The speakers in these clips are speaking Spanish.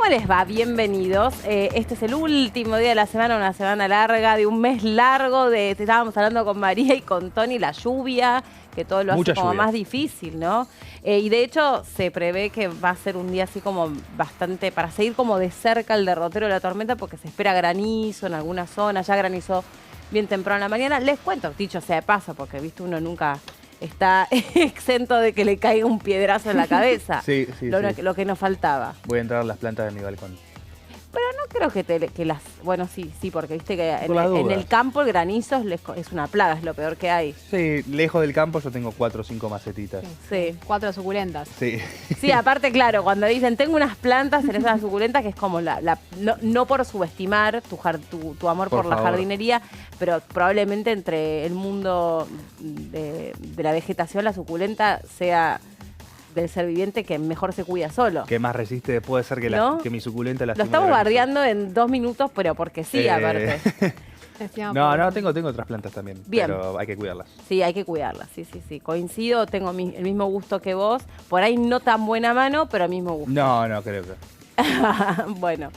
¿Cómo les va? Bienvenidos. Este es el último día de la semana, una semana larga, de un mes largo. Estábamos hablando con María y con Tony, la lluvia, que todo lo hace como más difícil, ¿no? Y de hecho se prevé que va a ser un día así como bastante, para seguir como de cerca el derrotero de la tormenta, porque se espera granizo en algunas zonas, ya granizó bien temprano en la mañana. Les cuento, dicho sea de paso, porque viste uno nunca está exento de que le caiga un piedrazo en la cabeza. Sí. Lo que nos faltaba. Voy a entrar a las plantas de mi balcón. Pero no creo que las... Bueno, sí, porque viste que en el campo el granizo es una plaga, es lo peor que hay. Sí, lejos del campo yo tengo 4 o 5 macetitas. Sí. 4 suculentas. Sí. Sí, aparte, claro, cuando dicen tengo unas plantas, tenés una suculenta, que es como no por subestimar tu amor por la jardinería, pero probablemente entre el mundo de la vegetación, la suculenta sea del ser viviente que mejor se cuida solo. Que más resiste, puede ser que, ¿no? que mi suculenta la... Lo estamos bardeando en 2 minutos, pero porque sí, aparte. No, tengo otras plantas también. Bien. Pero hay que cuidarlas. Sí, hay que cuidarlas, sí. Coincido, tengo el mismo gusto que vos. Por ahí no tan buena mano, pero el mismo gusto. No, creo que... Bueno,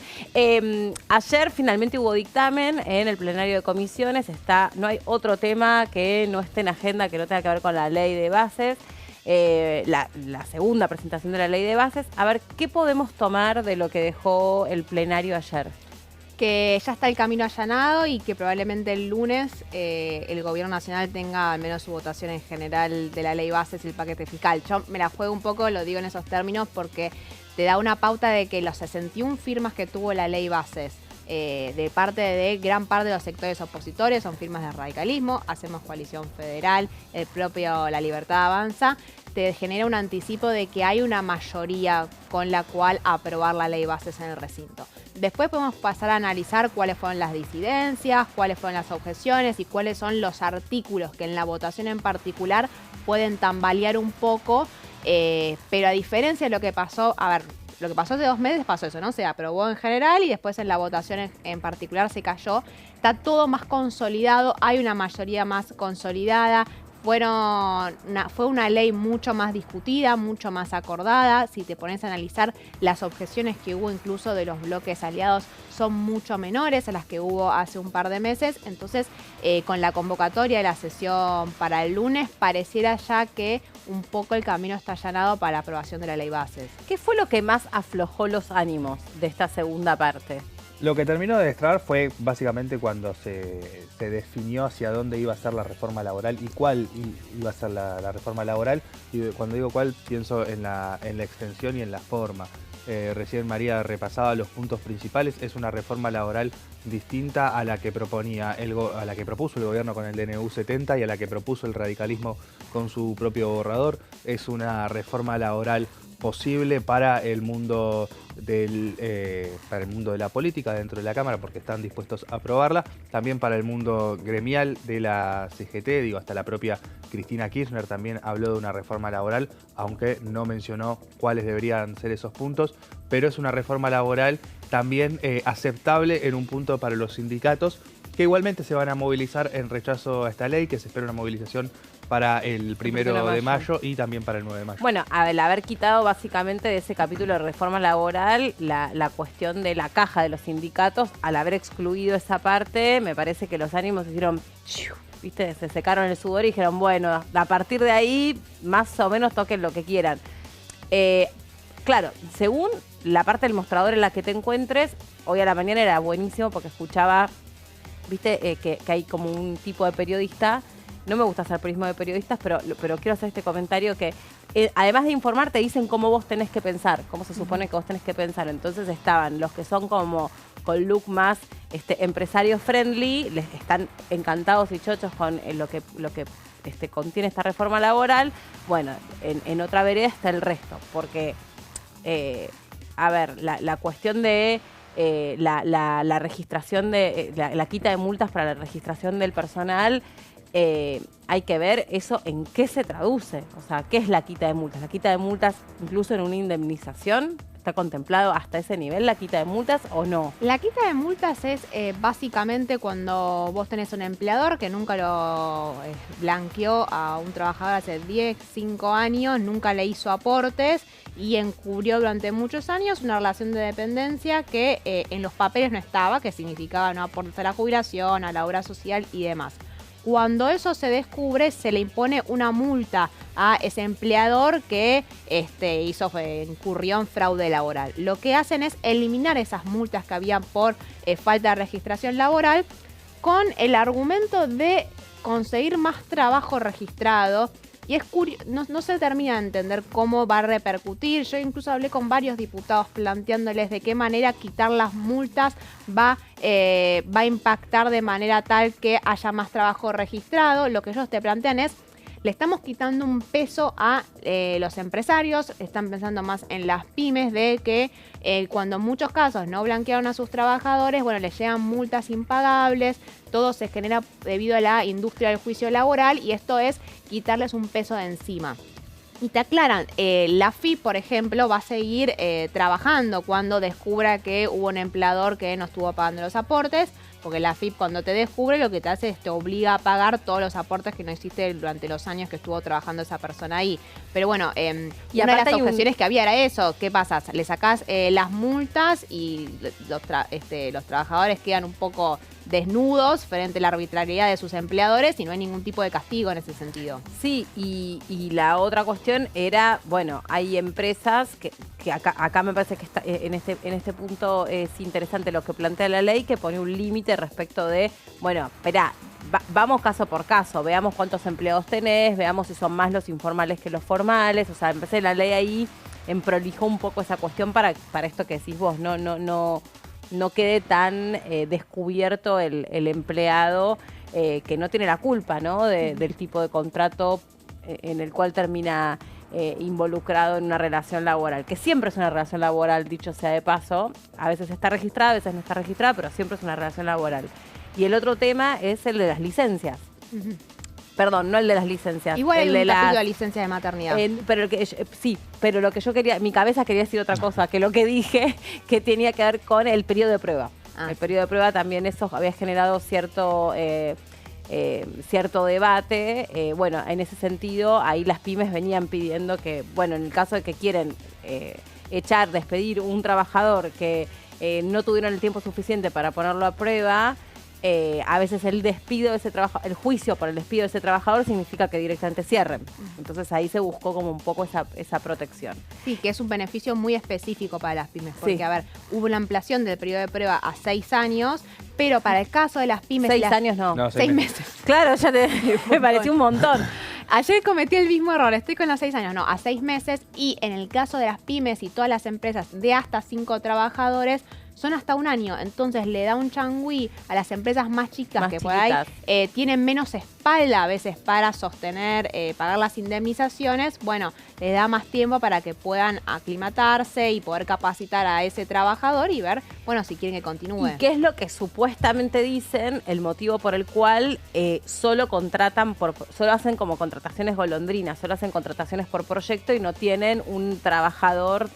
ayer finalmente hubo dictamen en el plenario de comisiones. No hay otro tema que no esté en agenda, que no tenga que ver con la ley de bases. La segunda presentación de la ley de bases. A ver, ¿qué podemos tomar de lo que dejó el plenario ayer? Que ya está el camino allanado y que probablemente el lunes el gobierno nacional tenga al menos su votación en general de la ley bases y el paquete fiscal. Yo me la juego un poco, lo digo en esos términos, porque te da una pauta de que los 61 firmas que tuvo la ley bases de parte de gran parte de los sectores opositores son firmas de radicalismo, Hacemos Coalición Federal, el propio La Libertad Avanza, te genera un anticipo de que hay una mayoría con la cual aprobar la ley bases en el recinto. Después podemos pasar a analizar cuáles fueron las disidencias, cuáles fueron las objeciones y cuáles son los artículos que en la votación en particular pueden tambalear un poco, pero a diferencia de lo que pasó, lo que pasó hace 2 meses pasó eso, ¿no? Se aprobó en general y después en la votación en particular se cayó. Está todo más consolidado, hay una mayoría más consolidada. Fue una ley mucho más discutida, mucho más acordada. Si te pones a analizar, las objeciones que hubo incluso de los bloques aliados son mucho menores a las que hubo hace un par de meses. Entonces, con la convocatoria de la sesión para el lunes, pareciera ya que un poco el camino está allanado para la aprobación de la ley bases. ¿Qué fue lo que más aflojó los ánimos de esta segunda parte? Lo que terminó de destrabar fue básicamente cuando se definió hacia dónde iba a ser la reforma laboral y cuál iba a ser la reforma laboral. Y cuando digo cuál, pienso en la extensión y en la forma. Recién María repasaba los puntos principales. Es una reforma laboral distinta a la que propuso el gobierno con el DNU 70 y a la que propuso el radicalismo con su propio borrador. Es una reforma laboral posible para el mundo de la política dentro de la Cámara, porque están dispuestos a aprobarla, también para el mundo gremial de la CGT, hasta la propia Cristina Kirchner también habló de una reforma laboral, aunque no mencionó cuáles deberían ser esos puntos, pero es una reforma laboral también aceptable en un punto para los sindicatos, que igualmente se van a movilizar en rechazo a esta ley, que se espera una movilización para el 1 de mayo y también para el 9 de mayo. Bueno, al haber quitado básicamente de ese capítulo de reforma laboral la cuestión de la caja de los sindicatos, al haber excluido esa parte, me parece que los ánimos se hicieron, ¿viste? Se secaron el sudor y dijeron, bueno, a partir de ahí más o menos toquen lo que quieran. Claro, según la parte del mostrador en la que te encuentres, hoy a la mañana era buenísimo porque escuchaba, viste, que hay como un tipo de periodista. No me gusta hacer periodismo de periodistas, pero quiero hacer este comentario que, además de informar, te dicen cómo vos tenés que pensar, cómo se supone que vos tenés que pensar. Entonces estaban los que son como con look más empresario friendly, les están encantados y chochos con lo que contiene esta reforma laboral. Bueno, en otra vereda está el resto, porque, la cuestión de la registración de la quita de multas para la registración del personal, hay que ver eso en qué se traduce. O sea, ¿qué es la quita de multas? La quita de multas incluso en una indemnización está contemplado hasta ese nivel la quita de multas o no? La quita de multas es básicamente cuando vos tenés un empleador que nunca lo blanqueó a un trabajador hace 10, 5 años, nunca le hizo aportes y encubrió durante muchos años una relación de dependencia que en los papeles no estaba, que significaba no aportes a la jubilación, a la obra social y demás. Cuando eso se descubre, se le impone una multa a ese empleador que incurrió en fraude laboral. Lo que hacen es eliminar esas multas que habían por falta de registración laboral con el argumento de conseguir más trabajo registrado. Y es no se termina de entender cómo va a repercutir. Yo incluso hablé con varios diputados planteándoles de qué manera quitar las multas va a impactar de manera tal que haya más trabajo registrado. Lo que ellos te plantean es, le estamos quitando un peso a los empresarios, están pensando más en las pymes, de que cuando en muchos casos no blanquearon a sus trabajadores, bueno, les llegan multas impagables, todo se genera debido a la industria del juicio laboral y esto es quitarles un peso de encima. Y te aclaran, la AFIP, por ejemplo, va a seguir trabajando cuando descubra que hubo un empleador que no estuvo pagando los aportes, porque la AFIP cuando te descubre lo que te hace es te obliga a pagar todos los aportes que no hiciste durante los años que estuvo trabajando esa persona ahí. Pero bueno, y una de las objeciones que había era eso. ¿Qué pasa? Le sacás las multas y los trabajadores quedan un poco desnudos frente a la arbitrariedad de sus empleadores y no hay ningún tipo de castigo en ese sentido. Sí, y la otra cuestión era, bueno, hay empresas que acá me parece que está, en este punto es interesante lo que plantea la ley, que pone un límite respecto de, bueno, espera, vamos caso por caso, veamos cuántos empleados tenés, veamos si son más los informales que los formales, o sea, empecé la ley ahí, emprolijó un poco esa cuestión para esto que decís vos, no quede tan descubierto el empleado que no tiene la culpa, ¿no? Del tipo de contrato en el cual termina involucrado en una relación laboral, que siempre es una relación laboral, dicho sea de paso. A veces está registrada, a veces no está registrada, pero siempre es una relación laboral. Y el otro tema es el de las licencias. Uh-huh. Perdón, no el de las licencias. Igual el hay un capítulo de licencia de maternidad. Pero lo que yo quería, mi cabeza quería decir otra cosa, que lo que dije, que tenía que ver con el periodo de prueba. El periodo de prueba también eso había generado cierto debate. Bueno, en ese sentido, ahí las pymes venían pidiendo que, bueno, en el caso de que quieren despedir un trabajador que no tuvieron el tiempo suficiente para ponerlo a prueba, a veces el despido de ese trabajo, el juicio por el despido de ese trabajador significa que directamente cierren. Entonces ahí se buscó como un poco esa protección. Sí, que es un beneficio muy específico para las pymes, porque a ver, hubo una ampliación del periodo de prueba a 6 años, pero para el caso de las pymes... 6 años no. 6 meses. Claro, ya me pareció un montón. Ayer cometí el mismo error, estoy con los 6 años, no, a 6 meses, y en el caso de las pymes y todas las empresas de hasta 5 trabajadores, son hasta 1 año. Entonces le da un changüí a las empresas más chicas más que chiquitas. por ahí tienen menos espalda a veces para sostener, pagar las indemnizaciones. Bueno, le da más tiempo para que puedan aclimatarse y poder capacitar a ese trabajador y ver, bueno, si quieren que continúe. ¿Y qué es lo que supuestamente dicen, el motivo por el cual solo hacen como contrataciones golondrinas, solo hacen contrataciones por proyecto y no tienen un trabajador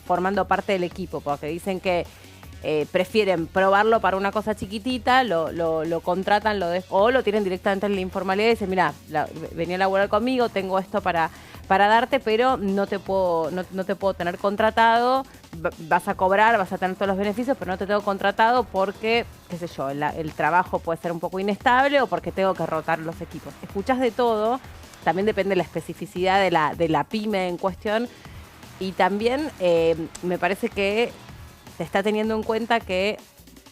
formando parte del equipo? Porque dicen que prefieren probarlo para una cosa chiquitita, lo contratan, o lo tienen directamente en la informalidad y dicen, mira, vení a laburar conmigo, tengo esto para darte, pero no te puedo tener contratado, vas a cobrar, vas a tener todos los beneficios, pero no te tengo contratado porque, qué sé yo, el trabajo puede ser un poco inestable o porque tengo que rotar los equipos. Escuchás de todo, también depende de la especificidad de la pyme en cuestión. Y también me parece que se está teniendo en cuenta que,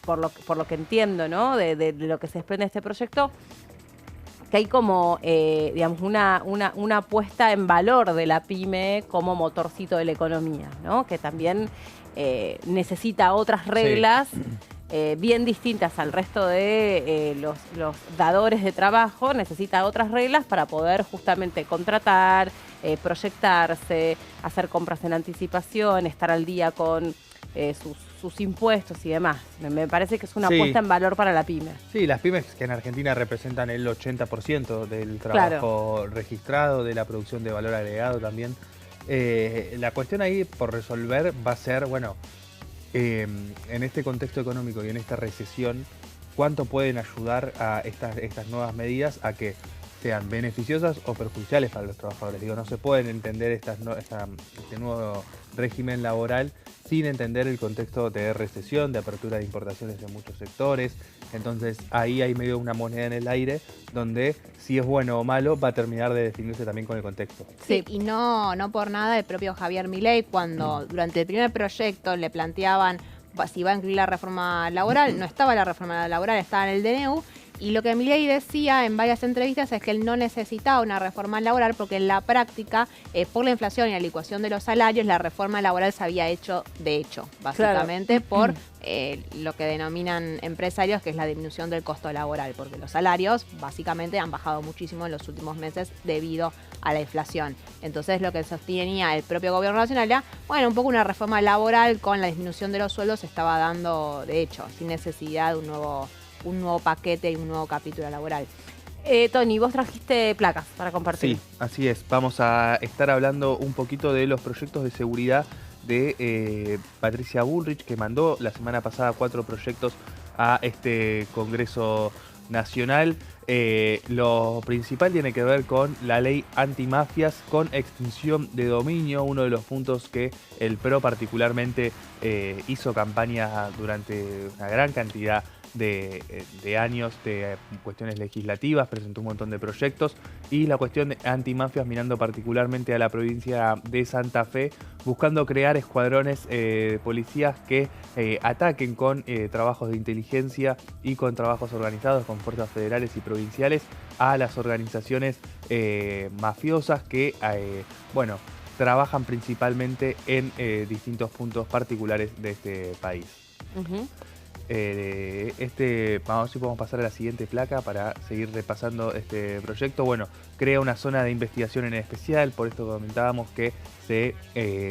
por lo que entiendo, ¿no? de lo que se desprende de este proyecto, que hay como, digamos, una puesta en valor de la pyme como motorcito de la economía, ¿no? Que también necesita otras reglas bien distintas al resto de los dadores de trabajo, necesita otras reglas para poder justamente contratar, proyectarse, hacer compras en anticipación, estar al día con sus impuestos y demás. Me parece que es una puesta en valor para la pyme. Sí, las pymes que en Argentina representan el 80% del trabajo registrado, de la producción de valor agregado también. La cuestión ahí por resolver va a ser, bueno, en este contexto económico y en esta recesión, ¿cuánto pueden ayudar a estas nuevas medidas a que sean beneficiosas o perjudiciales para los trabajadores? Digo, no se pueden entender este nuevo régimen laboral sin entender el contexto de recesión, de apertura de importaciones en muchos sectores. Entonces ahí hay medio una moneda en el aire donde si es bueno o malo va a terminar de definirse también con el contexto. Sí, y no por nada el propio Javier Milei, cuando durante el primer proyecto le planteaban si iba a incluir la reforma laboral, no estaba la reforma laboral, estaba en el DNU. Y lo que Milei decía en varias entrevistas es que él no necesitaba una reforma laboral porque en la práctica, por la inflación y la licuación de los salarios, la reforma laboral se había hecho de hecho, básicamente por lo que denominan empresarios, que es la disminución del costo laboral, porque los salarios básicamente han bajado muchísimo en los últimos meses debido a la inflación. Entonces lo que sostenía el propio gobierno nacional era, bueno, un poco una reforma laboral con la disminución de los sueldos se estaba dando de hecho, sin necesidad de un nuevo paquete y un nuevo capítulo laboral. Tony, vos trajiste placas para compartir. Sí, así es. Vamos a estar hablando un poquito de los proyectos de seguridad de Patricia Bullrich, que mandó la semana pasada 4 proyectos a este Congreso Nacional. Lo principal tiene que ver con la ley antimafias con extinción de dominio, uno de los puntos que el PRO particularmente hizo campaña durante una gran cantidad de años de cuestiones legislativas, presentó un montón de proyectos, y la cuestión de antimafias mirando particularmente a la provincia de Santa Fe, buscando crear escuadrones de policías que ataquen con trabajos de inteligencia y con trabajos organizados con fuerzas federales y provinciales a las organizaciones mafiosas que, trabajan principalmente en distintos puntos particulares de este país. Vamos a ver si podemos pasar a la siguiente placa para seguir repasando este proyecto. Bueno, crea una zona de investigación en especial, por esto comentábamos que se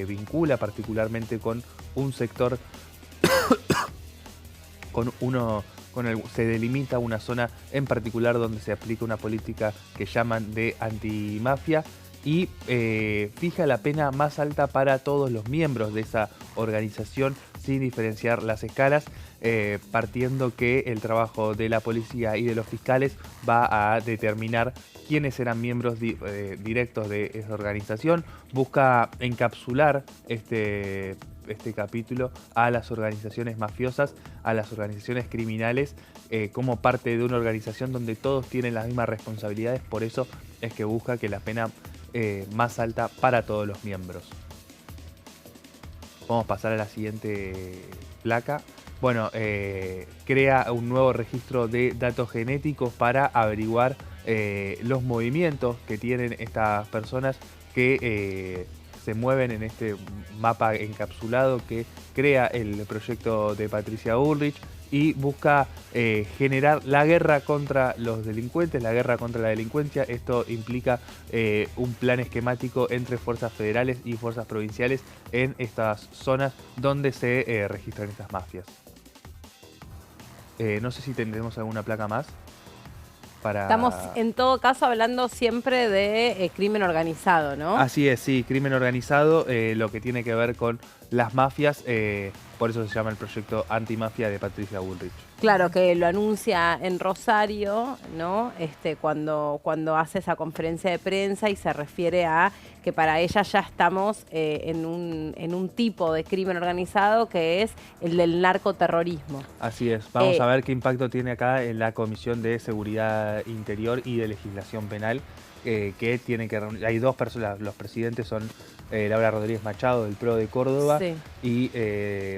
vincula particularmente con un sector, se delimita una zona en particular donde se aplica una política que llaman de antimafia y fija la pena más alta para todos los miembros de esa organización sin diferenciar las escalas, partiendo que el trabajo de la policía y de los fiscales va a determinar quiénes serán miembros directos de esa organización. Busca encapsular este capítulo a las organizaciones mafiosas, a las organizaciones criminales, como parte de una organización donde todos tienen las mismas responsabilidades. Por eso es que busca que la pena más alta para todos los miembros. Vamos a pasar a la siguiente placa. Bueno, crea un nuevo registro de datos genéticos para averiguar los movimientos que tienen estas personas que se mueven en este mapa encapsulado que crea el proyecto de Patricia Bullrich, y busca generar la guerra contra los delincuentes, la guerra contra la delincuencia. Esto implica un plan esquemático entre fuerzas federales y fuerzas provinciales en estas zonas donde se registran estas mafias. No sé si tendremos alguna placa más. Estamos en todo caso hablando siempre de crimen organizado, ¿no? Así es, sí, crimen organizado, lo que tiene que ver con las mafias, por eso se llama el proyecto antimafia de Patricia Bullrich. Claro, que lo anuncia en Rosario, ¿no? Cuando hace esa conferencia de prensa y se refiere a que para ella ya estamos en un tipo de crimen organizado que es el del narcoterrorismo. Así es, vamos a ver qué impacto tiene acá en la Comisión de Seguridad Interior y de Legislación Penal, que tienen que reunir. Hay 2 personas, los presidentes son Laura Rodríguez Machado del PRO de Córdoba, sí, y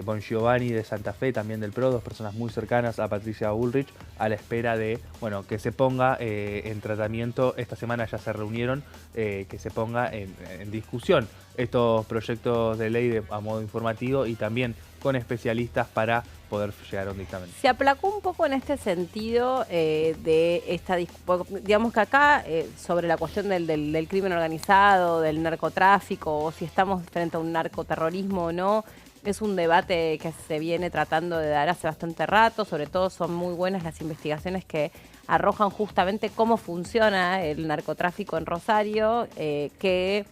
Bongiovanni de Santa Fe, también del PRO, 2 personas muy cercanas a Patricia Bullrich, a la espera de que se ponga en tratamiento. Esta semana ya se reunieron, que se ponga en discusión estos proyectos de ley a modo informativo y también con especialistas para poder llegar a un dictamen. Se aplacó un poco en este sentido de esta discusión, digamos que acá sobre la cuestión del crimen organizado, del narcotráfico, o si estamos frente a un narcoterrorismo o no, es un debate que se viene tratando de dar hace bastante rato. Sobre todo son muy buenas las investigaciones que arrojan justamente cómo funciona el narcotráfico en Rosario, que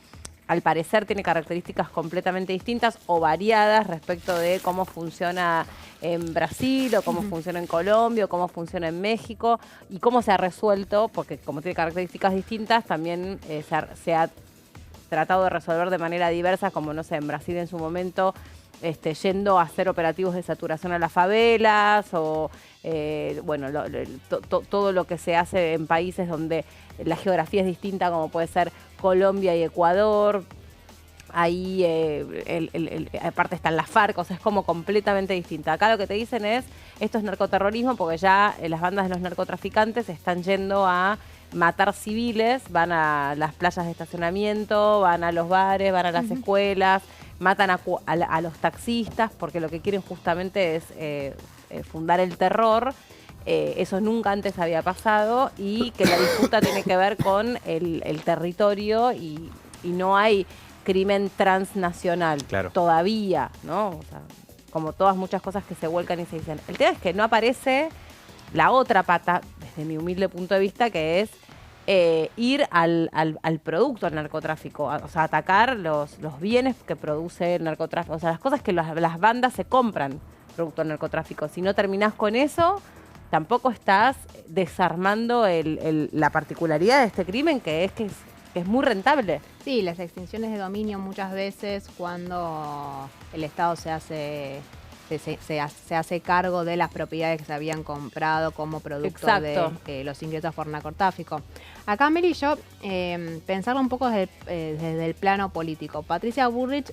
al parecer tiene características completamente distintas o variadas respecto de cómo funciona en Brasil o cómo funciona en Colombia o cómo funciona en México y cómo se ha resuelto, porque como tiene características distintas, también se ha tratado de resolver de manera diversa, como no sé, en Brasil en su momento, yendo a hacer operativos de saturación a las favelas o bueno, todo lo que se hace en países donde la geografía es distinta, como puede ser Colombia y Ecuador. Ahí aparte están las FARC, o sea, es como completamente distinta. Acá lo que te dicen es, esto es narcoterrorismo porque ya las bandas de los narcotraficantes están yendo a matar civiles, van a las playas de estacionamiento, van a los bares, van a las escuelas, matan a los taxistas porque lo que quieren justamente es fundar el terror. Eso nunca antes había pasado y que la disputa tiene que ver con el territorio y no hay crimen transnacional todavía, ¿no? O sea, como todas muchas cosas que se vuelcan y se dicen. El tema es que no aparece la otra pata, desde mi humilde punto de vista, que es ir al producto del narcotráfico, o sea, atacar los bienes que produce el narcotráfico, o sea, las cosas que las bandas se compran producto del narcotráfico. Si no terminás con eso, tampoco estás desarmando la particularidad de este crimen, que es muy rentable. Sí, las extinciones de dominio muchas veces cuando el Estado se hace cargo de las propiedades que se habían comprado como producto de los ingresos por narcotráfico. Acá, Meli, yo pensarlo un poco desde el plano político. Patricia Bullrich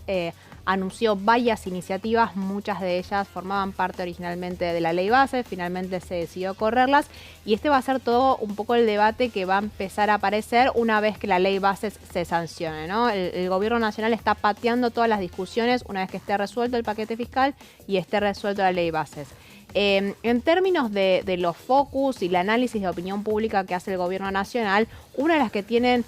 anunció varias iniciativas, muchas de ellas formaban parte originalmente de la ley base, finalmente se decidió correrlas y este va a ser todo un poco el debate que va a empezar a aparecer una vez que la ley base se sancione, ¿no? El gobierno nacional está pateando todas las discusiones una vez que esté resuelto el paquete fiscal y esté resuelto la ley bases. En términos de los focus y el análisis de opinión pública que hace el gobierno nacional, una de las que tienen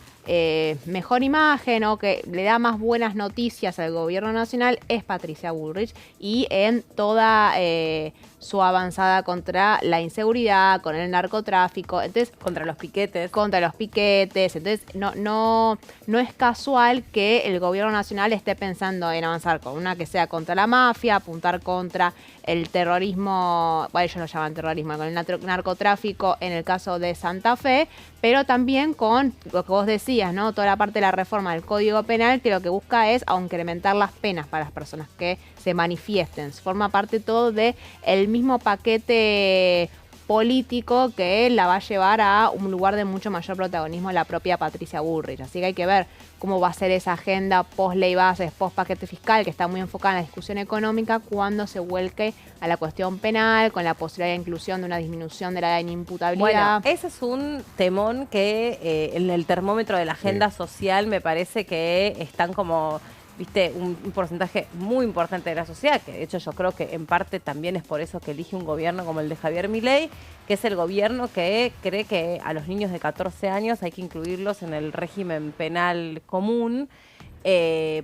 mejor imagen o que le da más buenas noticias al gobierno nacional es Patricia Bullrich y en toda su avanzada contra la inseguridad, con el narcotráfico, entonces contra los piquetes. Entonces no es casual que el gobierno nacional esté pensando en avanzar con una que sea contra la mafia, apuntar contra el terrorismo, bueno, ellos lo llaman terrorismo, con el narcotráfico en el caso de Santa Fe, pero también con lo que vos decías, ¿no? Toda la parte de la reforma del Código Penal que lo que busca es incrementar las penas para las personas que se manifiesten. Forma parte todo de el mismo paquete político que la va a llevar a un lugar de mucho mayor protagonismo la propia Patricia Bullrich. Así que hay que ver cómo va a ser esa agenda post-ley bases, post-paquete fiscal, que está muy enfocada en la discusión económica, cuando se vuelque a la cuestión penal, con la posibilidad de inclusión de una disminución de la inimputabilidad. Bueno, ese es un temón que en el termómetro de la agenda social me parece que están como... viste, un porcentaje muy importante de la sociedad, que de hecho yo creo que en parte también es por eso que elige un gobierno como el de Javier Milei, que es el gobierno que cree que a los niños de 14 años hay que incluirlos en el régimen penal común,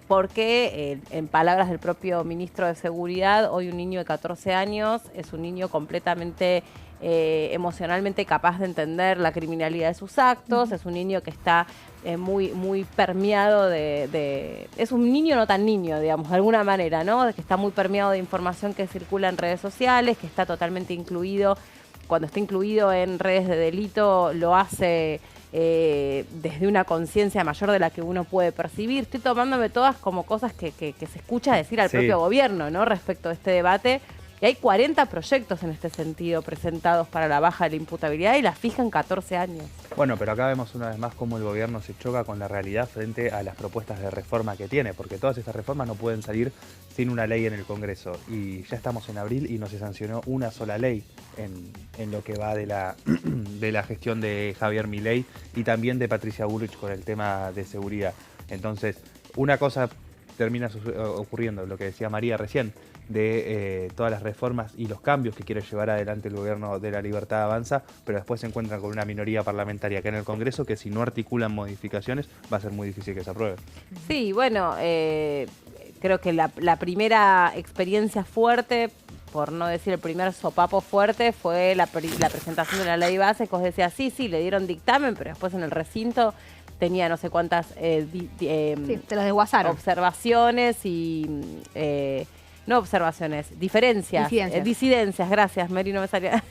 porque en palabras del propio ministro de Seguridad, hoy un niño de 14 años es un niño completamente emocionalmente capaz de entender la criminalidad de sus actos, es un niño que está muy permeado es un niño no tan niño, digamos, de alguna manera, ¿no? Que está muy permeado de información que circula en redes sociales, que está totalmente incluido, cuando está incluido en redes de delito, lo hace desde una conciencia mayor de la que uno puede percibir. Estoy tomándome todas como cosas que se escucha decir al propio gobierno, ¿no? Respecto a este debate. Y hay 40 proyectos en este sentido presentados para la baja de la imputabilidad y la fija en 14 años. Bueno, pero acá vemos una vez más cómo el gobierno se choca con la realidad frente a las propuestas de reforma que tiene, porque todas estas reformas no pueden salir sin una ley en el Congreso. Y ya estamos en abril y no se sancionó una sola ley en lo que va de la gestión de Javier Milei y también de Patricia Bullrich con el tema de seguridad. Entonces, una cosa termina ocurriendo, lo que decía María recién, de todas las reformas y los cambios que quiere llevar adelante el gobierno de La Libertad Avanza, pero después se encuentran con una minoría parlamentaria acá en el Congreso que si no articulan modificaciones va a ser muy difícil que se apruebe. Sí, bueno, creo que la primera experiencia fuerte, por no decir el primer sopapo fuerte, fue la presentación de la ley base, que vos decías, sí, le dieron dictamen, pero después en el recinto tenía no sé cuántas Sí, te los desguazaron. observaciones y... no observaciones, diferencias. Disidencias, gracias, Mary, no me salía.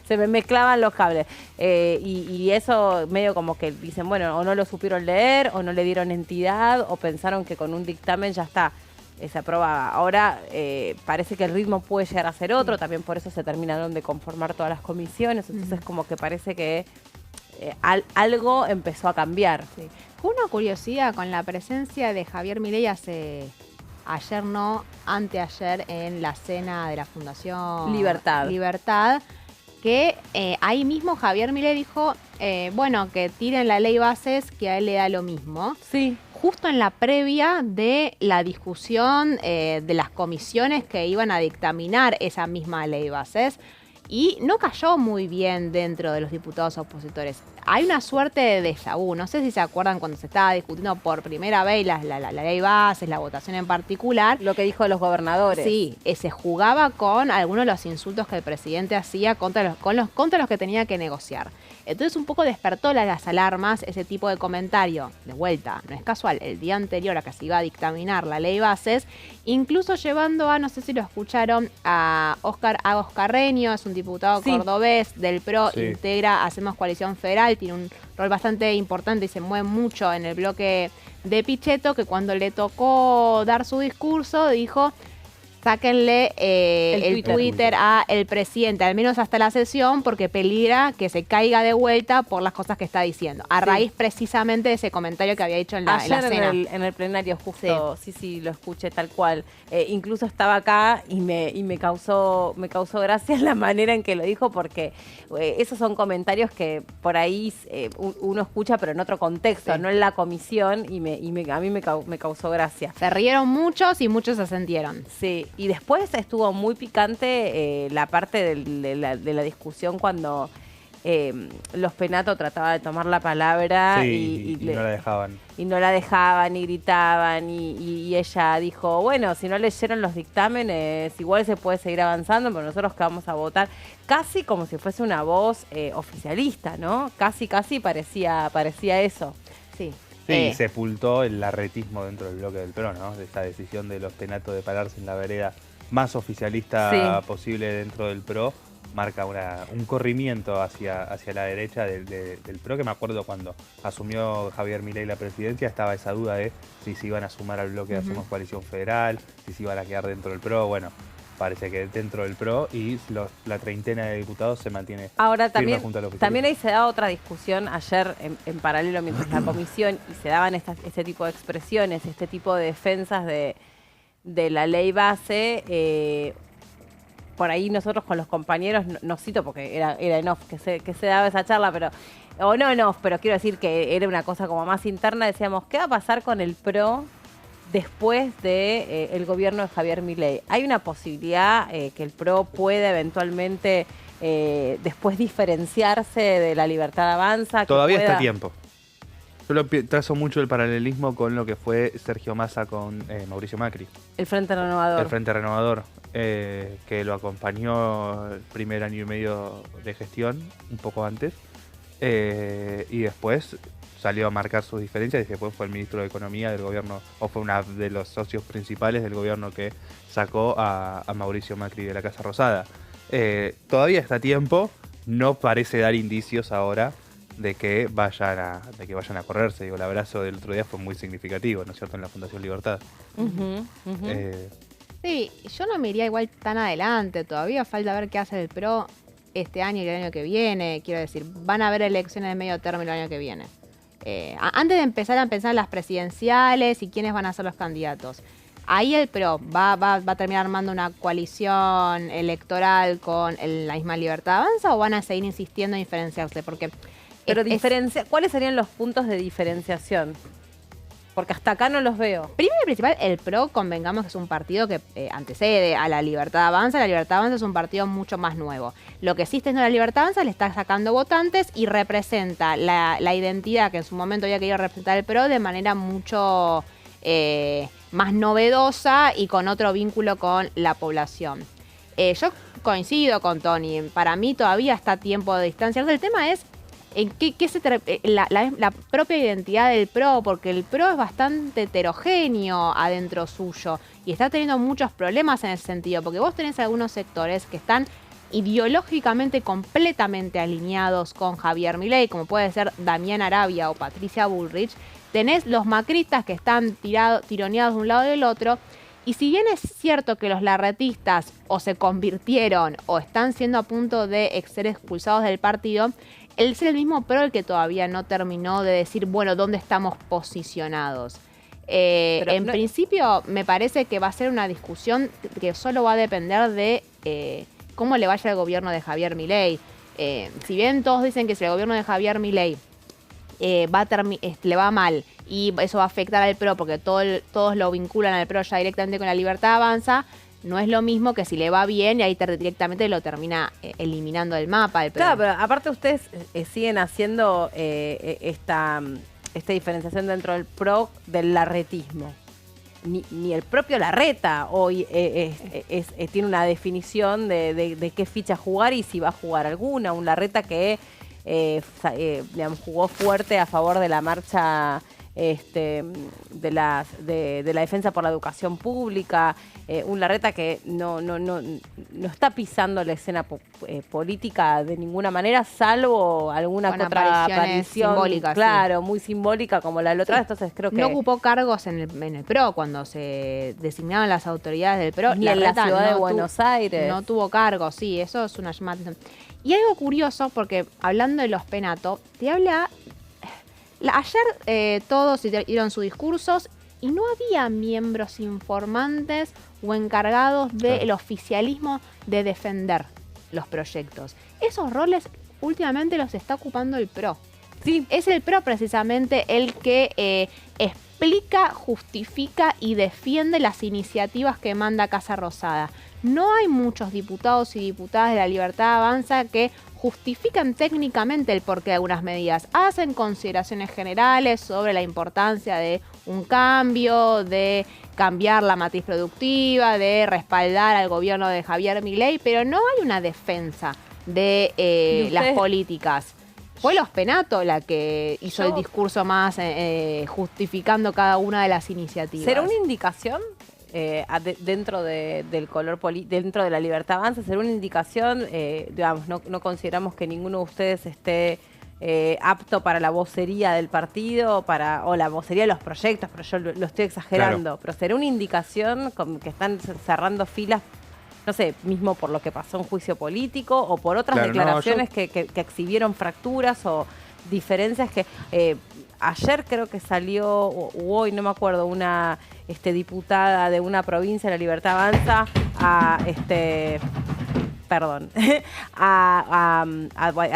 Se me mezclaban los cables. Y eso medio como que dicen, bueno, o no lo supieron leer, o no le dieron entidad, o pensaron que con un dictamen ya está, se aprobaba. Ahora parece que el ritmo puede llegar a ser otro, también por eso se terminaron de conformar todas las comisiones, entonces como que parece que algo empezó a cambiar. Sí. Fue una curiosidad con la presencia de Javier Milei ayer no, anteayer, en la cena de la Fundación Libertad, que ahí mismo Javier Milei dijo, bueno, que tiren la ley bases, que a él le da lo mismo. Sí. Justo en la previa de la discusión de las comisiones que iban a dictaminar esa misma ley bases, y no cayó muy bien dentro de los diputados opositores. Hay una suerte de déjà vu. No sé si se acuerdan cuando se estaba discutiendo por primera vez la ley bases, la votación en particular. Lo que dijo de los gobernadores. Sí, se jugaba con algunos de los insultos que el presidente hacía contra los que tenía que negociar. Entonces un poco despertó las alarmas ese tipo de comentario. De vuelta, no es casual, el día anterior a que se iba a dictaminar la ley bases, incluso llevando a, no sé si lo escucharon, a Óscar Carreño, es un diputado cordobés del PRO, integra Hacemos Coalición Federal, tiene un rol bastante importante y se mueve mucho en el bloque de Pichetto, que cuando le tocó dar su discurso dijo: sáquenle el Twitter a el presidente, al menos hasta la sesión, porque peligra que se caiga de vuelta por las cosas que está diciendo. A raíz precisamente de ese comentario que había dicho en la cena. En el plenario, justo, sí, lo escuché tal cual. Incluso estaba acá y me causó gracia la manera en que lo dijo, porque esos son comentarios que por ahí uno escucha, pero en otro contexto, no en la comisión, y a mí me causó gracia. Se rieron muchos y muchos se sentieron. Sí. Y después estuvo muy picante la parte de la discusión cuando los Penato trataba de tomar la palabra y no la dejaban. Y no la dejaban y gritaban y ella dijo, bueno, si no leyeron los dictámenes, igual se puede seguir avanzando, pero nosotros que vamos a votar, casi como si fuese una voz oficialista, ¿no? Casi parecía eso. Sí. Sí, sepultó el larretismo dentro del bloque del PRO, ¿no? De esa decisión de los Penato de pararse en la vereda más oficialista posible dentro del PRO, marca un corrimiento hacia la derecha del PRO, que me acuerdo cuando asumió Javier Milei la presidencia, estaba esa duda de si se iban a sumar al bloque de Hacemos Coalición Federal, si se iban a quedar dentro del PRO, bueno. Parece que dentro del PRO y la treintena de diputados se mantiene. Ahora también ahí se daba otra discusión ayer en paralelo mientras la comisión, y se daban este tipo de expresiones, este tipo de defensas de la ley base. Por ahí nosotros con los compañeros, no cito porque era en off que se daba esa charla, pero quiero decir que era una cosa como más interna. Decíamos, ¿qué va a pasar con el PRO después de el gobierno de Javier Milei? ¿Hay una posibilidad que el PRO pueda eventualmente después diferenciarse de la Libertad Avanza? Todavía está a tiempo. Yo trazo mucho el paralelismo con lo que fue Sergio Massa con Mauricio Macri. El Frente Renovador. El Frente Renovador, que lo acompañó el primer año y medio de gestión, un poco antes, y después salió a marcar sus diferencias y después fue el ministro de Economía del gobierno, o fue uno de los socios principales del gobierno que sacó a Mauricio Macri de la Casa Rosada. Todavía está a tiempo, no parece dar indicios ahora de que vayan a correrse. Digo, el abrazo del otro día fue muy significativo, ¿no es cierto?, en la Fundación Libertad. Sí, yo no me iría igual tan adelante, todavía falta ver qué hace el PRO este año y el año que viene. Quiero decir, van a haber elecciones de medio término el año que viene. Antes de empezar a pensar en las presidenciales y quiénes van a ser los candidatos, ahí el PRO va a terminar armando una coalición electoral con la misma Libertad Avanza, o van a seguir insistiendo en diferenciarse, porque pero ¿cuáles serían los puntos de diferenciación? Porque hasta acá no los veo. Primero y principal, el PRO, convengamos que es un partido que antecede a la Libertad Avanza. La Libertad Avanza es un partido mucho más nuevo. Lo que existe es la Libertad Avanza, le está sacando votantes y representa la identidad que en su momento había querido representar el PRO de manera mucho más novedosa y con otro vínculo con la población. Yo coincido con Tony. Para mí todavía está a tiempo de distanciarse. El tema es en la propia identidad del PRO, porque el PRO es bastante heterogéneo adentro suyo y está teniendo muchos problemas en ese sentido, porque vos tenés algunos sectores que están ideológicamente completamente alineados con Javier Milei, como puede ser Damián Arabia o Patricia Bullrich. Tenés los macristas que están tironeados de un lado y del otro. Y si bien es cierto que los larretistas o se convirtieron o están siendo a punto de ser expulsados del partido, es el mismo PRO el que todavía no terminó de decir, bueno, ¿dónde estamos posicionados? En principio, me parece que va a ser una discusión que solo va a depender de cómo le vaya al gobierno de Javier Milei. Si bien todos dicen que si el gobierno de Javier Milei le va mal y eso va a afectar al PRO porque todos lo vinculan al PRO ya directamente con la Libertad Avanza, no es lo mismo que si le va bien y ahí directamente lo termina eliminando del mapa el PRO. Claro, pero aparte ustedes siguen haciendo esta diferenciación dentro del PRO del larretismo. Ni el propio Larreta hoy tiene una definición de qué ficha jugar y si va a jugar alguna. Un Larreta que digamos, jugó fuerte a favor de la marcha de la defensa por la educación pública, un Larreta que no está pisando la escena política de ninguna manera, salvo alguna con otra aparición simbólica, claro, sí, muy simbólica como la de la otra. Entonces creo que no ocupó cargos en el PRO cuando se designaban las autoridades del PRO. Ni en la ciudad de Buenos Aires. No tuvo cargos, sí, eso es una llamada. Y algo curioso, porque hablando de los Penato, te habla. Ayer todos dieron sus discursos y no había miembros informantes o encargados del oficialismo de defender los proyectos. Esos roles últimamente los está ocupando el PRO. Sí. Es el PRO precisamente el que explica, justifica y defiende las iniciativas que manda Casa Rosada. No hay muchos diputados y diputadas de la Libertad Avanza que justifican técnicamente el porqué de algunas medidas. Hacen consideraciones generales sobre la importancia de un cambio, de cambiar la matriz productiva, de respaldar al gobierno de Javier Milei, pero no hay una defensa de las políticas. Fue los Penato la que hizo el discurso más justificando cada una de las iniciativas. ¿Será una indicación dentro del color dentro de la Libertad Avanza? ¿Será una indicación? Digamos, no consideramos que ninguno de ustedes esté apto para la vocería del partido o la vocería de los proyectos, pero yo lo estoy exagerando. Claro. Pero ¿será una indicación que están cerrando filas? No sé, mismo por lo que pasó en juicio político o por otras declaraciones que exhibieron fracturas o diferencias que ayer creo que salió, o hoy no me acuerdo, una diputada de una provincia de la Libertad Avanza a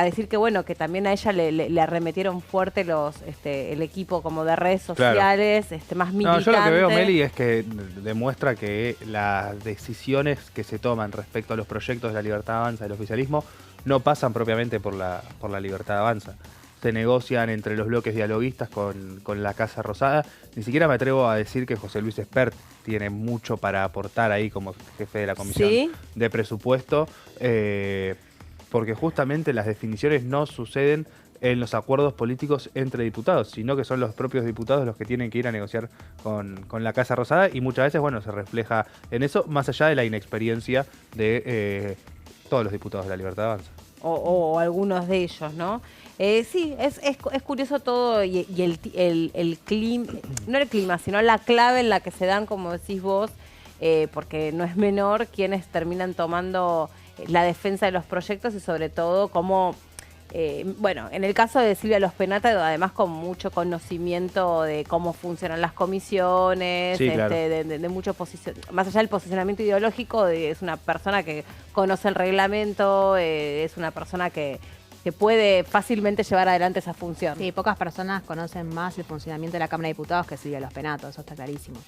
decir que bueno, que también a ella le arremetieron fuerte el equipo como de redes sociales, más militante. Yo lo que veo, Meli, es que demuestra que las decisiones que se toman respecto a los proyectos de la Libertad Avanza del oficialismo no pasan propiamente por la Libertad Avanza. Se negocian entre los bloques dialoguistas con la Casa Rosada. Ni siquiera me atrevo a decir que José Luis Espert tiene mucho para aportar ahí como jefe de la Comisión de Presupuesto, porque justamente las definiciones no suceden en los acuerdos políticos entre diputados, sino que son los propios diputados los que tienen que ir a negociar con la Casa Rosada, y muchas veces, bueno, se refleja en eso, más allá de la inexperiencia de todos los diputados de la Libertad Avanza. O algunos de ellos, ¿no? Sí, es curioso todo y el clima, no el clima, sino la clave en la que se dan, como decís vos, porque no es menor quienes terminan tomando la defensa de los proyectos y sobre todo cómo, bueno, en el caso de Silvia Los Penato, además con mucho conocimiento de cómo funcionan las comisiones, sí, claro. de mucho más allá del posicionamiento ideológico, es una persona que conoce el reglamento, es una persona que puede fácilmente llevar adelante esa función. Sí, pocas personas conocen más el funcionamiento de la Cámara de Diputados que Silvia Los Penato, eso está clarísimo.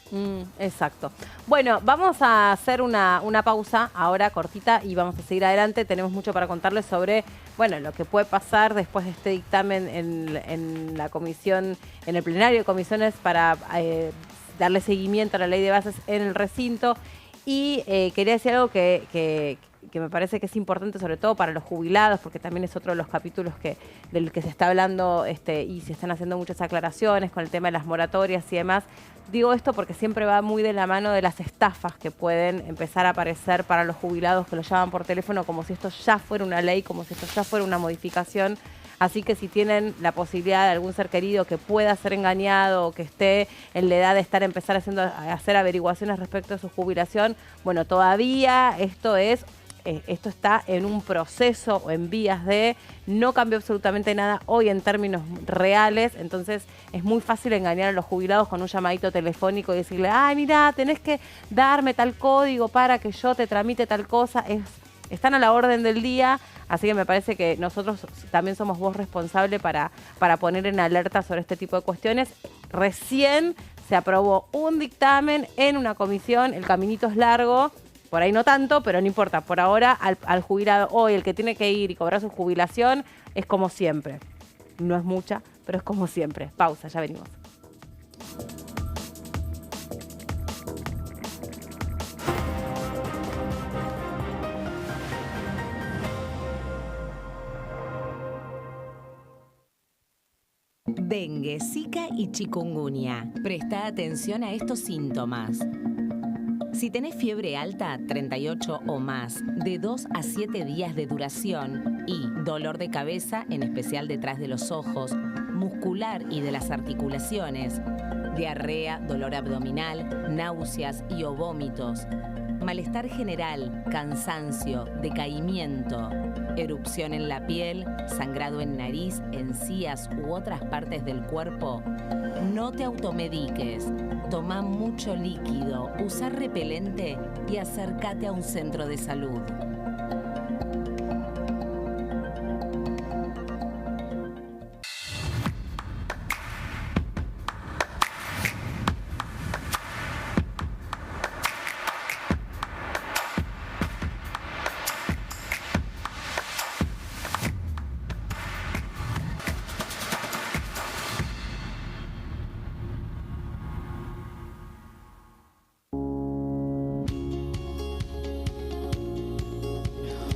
Exacto. Bueno, vamos a hacer una pausa ahora cortita y vamos a seguir adelante. Tenemos mucho para contarles sobre, bueno, lo que puede pasar después de este dictamen en la comisión, en el plenario de comisiones para darle seguimiento a la ley de bases en el recinto. Y quería decir algo que que me parece que es importante sobre todo para los jubilados, porque también es otro de los capítulos del que se está hablando y se están haciendo muchas aclaraciones con el tema de las moratorias y demás. Digo esto porque siempre va muy de la mano de las estafas que pueden empezar a aparecer para los jubilados que lo llaman por teléfono como si esto ya fuera una ley, como si esto ya fuera una modificación. Así que si tienen la posibilidad de algún ser querido que pueda ser engañado o que esté en la edad de empezar a hacer averiguaciones respecto a su jubilación, bueno, todavía esto está en un proceso o en vías de, no cambió absolutamente nada hoy en términos reales, entonces es muy fácil engañar a los jubilados con un llamadito telefónico y decirle, ay, mira, tenés que darme tal código para que yo te tramite tal cosa. Están a la orden del día, así que me parece que nosotros también somos voz responsable para poner en alerta sobre este tipo de cuestiones. Recién se aprobó un dictamen en una comisión, el caminito es largo, por ahí no tanto, pero no importa. Por ahora, al jubilado hoy, el que tiene que ir y cobrar su jubilación, es como siempre. No es mucha, pero es como siempre. Pausa, ya venimos. Dengue, Zika y chikungunya. Presta atención a estos síntomas. Si tenés fiebre alta, 38 o más, de 2 a 7 días de duración y dolor de cabeza, en especial detrás de los ojos, muscular y de las articulaciones, diarrea, dolor abdominal, náuseas y o vómitos, malestar general, cansancio, decaimiento, erupción en la piel, sangrado en nariz, encías u otras partes del cuerpo, no te automediques. Toma mucho líquido, usa repelente y acércate a un centro de salud.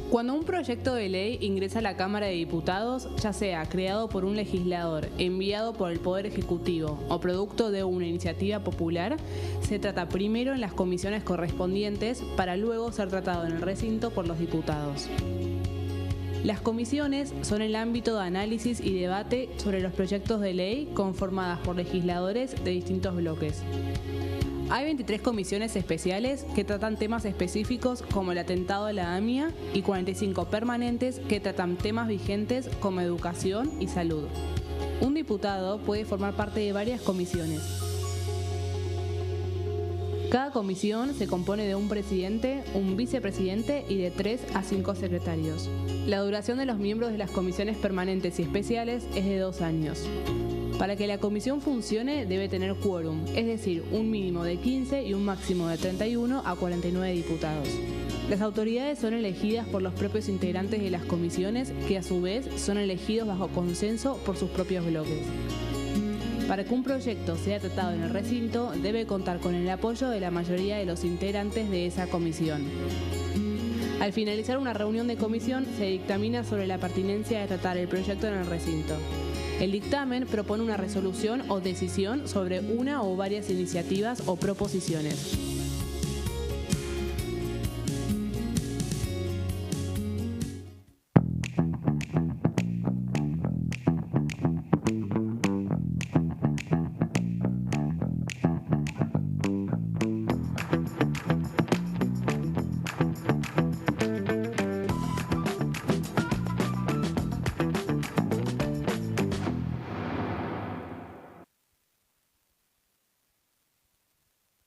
Cuando un proyecto de ley ingresa a la Cámara de Diputados, ya sea creado por un legislador, enviado por el Poder Ejecutivo o producto de una iniciativa popular, se trata primero en las comisiones correspondientes para luego ser tratado en el recinto por los diputados. Las comisiones son el ámbito de análisis y debate sobre los proyectos de ley conformadas por legisladores de distintos bloques. Hay 23 comisiones especiales que tratan temas específicos como el atentado a la AMIA y 45 permanentes que tratan temas vigentes como educación y salud. Un diputado puede formar parte de varias comisiones. Cada comisión se compone de un presidente, un vicepresidente y de 3 a 5 secretarios. La duración de los miembros de las comisiones permanentes y especiales es de 2 años. Para que la comisión funcione debe tener quórum, es decir, un mínimo de 15 y un máximo de 31 a 49 diputados. Las autoridades son elegidas por los propios integrantes de las comisiones, que a su vez son elegidos bajo consenso por sus propios bloques. Para que un proyecto sea tratado en el recinto, debe contar con el apoyo de la mayoría de los integrantes de esa comisión. Al finalizar una reunión de comisión, se dictamina sobre la pertinencia de tratar el proyecto en el recinto. El dictamen propone una resolución o decisión sobre una o varias iniciativas o proposiciones.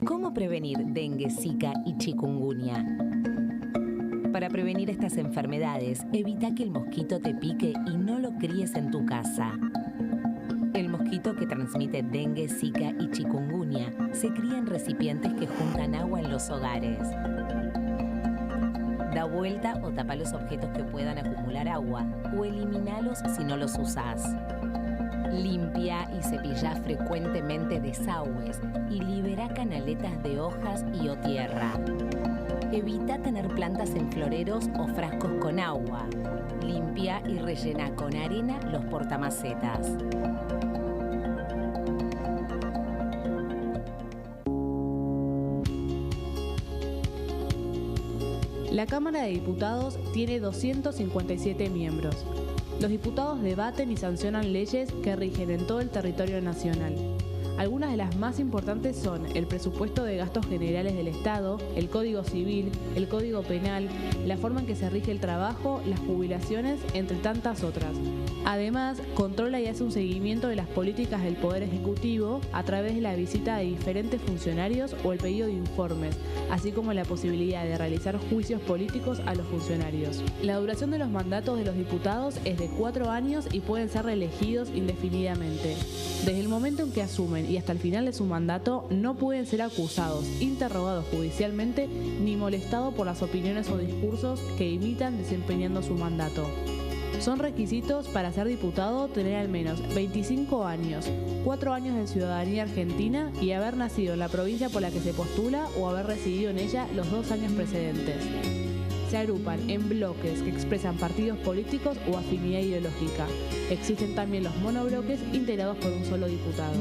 ¿Cómo prevenir dengue, zika y chikungunya? Para prevenir estas enfermedades, evita que el mosquito te pique y no lo críes en tu casa. El mosquito que transmite dengue, zika y chikungunya se cría en recipientes que juntan agua en los hogares. Da vuelta o tapa los objetos que puedan acumular agua o eliminalos si no los usás. Limpia y cepilla frecuentemente desagües y libera canaletas de hojas y o tierra. Evita tener plantas en floreros o frascos con agua. Limpia y rellena con arena los portamacetas. La Cámara de Diputados tiene 257 miembros. Los diputados debaten y sancionan leyes que rigen en todo el territorio nacional. Algunas de las más importantes son el presupuesto de gastos generales del Estado, el Código Civil, el Código Penal, la forma en que se rige el trabajo, las jubilaciones, entre tantas otras. Además, controla y hace un seguimiento de las políticas del Poder Ejecutivo a través de la visita de diferentes funcionarios o el pedido de informes, así como la posibilidad de realizar juicios políticos a los funcionarios. La duración de los mandatos de los diputados es de 4 años y pueden ser reelegidos indefinidamente. Desde el momento en que asumen y hasta el final de su mandato, no pueden ser acusados, interrogados judicialmente ni molestados por las opiniones o discursos que imitan desempeñando su mandato. Son requisitos para ser diputado tener al menos 25 años, 4 años de ciudadanía argentina y haber nacido en la provincia por la que se postula o haber residido en ella los 2 años precedentes. Se agrupan en bloques que expresan partidos políticos o afinidad ideológica. Existen también los monobloques integrados por un solo diputado.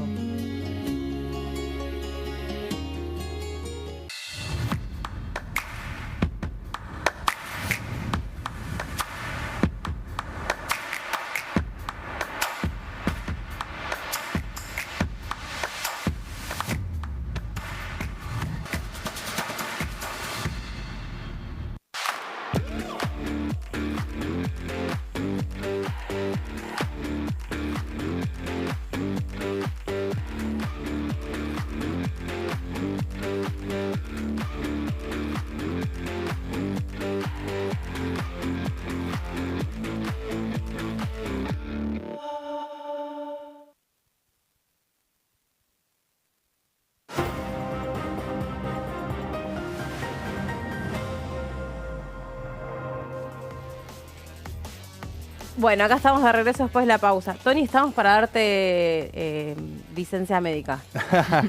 Bueno, acá estamos de regreso después de la pausa. Tony, estamos para darte licencia médica.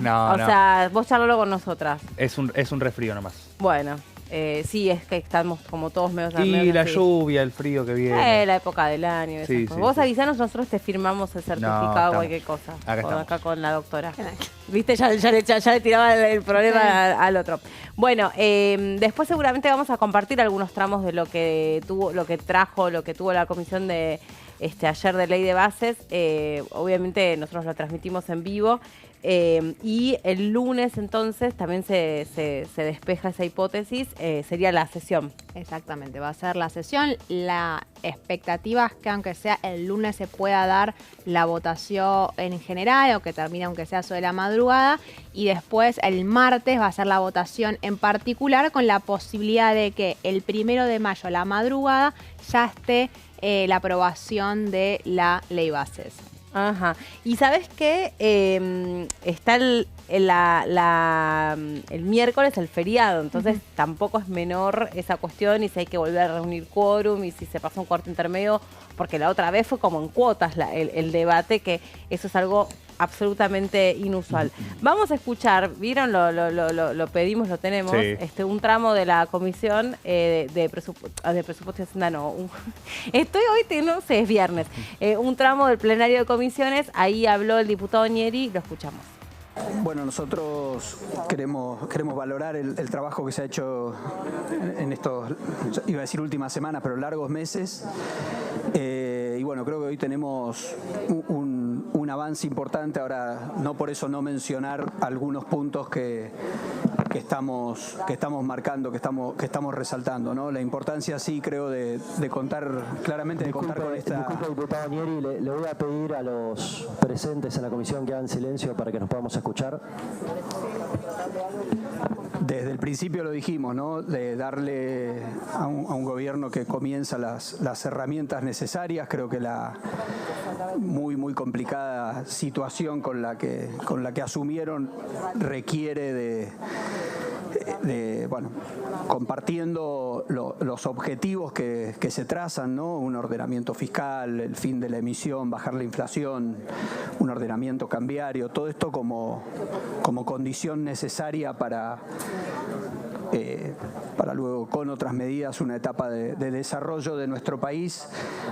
No, o sea, vos charlalo con nosotras. Es un resfrío nomás. Bueno, sí, es que estamos como todos medio... Y la lluvia, el frío que viene. La época del año. Sí, sí, sí, vos sí. avisanos, nosotros te firmamos el certificado o cualquier cosa. Acá con la doctora. Viste, ya le tiraba el problema al otro. Bueno, después seguramente vamos a compartir algunos tramos de lo que tuvo la comisión de ayer de ley de bases. Obviamente nosotros lo transmitimos en vivo. Y el lunes entonces también se despeja esa hipótesis, sería la sesión. Exactamente, va a ser la sesión. La expectativa es que aunque sea el lunes se pueda dar la votación en general o que termine aunque sea sobre la madrugada y después el martes va a ser la votación en particular con la posibilidad de que el 1 de mayo a la madrugada ya esté la aprobación de la ley bases. Ajá. Y ¿sabes qué? Está el miércoles el feriado, entonces tampoco es menor esa cuestión y si hay que volver a reunir quórum y si se pasa un cuarto intermedio, porque la otra vez fue como en cuotas el debate, que eso es algo absolutamente inusual. Vamos a escuchar, ¿vieron? Lo pedimos, lo tenemos, sí. Un tramo de la comisión de presupuesto y Hacienda, no. Estoy hoy, no sé, es viernes. Un tramo del plenario de comisiones, ahí habló el diputado Nieri, lo escuchamos. Bueno, nosotros queremos valorar el trabajo que se ha hecho en estos, iba a decir últimas semanas, pero largos meses. Y bueno, creo que hoy tenemos un avance importante. Ahora, no por eso no mencionar algunos puntos que estamos marcando, que estamos resaltando, ¿no? La importancia, sí, creo, de contar claramente, de contar con esta... Disculpe, diputado Nieri, le voy a pedir a los presentes en la comisión que hagan silencio para que nos podamos escuchar. Desde el principio lo dijimos, ¿no? De darle a un gobierno que comienza las herramientas necesarias. Creo que la muy complicada situación con la que asumieron requiere de compartiendo los objetivos que se trazan, ¿no? Un ordenamiento fiscal, el fin de la emisión, bajar la inflación, un ordenamiento cambiario, todo esto como condición necesaria para para luego con otras medidas una etapa de desarrollo de nuestro país.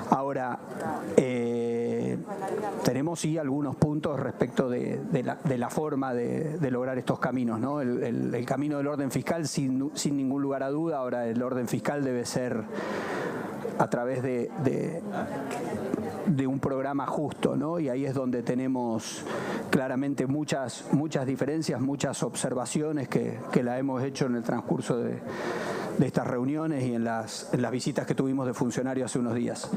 Ahora, tenemos sí algunos puntos respecto de la forma de lograr estos caminos, ¿no? El camino del orden fiscal, sin ningún lugar a duda. Ahora el orden fiscal debe ser a través de un programa justo, ¿no? Y ahí es donde tenemos claramente muchas diferencias, muchas observaciones que la hemos hecho en el transcurso de estas reuniones y en las visitas que tuvimos de funcionarios hace unos días.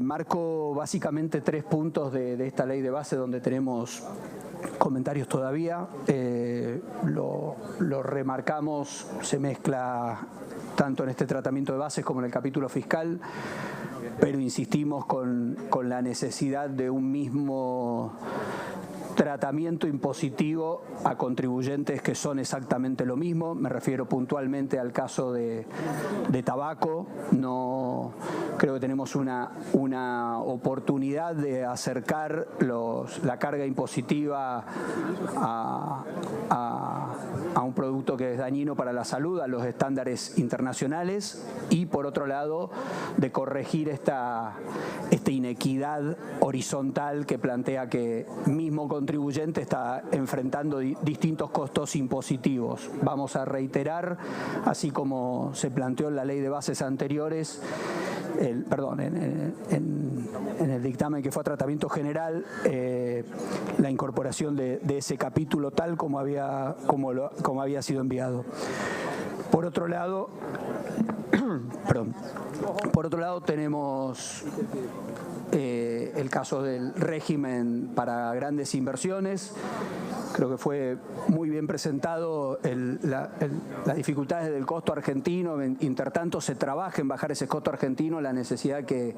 Marco básicamente 3 puntos de esta ley de base donde tenemos comentarios todavía. Lo remarcamos, se mezcla tanto en este tratamiento de bases como en el capítulo fiscal, pero insistimos con la necesidad de un mismo tratamiento impositivo a contribuyentes que son exactamente lo mismo. Me refiero puntualmente al caso de tabaco. No creo que tenemos una oportunidad de acercar la carga impositiva a un producto que es dañino para la salud, a los estándares internacionales, y por otro lado de corregir esta inequidad horizontal que plantea que mismo contribuyente está enfrentando distintos costos impositivos. Vamos a reiterar, así como se planteó en la ley de bases anteriores, en el dictamen que fue a tratamiento general, la incorporación de ese capítulo tal como había sido enviado. Por otro lado, tenemos el caso del régimen para grandes inversiones. Creo que fue muy bien presentado las dificultades del costo argentino. Intertanto se trabaja en bajar ese costo argentino, la necesidad que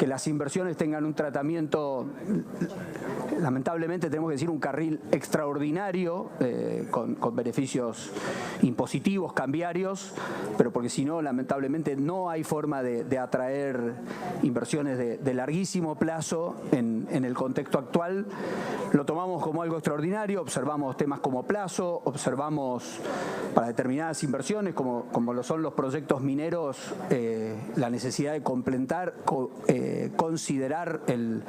las inversiones tengan un tratamiento, lamentablemente tenemos que decir, un carril extraordinario, con beneficios impositivos, cambiarios, pero porque si no, lamentablemente no hay forma de atraer inversiones de larguísimo plazo en el contexto actual. Lo tomamos como algo extraordinario, observamos temas como plazo, observamos para determinadas inversiones, como lo son los proyectos mineros, la necesidad de completar, considerar el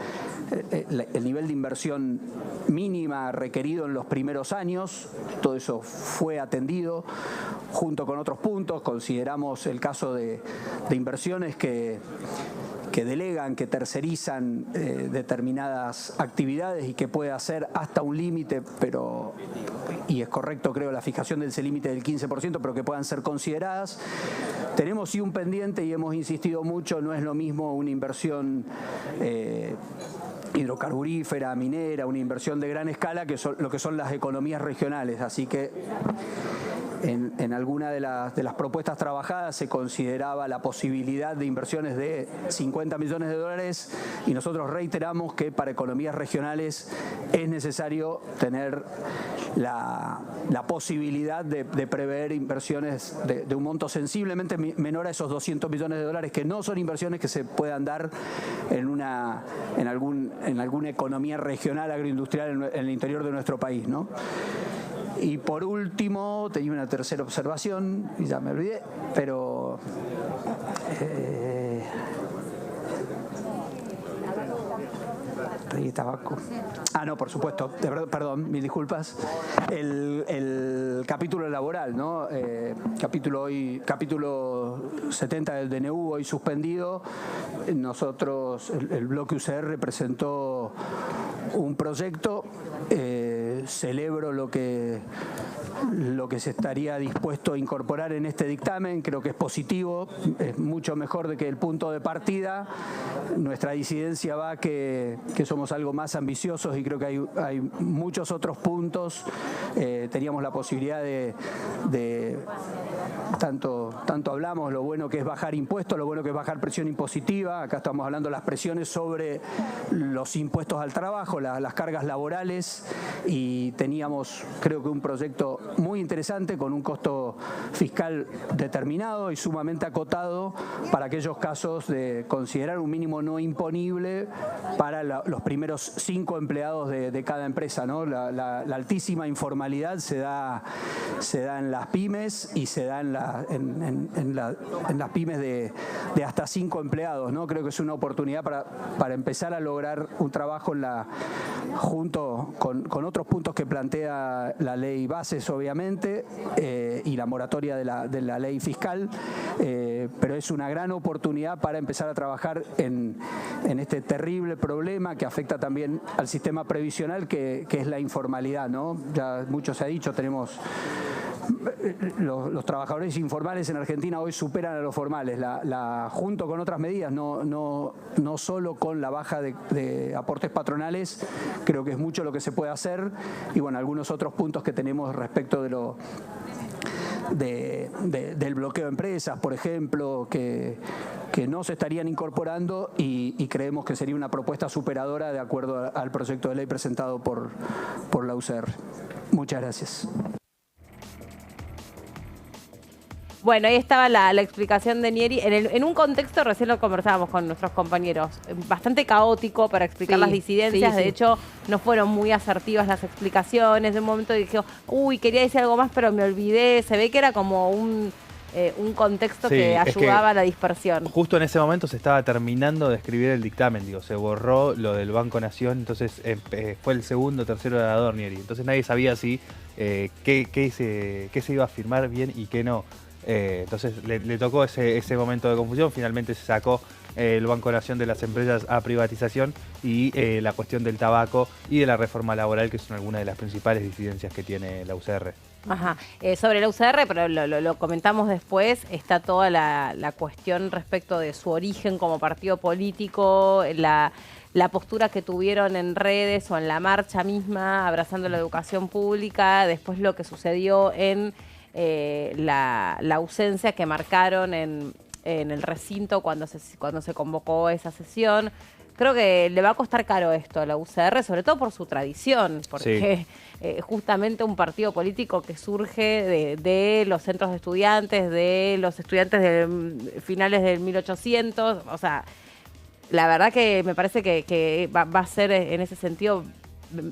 nivel de inversión mínima requerido en los primeros años. Todo eso fue atendido junto con otros puntos. Consideramos el caso de inversiones que delegan, que tercerizan determinadas actividades y que puede hacer hasta un límite, y es correcto, creo, la fijación de ese límite del 15%, pero que puedan ser consideradas. Tenemos sí un pendiente y hemos insistido mucho, no es lo mismo una inversión hidrocarburífera, minera, una inversión de gran escala, que son lo que son las economías regionales. Así que en alguna de las propuestas trabajadas se consideraba la posibilidad de inversiones de $50 millones, y nosotros reiteramos que para economías regionales es necesario tener la posibilidad de prever inversiones de un monto sensiblemente menor a esos $200 millones, que no son inversiones que se puedan dar en alguna economía regional agroindustrial en el interior de nuestro país, ¿no? Y por último, tenía una tercera observación y ya me olvidé, pero tabaco. No, por supuesto, perdón, mil disculpas. El capítulo laboral, ¿no? Capítulo 70 del DNU, hoy suspendido. Nosotros, el bloque UCR presentó un proyecto. Celebro lo que se estaría dispuesto a incorporar en este dictamen. Creo que es positivo, es mucho mejor de que el punto de partida. Nuestra disidencia va que somos algo más ambiciosos, y creo que hay muchos otros puntos. Teníamos la posibilidad de tanto hablamos, lo bueno que es bajar impuestos, lo bueno que es bajar presión impositiva. Acá estamos hablando de las presiones sobre los impuestos al trabajo, las cargas laborales, y teníamos, creo que un proyecto muy interesante con un costo fiscal determinado y sumamente acotado para aquellos casos de considerar un mínimo no imponible para los primeros 5 empleados de cada empresa, ¿no? La altísima informalidad se da en las pymes y se da en las pymes de hasta 5 empleados, ¿no? Creo que es una oportunidad para empezar a lograr un trabajo junto con otros puntos que plantea la ley bases, obviamente, y la moratoria de la ley fiscal, pero es una gran oportunidad para empezar a trabajar en este terrible problema que afecta también al sistema previsional, que es la informalidad, ¿no? Ya mucho se ha dicho, tenemos los trabajadores informales en Argentina hoy superan a los formales, junto con otras medidas, no solo con la baja de aportes patronales, creo que es mucho lo que se puede hacer, y bueno, algunos otros puntos que tenemos respecto del bloqueo de empresas, por ejemplo, que no se estarían incorporando, y creemos que sería una propuesta superadora de acuerdo al proyecto de ley presentado por la UCR. Muchas gracias. Bueno, ahí estaba la explicación de Nieri. En un contexto, recién lo conversábamos con nuestros compañeros, bastante caótico para explicar las disidencias. De hecho, no fueron muy asertivas las explicaciones. De un momento dije, uy, quería decir algo más, pero me olvidé. Se ve que era como un contexto que ayudaba a la dispersión. Justo en ese momento se estaba terminando de escribir el dictamen, se borró lo del Banco Nación, entonces fue el segundo o tercer orador, Nieri. Entonces nadie sabía si qué se iba a firmar bien y qué no. Entonces le tocó ese momento de confusión. Finalmente se sacó el Banco Nación de las empresas a privatización, y la cuestión del tabaco y de la reforma laboral, que son algunas de las principales disidencias que tiene la UCR. Ajá. Sobre la UCR, pero lo comentamos después, está toda la cuestión respecto de su origen como partido político, la postura que tuvieron en redes o en la marcha misma, abrazando la educación pública, después lo que sucedió en la ausencia que marcaron en el recinto cuando se convocó esa sesión. Creo que le va a costar caro esto a la UCR, sobre todo por su tradición, porque justamente un partido político que surge de los centros de estudiantes, de los estudiantes de finales del 1800, o sea, la verdad que me parece que va a ser en ese sentido.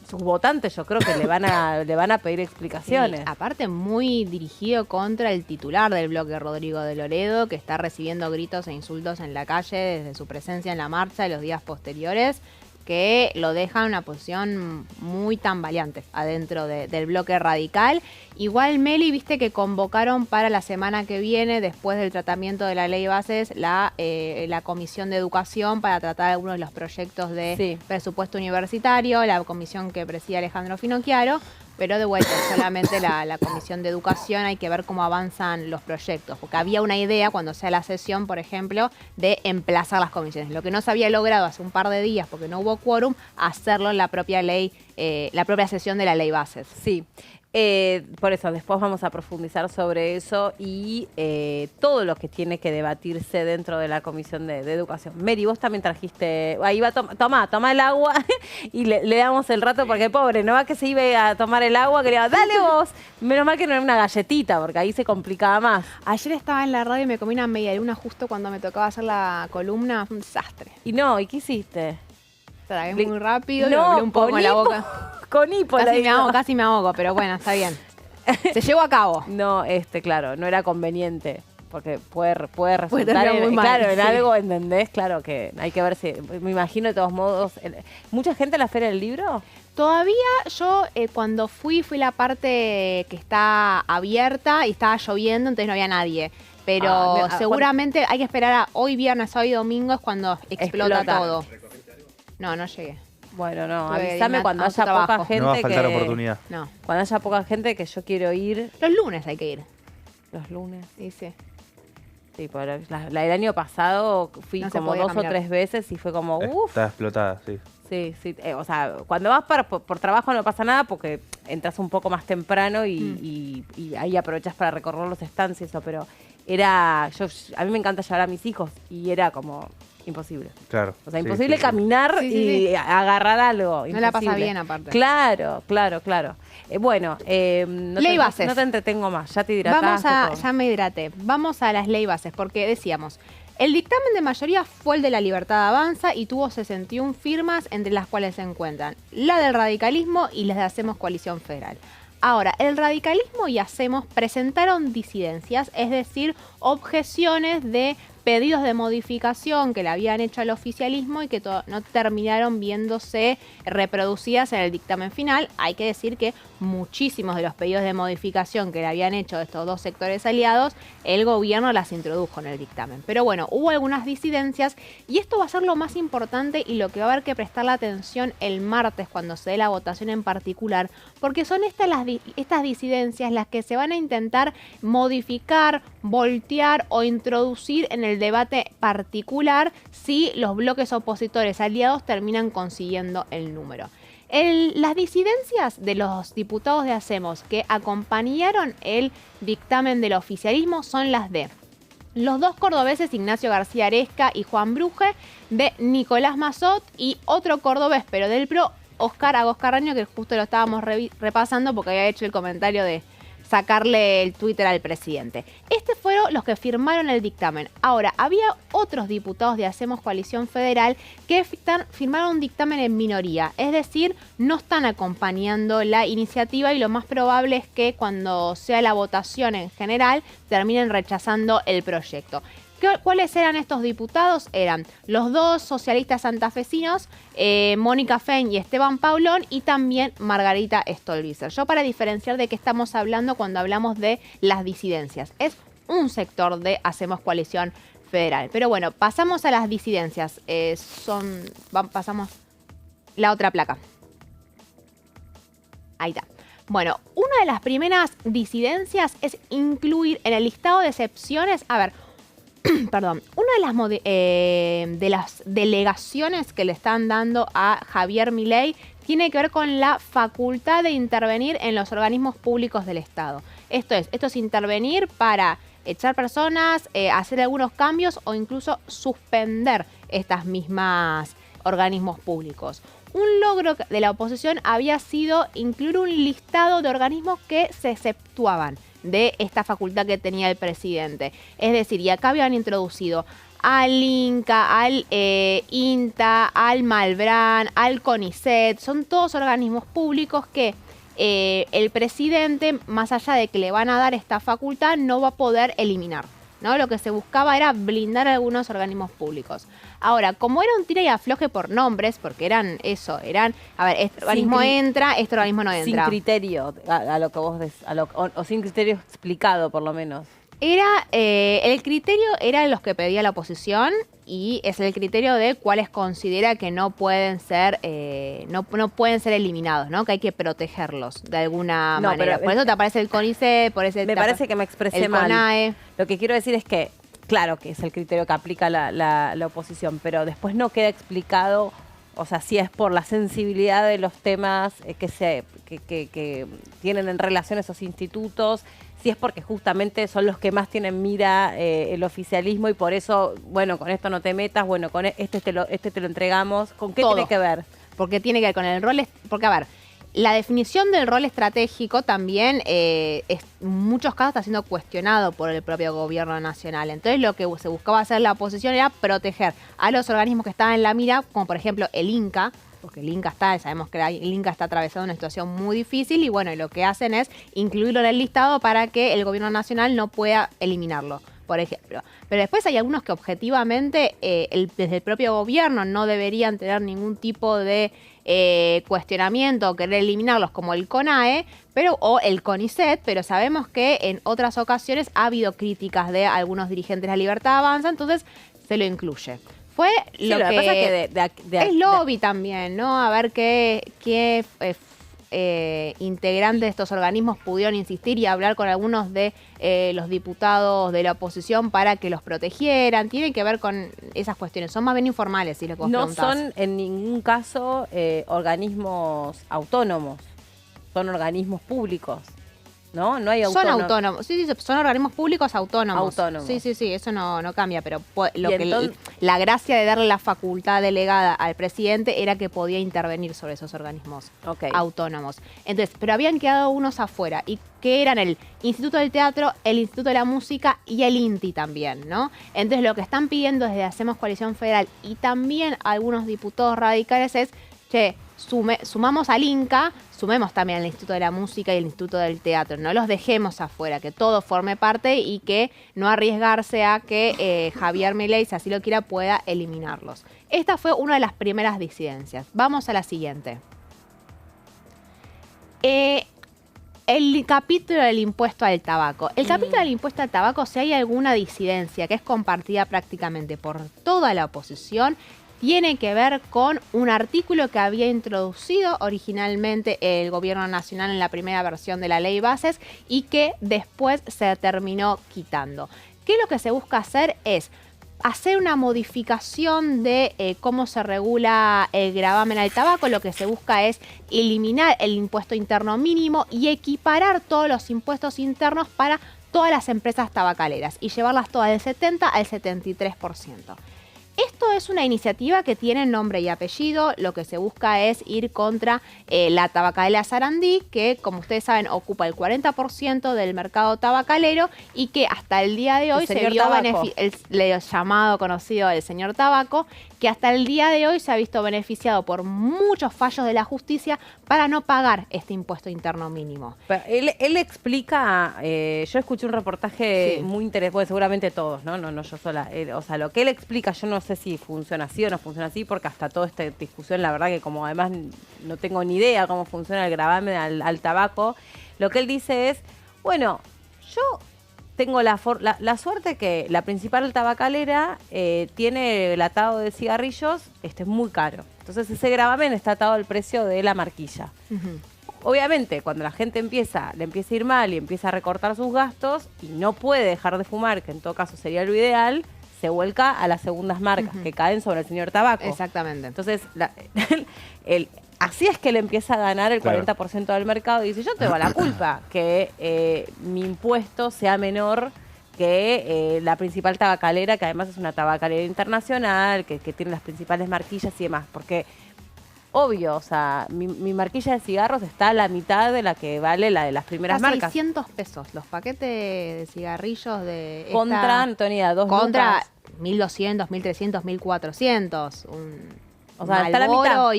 Sus votantes yo creo que le van a pedir explicaciones. Sí, aparte muy dirigido contra el titular del bloque, Rodrigo de Loredo, que está recibiendo gritos e insultos en la calle desde su presencia en la marcha de los días posteriores, que lo deja en una posición muy tambaleante adentro del bloque radical. Igual, Meli, viste que convocaron para la semana que viene, después del tratamiento de la ley bases, la Comisión de Educación para tratar algunos de los proyectos de presupuesto universitario, la comisión que preside Alejandro Finocchiaro, pero de vuelta, solamente la Comisión de Educación, hay que ver cómo avanzan los proyectos, porque había una idea cuando sea la sesión, por ejemplo, de emplazar las comisiones, lo que no se había logrado hace un par de días, porque no hubo quórum, hacerlo en la propia ley, la propia sesión de la ley bases. Sí. Por eso, después vamos a profundizar sobre eso y todo lo que tiene que debatirse dentro de la Comisión de Educación. Mary, vos también trajiste... Ahí va, toma el agua y le damos el rato, porque pobre, no va que se iba a tomar el agua, quería, dale vos. Menos mal que no era una galletita, porque ahí se complicaba más. Ayer estaba en la radio y me comí una medialuna justo cuando me tocaba hacer la columna. Fue un desastre. ¿Y qué hiciste? Tragué muy rápido, y me hablé un poco en la boca. Con hipo. Casi me ahogo, pero bueno, está bien. Se llevó a cabo. No, claro, no era conveniente, porque puede resultar muy mal, en algo, ¿entendés? Claro que hay que ver si, me imagino de todos modos, ¿mucha gente a la Feria del Libro? Todavía yo cuando fui la parte que está abierta y estaba lloviendo, entonces no había nadie. Pero seguramente hay que esperar a hoy, viernes, sábado y domingo es cuando explota todo. No llegué. Bueno, no, avísame cuando haya poca gente. No va a faltar oportunidad. No. Cuando haya poca gente, que yo quiero ir. Los lunes hay que ir. Los lunes. Sí. Sí, pero el año pasado fui como 2 o 3 veces y fue como, uff. Está explotada, sí. Sí, sí. O sea, cuando vas por trabajo no pasa nada porque entras un poco más temprano y ahí aprovechas para recorrer los stands y eso, pero a mí me encanta llevar a mis hijos y era como imposible. Claro. O sea, imposible caminar y agarrar algo. No la pasa bien, aparte. Claro. Bueno, ley bases. No te entretengo más, ya te hidrataste. Ya me hidraté. Vamos a las ley bases, porque decíamos, el dictamen de mayoría fue el de la Libertad Avanza y tuvo 61 firmas, entre las cuales se encuentran la del radicalismo y las de Hacemos Coalición Federal. Ahora, el radicalismo y Hacemos presentaron disidencias, es decir, objeciones de pedidos de modificación que le habían hecho al oficialismo y que no terminaron viéndose reproducidas en el dictamen final. Hay que decir que muchísimos de los pedidos de modificación que le habían hecho estos dos sectores aliados, el gobierno las introdujo en el dictamen. Pero bueno, hubo algunas disidencias y esto va a ser lo más importante y lo que va a haber que prestarle atención el martes cuando se dé la votación en particular, porque son estas disidencias las que se van a intentar modificar, voltear o introducir en el debate particular si los bloques opositores aliados terminan consiguiendo el número. Las disidencias de los diputados de Hacemos que acompañaron el dictamen del oficialismo son las de los dos cordobeses, Ignacio García Aresca y Juan Bruje, de Nicolás Mazzot y otro cordobés, pero del PRO, Oscar Agoscarraño, que justo lo estábamos repasando porque había hecho el comentario de sacarle el Twitter al presidente. Estos fueron los que firmaron el dictamen. Ahora, había otros diputados de Hacemos Coalición Federal que firmaron un dictamen en minoría, es decir, no están acompañando la iniciativa y lo más probable es que cuando sea la votación en general terminen rechazando el proyecto. ¿Cuáles eran estos diputados? Eran los dos socialistas santafesinos, Mónica Fein y Esteban Paulón, y también Margarita Stolbizer. Yo para diferenciar de qué estamos hablando cuando hablamos de las disidencias. Es un sector de Hacemos Coalición Federal. Pero bueno, pasamos a las disidencias. Pasamos la otra placa. Ahí está. Bueno, una de las primeras disidencias es incluir en el listado de excepciones, perdón, una de las delegaciones que le están dando a Javier Milei tiene que ver con la facultad de intervenir en los organismos públicos del Estado. Esto es intervenir para echar personas, hacer algunos cambios o incluso suspender estas mismas organismos públicos. Un logro de la oposición había sido incluir un listado de organismos que se exceptuaban de esta facultad que tenía el presidente. Es decir, y acá habían introducido al INCA, al INTA, al Malbrán, al CONICET. Son todos organismos públicos que el presidente, más allá de que le van a dar esta facultad, no va a poder eliminar, ¿no? Lo que se buscaba era blindar a algunos organismos públicos. Ahora, como era un tira y afloje por nombres, porque este organismo entra, este organismo no entra. Sin criterio, a lo que vos o sin criterio explicado, por lo menos. El criterio era los que pedía la oposición y es el criterio de cuáles considera que no pueden ser no pueden ser eliminados, ¿no? Que hay que protegerlos de alguna manera. Por eso te aparece el CONICET, me parece que me expresé mal. CONAE. Lo que quiero decir es que claro que es el criterio que aplica la oposición, pero después no queda explicado, o sea, si es por la sensibilidad de los temas que tienen en relación esos institutos, si es porque justamente son los que más tienen mira el oficialismo y por eso, bueno, con esto no te metas, bueno, con este te lo entregamos. ¿Con qué Todo. Tiene que ver? Porque tiene que ver con el rol, porque la definición del rol estratégico también en muchos casos está siendo cuestionado por el propio gobierno nacional. Entonces lo que se buscaba hacer la oposición era proteger a los organismos que estaban en la mira, como por ejemplo el INCA, porque el INCA sabemos que el INCA está atravesando una situación muy difícil y bueno, lo que hacen es incluirlo en el listado para que el gobierno nacional no pueda eliminarlo, por ejemplo. Pero después hay algunos que objetivamente desde el propio gobierno no deberían tener ningún tipo de cuestionamiento o querer eliminarlos, como el CONAE o el CONICET, pero sabemos que en otras ocasiones ha habido críticas de algunos dirigentes de la Libertad Avanza, entonces se lo incluye. Fue lo que pasa es que es lobby también, ¿no? A ver qué integrantes de estos organismos pudieron insistir y hablar con algunos de los diputados de la oposición para que los protegieran. Tienen que ver con esas cuestiones. Son más bien informales, si lo que vos No preguntás. son en ningún caso organismos autónomos, son organismos públicos, ¿no? No hay Son autónomos, sí, son organismos públicos autónomos. Autónomos. Sí, eso no cambia, pero entonces, la gracia de darle la facultad delegada al presidente era que podía intervenir sobre esos organismos autónomos. Entonces, pero habían quedado unos afuera, y que eran el Instituto del Teatro, el Instituto de la Música y el INTI también, ¿no? Entonces, lo que están pidiendo desde Hacemos Coalición Federal y también algunos diputados radicales es, che, sumamos al INCA, sumemos también al Instituto de la Música y el Instituto del Teatro. No los dejemos afuera, que todo forme parte y que no arriesgarse a que Javier Milei, si así lo quiera, pueda eliminarlos. Esta fue una de las primeras disidencias. Vamos a la siguiente. El capítulo del impuesto al tabaco. El capítulo del impuesto al tabaco, si hay alguna disidencia que es compartida prácticamente por toda la oposición, tiene que ver con un artículo que había introducido originalmente el gobierno nacional en la primera versión de la ley bases y que después se terminó quitando. ¿Qué es lo que se busca hacer? Es hacer una modificación de cómo se regula el gravamen al tabaco. Lo que se busca es eliminar el impuesto interno mínimo y equiparar todos los impuestos internos para todas las empresas tabacaleras y llevarlas todas del 70 al 73%. Esto es una iniciativa que tiene nombre y apellido. Lo que se busca es ir contra la tabacalera Sarandí, que, como ustedes saben, ocupa el 40% del mercado tabacalero y que hasta el día de hoy se vio el llamado conocido del señor Tabaco, que hasta el día de hoy se ha visto beneficiado por muchos fallos de la justicia para no pagar este impuesto interno mínimo. Pero él explica, yo escuché un reportaje muy interesante, bueno, seguramente todos, ¿no? No yo sola. O sea, lo que él explica, yo no sé si funciona así o no funciona así, porque hasta toda esta discusión, la verdad que como además no tengo ni idea cómo funciona el gravamen al tabaco, lo que él dice es, bueno, yo tengo la suerte que la principal tabacalera tiene el atado de cigarrillos, es muy caro. Entonces ese gravamen está atado al precio de la marquilla. Obviamente, cuando la gente le empieza a ir mal y empieza a recortar sus gastos y no puede dejar de fumar, que en todo caso sería lo ideal, se vuelca a las segundas marcas que caen sobre el señor Tabaco. Exactamente. Entonces, así es que él empieza a ganar el 40% del mercado y dice, yo tengo la culpa que mi impuesto sea menor que la principal tabacalera, que además es una tabacalera internacional, que tiene las principales marquillas y demás. Porque, obvio, o sea, mi marquilla de cigarros está a la mitad de la que vale la de las primeras marcas. 600 pesos los paquetes de cigarrillos de contra, Antonia, contra 1.200, 1.300, 1.400. O sea, está a la mitad.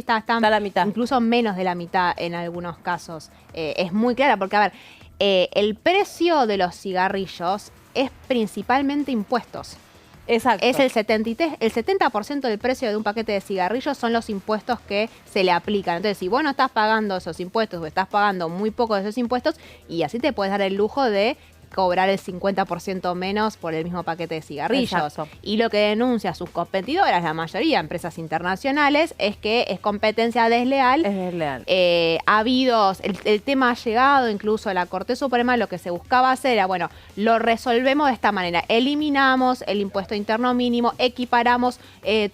Está a la mitad. Incluso menos de la mitad en algunos casos. Es muy clara porque, a ver, el precio de los cigarrillos es principalmente impuestos. Exacto. Es el 70% del precio de un paquete de cigarrillos son los impuestos que se le aplican. Entonces, si vos no estás pagando esos impuestos o estás pagando muy poco de esos impuestos, y así te puedes dar el lujo de cobrar el 50% menos por el mismo paquete de cigarrillos. Exacto. Y lo que denuncia sus competidoras, la mayoría empresas internacionales, es que es competencia desleal. Es desleal. Ha habido, el tema ha llegado incluso a la Corte Suprema. Lo que se buscaba hacer era, bueno, lo resolvemos de esta manera. Eliminamos el impuesto interno mínimo, equiparamos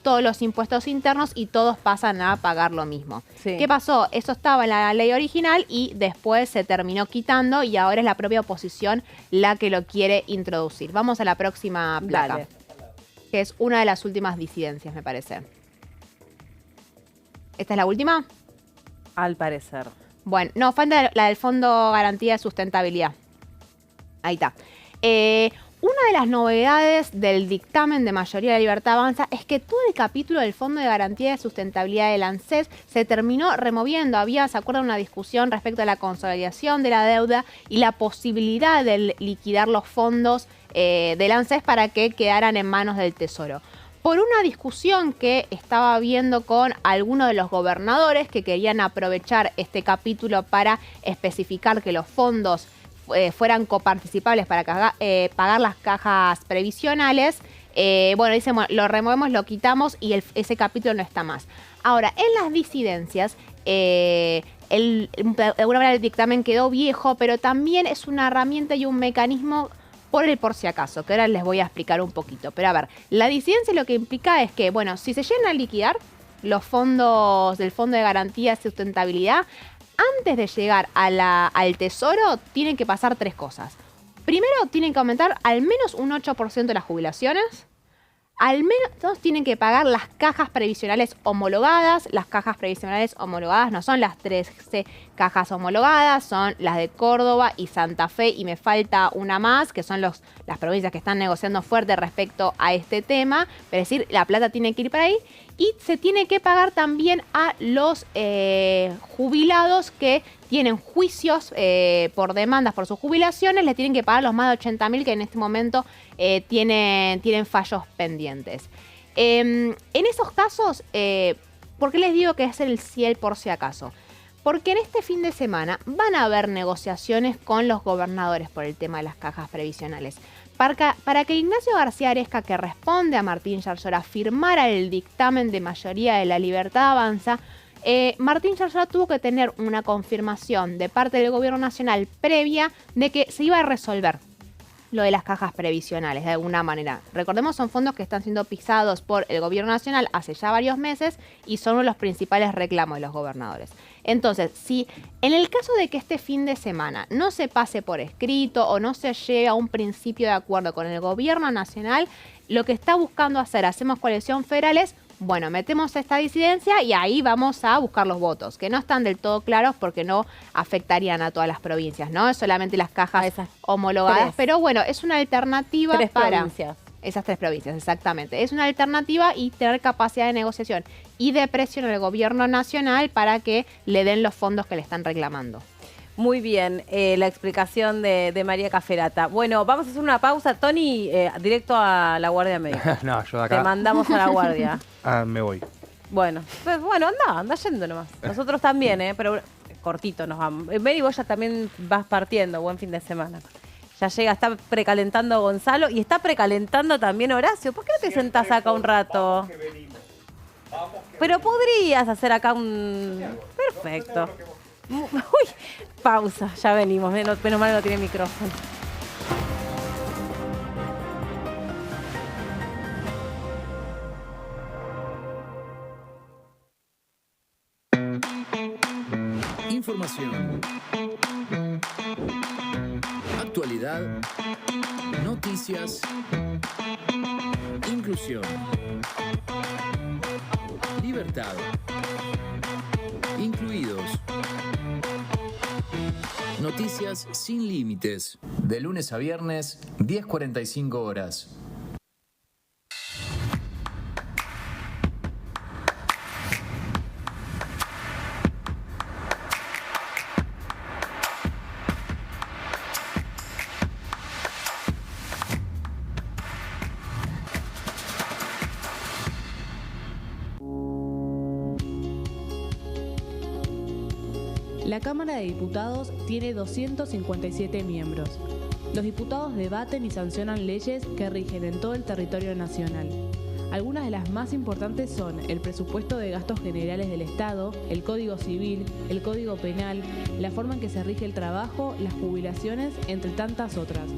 todos los impuestos internos y todos pasan a pagar lo mismo. Sí. ¿Qué pasó? Eso estaba en la ley original y después se terminó quitando y ahora es la propia oposición la que lo quiere introducir. Vamos a la próxima placa. Dale. Que es una de las últimas disidencias, me parece. ¿Esta es la última? Al parecer. Bueno, no, falta la del Fondo Garantía de Sustentabilidad. Ahí está. Una de las novedades del dictamen de mayoría de Libertad Avanza es que todo el capítulo del Fondo de Garantía de Sustentabilidad del ANSES se terminó removiendo. ¿Se acuerdan? Una discusión respecto a la consolidación de la deuda y la posibilidad de liquidar los fondos del ANSES para que quedaran en manos del Tesoro. Por una discusión que estaba viendo con algunos de los gobernadores que querían aprovechar este capítulo para especificar que los fondos fueran coparticipables para pagar las cajas previsionales. Dicen, bueno, lo removemos, lo quitamos y ese capítulo no está más. Ahora, en las disidencias, de alguna manera el dictamen quedó viejo, pero también es una herramienta y un mecanismo por si acaso, que ahora les voy a explicar un poquito. Pero a ver, la disidencia lo que implica es que, bueno, si se llegan a liquidar los fondos del Fondo de Garantía y Sustentabilidad, antes de llegar al Tesoro, tienen que pasar 3 cosas. Primero, tienen que aumentar al menos un 8% de las jubilaciones. Al menos tienen que pagar las cajas previsionales homologadas. Las cajas previsionales homologadas no son las 13 cajas homologadas, son las de Córdoba y Santa Fe, y me falta una más, que son las provincias que están negociando fuerte respecto a este tema. Es decir, la plata tiene que ir para ahí. Y se tiene que pagar también a los jubilados que tienen juicios por demandas por sus jubilaciones. Les tienen que pagar los más de 80.000 que en este momento tienen fallos pendientes. En esos casos, ¿por qué les digo que es el ciel por si acaso? Porque en este fin de semana van a haber negociaciones con los gobernadores por el tema de las cajas previsionales. Para que Ignacio García Aresca, que responde a Martín Yarlora, firmara el dictamen de mayoría de La Libertad Avanza, Martín Yarlora tuvo que tener una confirmación de parte del gobierno nacional previa de que se iba a resolver lo de las cajas previsionales de alguna manera. Recordemos, son fondos que están siendo pisados por el gobierno nacional hace ya varios meses y son uno de los principales reclamos de los gobernadores. Entonces, si en el caso de que este fin de semana no se pase por escrito o no se llegue a un principio de acuerdo con el gobierno nacional, lo que está buscando hacer Hacemos Coalición Federal es, bueno, metemos esta disidencia y ahí vamos a buscar los votos, que no están del todo claros porque no afectarían a todas las provincias, ¿no? Es solamente las cajas homologadas, pero bueno, es una alternativa para provincias. Esas 3 provincias, exactamente. Es una alternativa y tener capacidad de negociación y de presión al gobierno nacional para que le den los fondos que le están reclamando. Muy bien, la explicación de María Caferata. Bueno, vamos a hacer una pausa. Tony, directo a la Guardia Médica. No, yo de acá. Te mandamos a la Guardia. Me voy. Bueno, pues bueno, anda yendo nomás. Nosotros también, pero cortito nos vamos. Mary, vos ya también vas partiendo. Buen fin de semana. Ya llega, está precalentando Gonzalo y está precalentando también Horacio. ¿Por qué no te sentás acá un rato? Pero podrías hacer acá un... Perfecto. Uy, pausa, ya venimos. Menos mal que no tiene micrófono. Información. Actualidad. Noticias. Inclusión. Libertad. Incluidos. Noticias sin límites. De lunes a viernes, 10:45 horas. La Cámara de Diputados tiene 257 miembros. Los diputados debaten y sancionan leyes que rigen en todo el territorio nacional. Algunas de las más importantes son el presupuesto de gastos generales del Estado, el Código Civil, el Código Penal, la forma en que se rige el trabajo, las jubilaciones, entre tantas otras.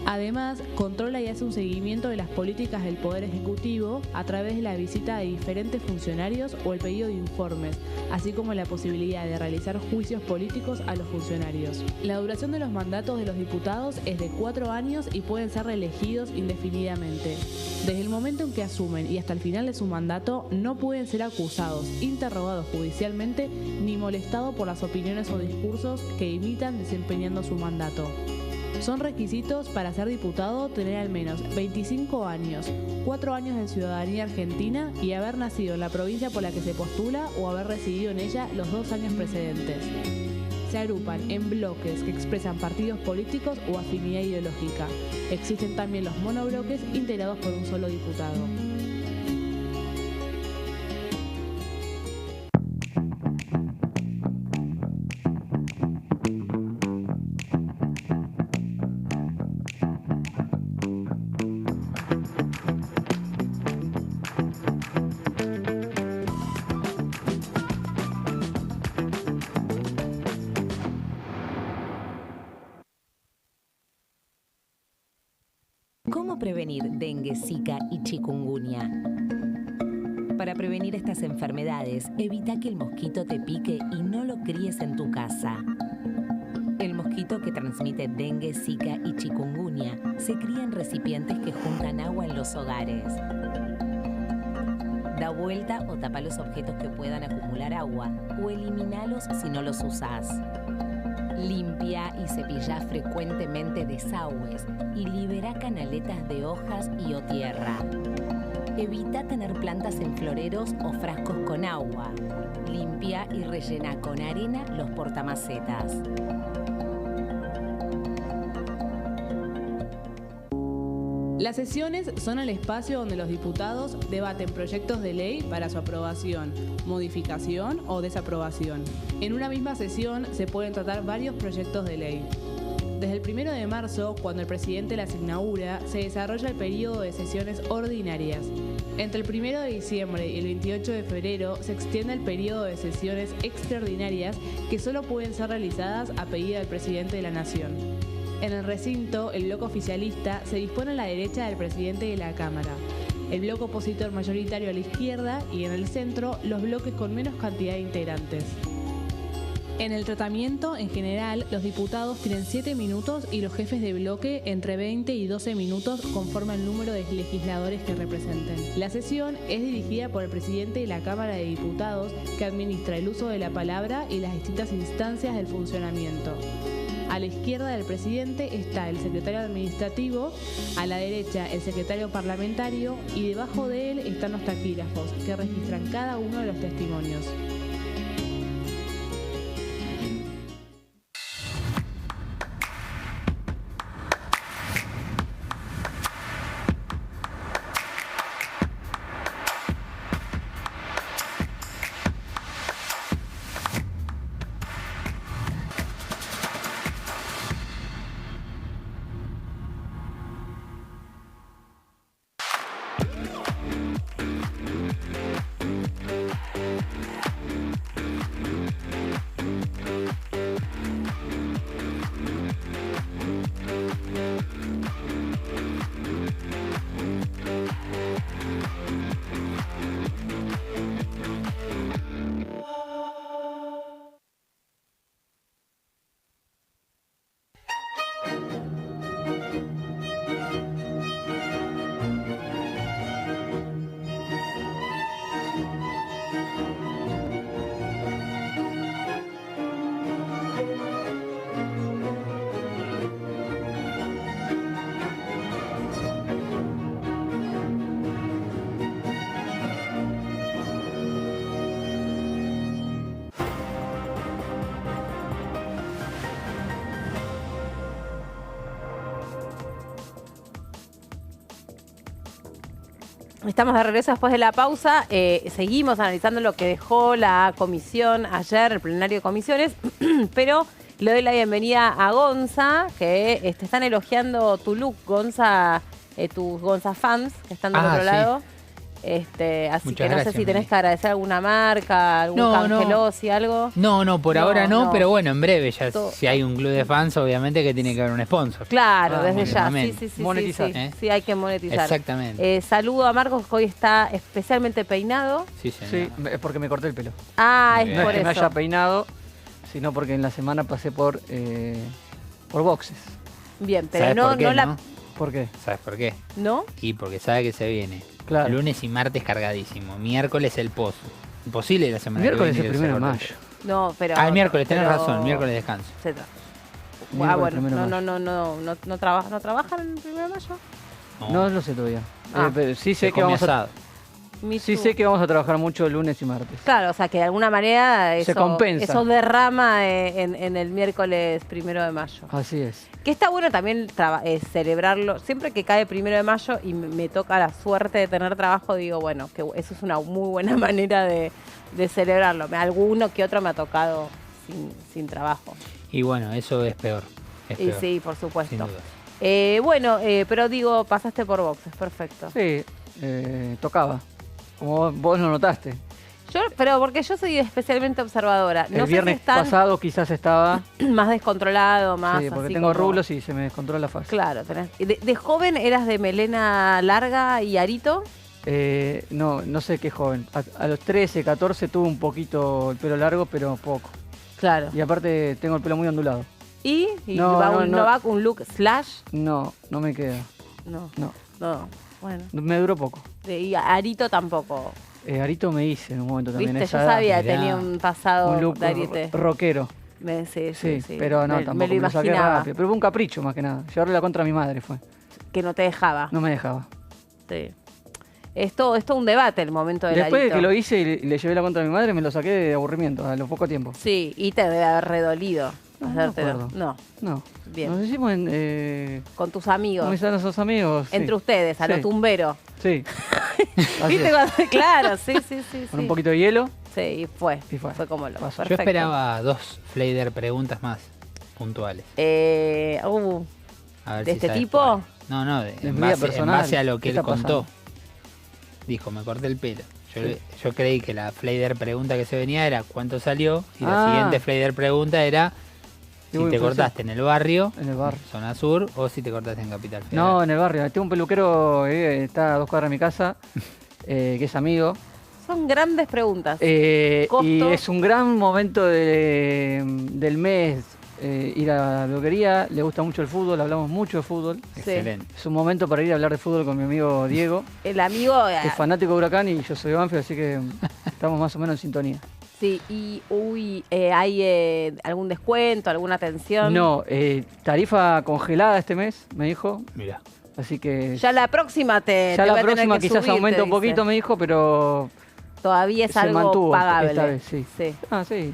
Además, controla y hace un seguimiento de las políticas del Poder Ejecutivo a través de la visita de diferentes funcionarios o el pedido de informes, así como la posibilidad de realizar juicios políticos a los funcionarios. La duración de los mandatos de los diputados es de 4 años y pueden ser reelegidos indefinidamente. Desde el momento en que asumen y hasta el final de su mandato, no pueden ser acusados, interrogados judicialmente, ni molestados por las opiniones o discursos que imitan desempeñando su mandato. Son requisitos para ser diputado tener al menos 25 años, 4 años de ciudadanía argentina y haber nacido en la provincia por la que se postula o haber residido en ella los 2 años precedentes. Se agrupan en bloques que expresan partidos políticos o afinidad ideológica. Existen también los monobloques integrados por un solo diputado. ¿Cómo prevenir dengue, zika y chikungunya? Para prevenir estas enfermedades, evita que el mosquito te pique y no lo críes en tu casa. El mosquito que transmite dengue, zika y chikungunya se cría en recipientes que juntan agua en los hogares. Da vuelta o tapa los objetos que puedan acumular agua o eliminalos si no los usás. Limpia y cepilla frecuentemente desagües y libera canaletas de hojas y o tierra. Evita tener plantas en floreros o frascos con agua. Limpia y rellena con arena los portamacetas. Las sesiones son el espacio donde los diputados debaten proyectos de ley para su aprobación, modificación o desaprobación. En una misma sesión se pueden tratar varios proyectos de ley. Desde el 1 de marzo, cuando el presidente las inaugura, se desarrolla el periodo de sesiones ordinarias. Entre el 1 de diciembre y el 28 de febrero se extiende el periodo de sesiones extraordinarias que solo pueden ser realizadas a pedido del presidente de la Nación. En el recinto, el bloque oficialista se dispone a la derecha del presidente de la Cámara, el bloque opositor mayoritario a la izquierda y en el centro los bloques con menos cantidad de integrantes. En el tratamiento, en general, los diputados tienen 7 minutos y los jefes de bloque entre 20 y 12 minutos conforme al número de legisladores que representen. La sesión es dirigida por el presidente de la Cámara de Diputados, que administra el uso de la palabra y las distintas instancias del funcionamiento. A la izquierda del presidente está el secretario administrativo, a la derecha el secretario parlamentario y debajo de él están los taquígrafos, que registran cada uno de los testimonios. Estamos de regreso después de la pausa. Seguimos analizando lo que dejó la comisión ayer, el plenario de comisiones, pero le doy la bienvenida a Gonza, que te están elogiando tu look, Gonza, tus Gonza fans que están del otro lado. Así Muchas que no gracias, sé si tenés que agradecer alguna marca, algún cangelosi, algo. No, por ahora no, pero bueno, en breve ya Todo. si hay un club de fans, obviamente que tiene que haber un sponsor. Claro, desde ya. obviamente. Sí, Monetizar. sí, hay que monetizar. Exactamente. Saludo a Marcos, que hoy está especialmente peinado. Sí, señor. Sí, es porque me corté el pelo. Ah, es No por es que me eso. haya peinado, sino porque en la semana pasé por boxes. Bien, pero ¿Sabes por qué, no la... no? ¿Por qué? ¿Sabes por qué? ¿No? Y porque sabe que se viene. Claro. Lunes y martes cargadísimo. Miércoles el pozo. Imposible la semana Miércoles que viene. es el 1 de mayo. No, pero... El miércoles, tenés pero- razón, miércoles descanso. Se tra- Miércoles, bueno, 1 de no trabajan el 1 de mayo. No lo sé todavía. Ah. Pero sí Se sé que come vamos a, asado. sí sé que vamos a trabajar mucho lunes y martes. Claro, o sea que de alguna manera Se eso, compensa. eso derrama en el miércoles 1 de mayo. Así es. Que está bueno también celebrarlo. Siempre que cae 1 de mayo y me toca la suerte de tener trabajo, digo, bueno, que eso es una muy buena manera de celebrarlo. Alguno que otro me ha tocado sin trabajo. Y bueno, eso es peor. Es Y peor, sí, por supuesto. sin duda. Bueno, pero digo, pasaste por boxes, perfecto. Sí, tocaba. Como vos lo notaste. Pero porque yo soy especialmente observadora. No El sé viernes si están pasado quizás estaba... más descontrolado, más Sí, porque así tengo como- rulos y se me descontrola la fase. Claro, de joven eras de melena larga y arito. No sé qué joven. A los 13, 14 tuve un poquito el pelo largo, pero poco. Claro. Y aparte tengo el pelo muy ondulado. ¿Y No, va no, un no. Novak, un look slash? No me queda. No. No. Bueno. Me duró poco. Y arito tampoco. Arito me hice en un momento también. Viste, esa yo edad. sabía, Mirá. tenía un pasado Un look de arite. rockero. Sí. Pero no, me tampoco lo me lo saqué imaginaba. rápido. Pero fue un capricho más que nada. Llevarle la contra a mi madre fue. Que no te dejaba. No me dejaba. Sí. Es todo un debate el momento del Después de arito. que lo hice y le llevé la contra a mi madre, me lo saqué de aburrimiento, a los poco tiempo. Sí, y te debe haber redolido hacértelo. acuerdo. No. No. Bien. Nos hicimos Con tus amigos. con mis nuestros amigos. sí. Entre ustedes, a lo Sí. tumbero. Sí. Así ¿Viste? es. Claro, sí. Con un poquito de hielo. Sí, y fue. Y fue. Fue como lo Pasó. Yo perfecto. esperaba 2 Fleider preguntas más puntuales. ¿De A ver si este sabes tipo? cuál. No, De en mi vida base, personal. en base a lo que ¿Qué él está contó. pasando? Dijo, me corté el pelo. Sí. Yo creí que la Fleider pregunta que se venía era cuánto salió. Y Ah. la siguiente Fleider pregunta era ¿Qué si hubo te influencia? cortaste en el barrio, En el barrio. zona sur, o si te cortaste en Capital Federal. No, en el barrio. Tengo un peluquero, está a 2 cuadras de mi casa, que es amigo. Son grandes preguntas. Y ¿Costo? es un gran momento del mes ir a la peluquería. Le gusta mucho el fútbol, hablamos mucho de fútbol. Excelente. Es un momento para ir a hablar de fútbol con mi amigo Diego, El amigo... que es fanático de Huracán y yo soy de Banfield, así que estamos más o menos en sintonía. Sí, y ¿hay algún descuento, alguna atención? No, tarifa congelada este mes, me dijo. Mira. Así que Ya la próxima te ya te la voy a tener próxima que quizás subir, aumente te un poquito, dice. me dijo, pero Todavía es se algo mantuvo pagable. esta vez, sí. Ah, sí.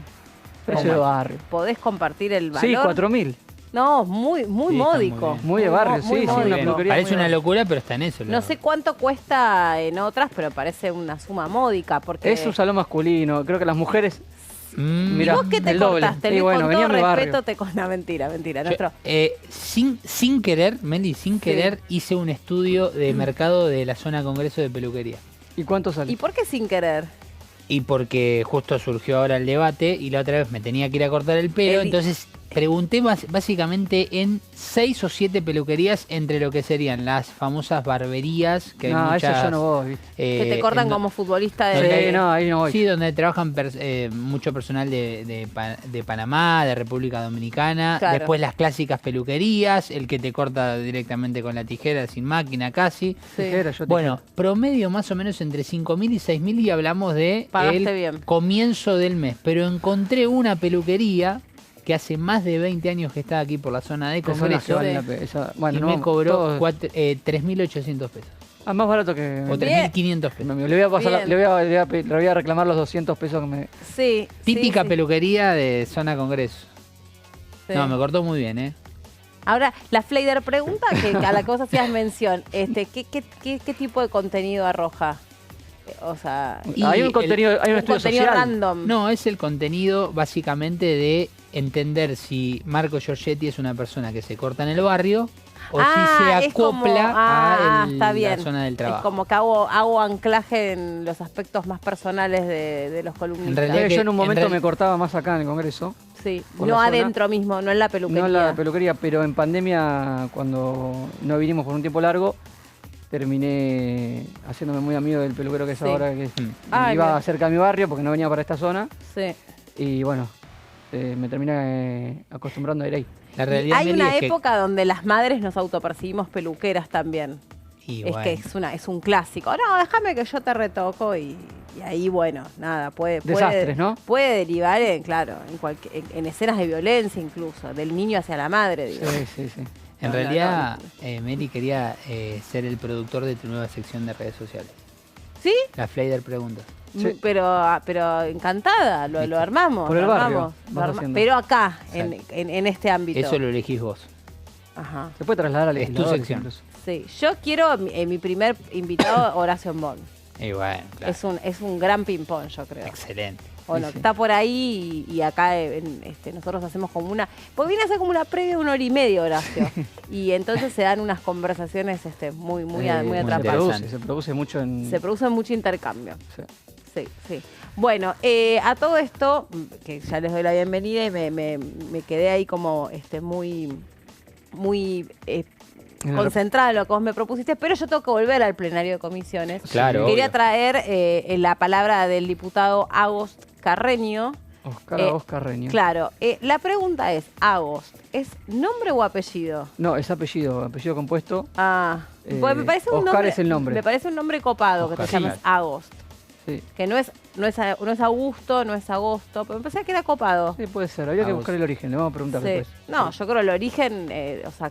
Precio de barrio. ¿Podés compartir el valor? Sí, 4.000. No, muy Sí, está módico. Muy de barrio, sí, sí, módico. una peluquería Parece muy una barrio. locura, pero está en eso. No sé cuánto cuesta en otras, pero parece una suma módica. Porque... Es un salón masculino, creo que las mujeres... Mirá, ¿Y vos qué te el doble. cortaste? Y bueno, con venía todo a mi barrio. respeto te con... No, mentira. Nuestro... Sin querer, Meli, sin querer, hice un estudio de mercado de la zona Congreso de Peluquería. ¿Y cuánto sale? ¿Y por qué sin querer? Y porque justo surgió ahora el debate y la otra vez me tenía que ir a cortar el pelo, entonces pregunté básicamente en 6 o 7 peluquerías entre lo que serían las famosas barberías, que hay No, muchas, eso yo no voy. Que te cortan en do- como futbolista de... donde- no, ahí no voy. Sí, donde trabajan mucho personal de Panamá, de República Dominicana. Claro. Después las clásicas peluquerías, el que te corta directamente con la tijera, sin máquina casi. Tijera, yo Bueno, promedio más o menos entre 5.000 y 6.000 y hablamos de Pagaste el bien. comienzo del mes. Pero encontré una peluquería que hace más de 20 años que está aquí por la zona de Esa Congreso vale la pena, esa- bueno, y no, me cobró todos- 3.800 pesos. Ah, más barato que... O 3.500 pesos. Le voy a pasar, Bien. le voy a reclamar los 200 pesos que me... Sí. Típica sí. peluquería de zona Congreso. Sí. No, me cortó muy bien, ¿eh? Ahora, la Fleider pregunta, que a la que vos hacías mención, ¿qué tipo de contenido arroja? O sea, Hay un contenido, hay un estudio contenido social. random. No, es el contenido básicamente de entender si Marco Giorgetti es una persona que se corta en el barrio o si se es como- acopla a está la bien. zona del Es trabajo. como que hago anclaje en los aspectos más personales de los columnistas. En realidad Yo en un momento real- me cortaba más acá en el Congreso. Sí, por no la zona. adentro mismo, no en la peluquería. No en la peluquería, pero en pandemia, cuando no vinimos por un tiempo largo, terminé haciéndome muy amigo del peluquero que es Sí. ahora, que Ay, iba mira. cerca de mi barrio porque no venía para esta zona. Sí. Y bueno, me terminé acostumbrando a ir ahí. La Y realidad, hay Meli, una es que- época donde las madres nos autopercibimos peluqueras también. y Es bueno, que es un clásico. No, déjame que yo te retoco y ahí, bueno, nada, Desastres, ¿no? Puede derivar en, claro, en escenas de violencia incluso, del niño hacia la madre, digo. Sí. en realidad Meli quería ser el productor de tu nueva sección de redes sociales. ¿Sí? La Fleider Preguntas. Sí. Pero encantada, lo armamos. Por el lo barrio armamos, vas lo haciendo. pero acá, Exacto. en este ámbito. Eso lo elegís vos. Ajá. Se puede trasladar al Es tu legislador sección. incluso. Sí, yo quiero mi primer invitado, Horacio Bond. Y bueno, claro. Es un gran ping-pong, yo creo. Excelente. Bueno, Sí, sí. está por ahí y acá nosotros hacemos como una... Pues viene a ser como una previa de 1 hora y media, Horacio. Y entonces se dan unas conversaciones muy Se atrapantes. produce mucho en... Se produce mucho intercambio. Sí. Sí. Bueno, a todo esto, que ya les doy la bienvenida y me quedé ahí como muy concentrada en lo que vos me propusiste, pero yo tengo que volver al plenario de comisiones. Claro. Quería Obvio. traer la palabra del diputado Agost Carreño. Oscar Agost Carreño. Claro, la pregunta es, Agost, ¿es nombre o apellido? No, es apellido compuesto. Pues me parece un Oscar nombre, es el nombre. Me parece un nombre copado Oscar, que te llames sí. Agost. Sí. Que no es Augusto, no es Agosto, pero me pensé que era copado. Sí, puede ser. Habría que buscar el origen. Le vamos a preguntar Sí. después. No, yo creo el origen,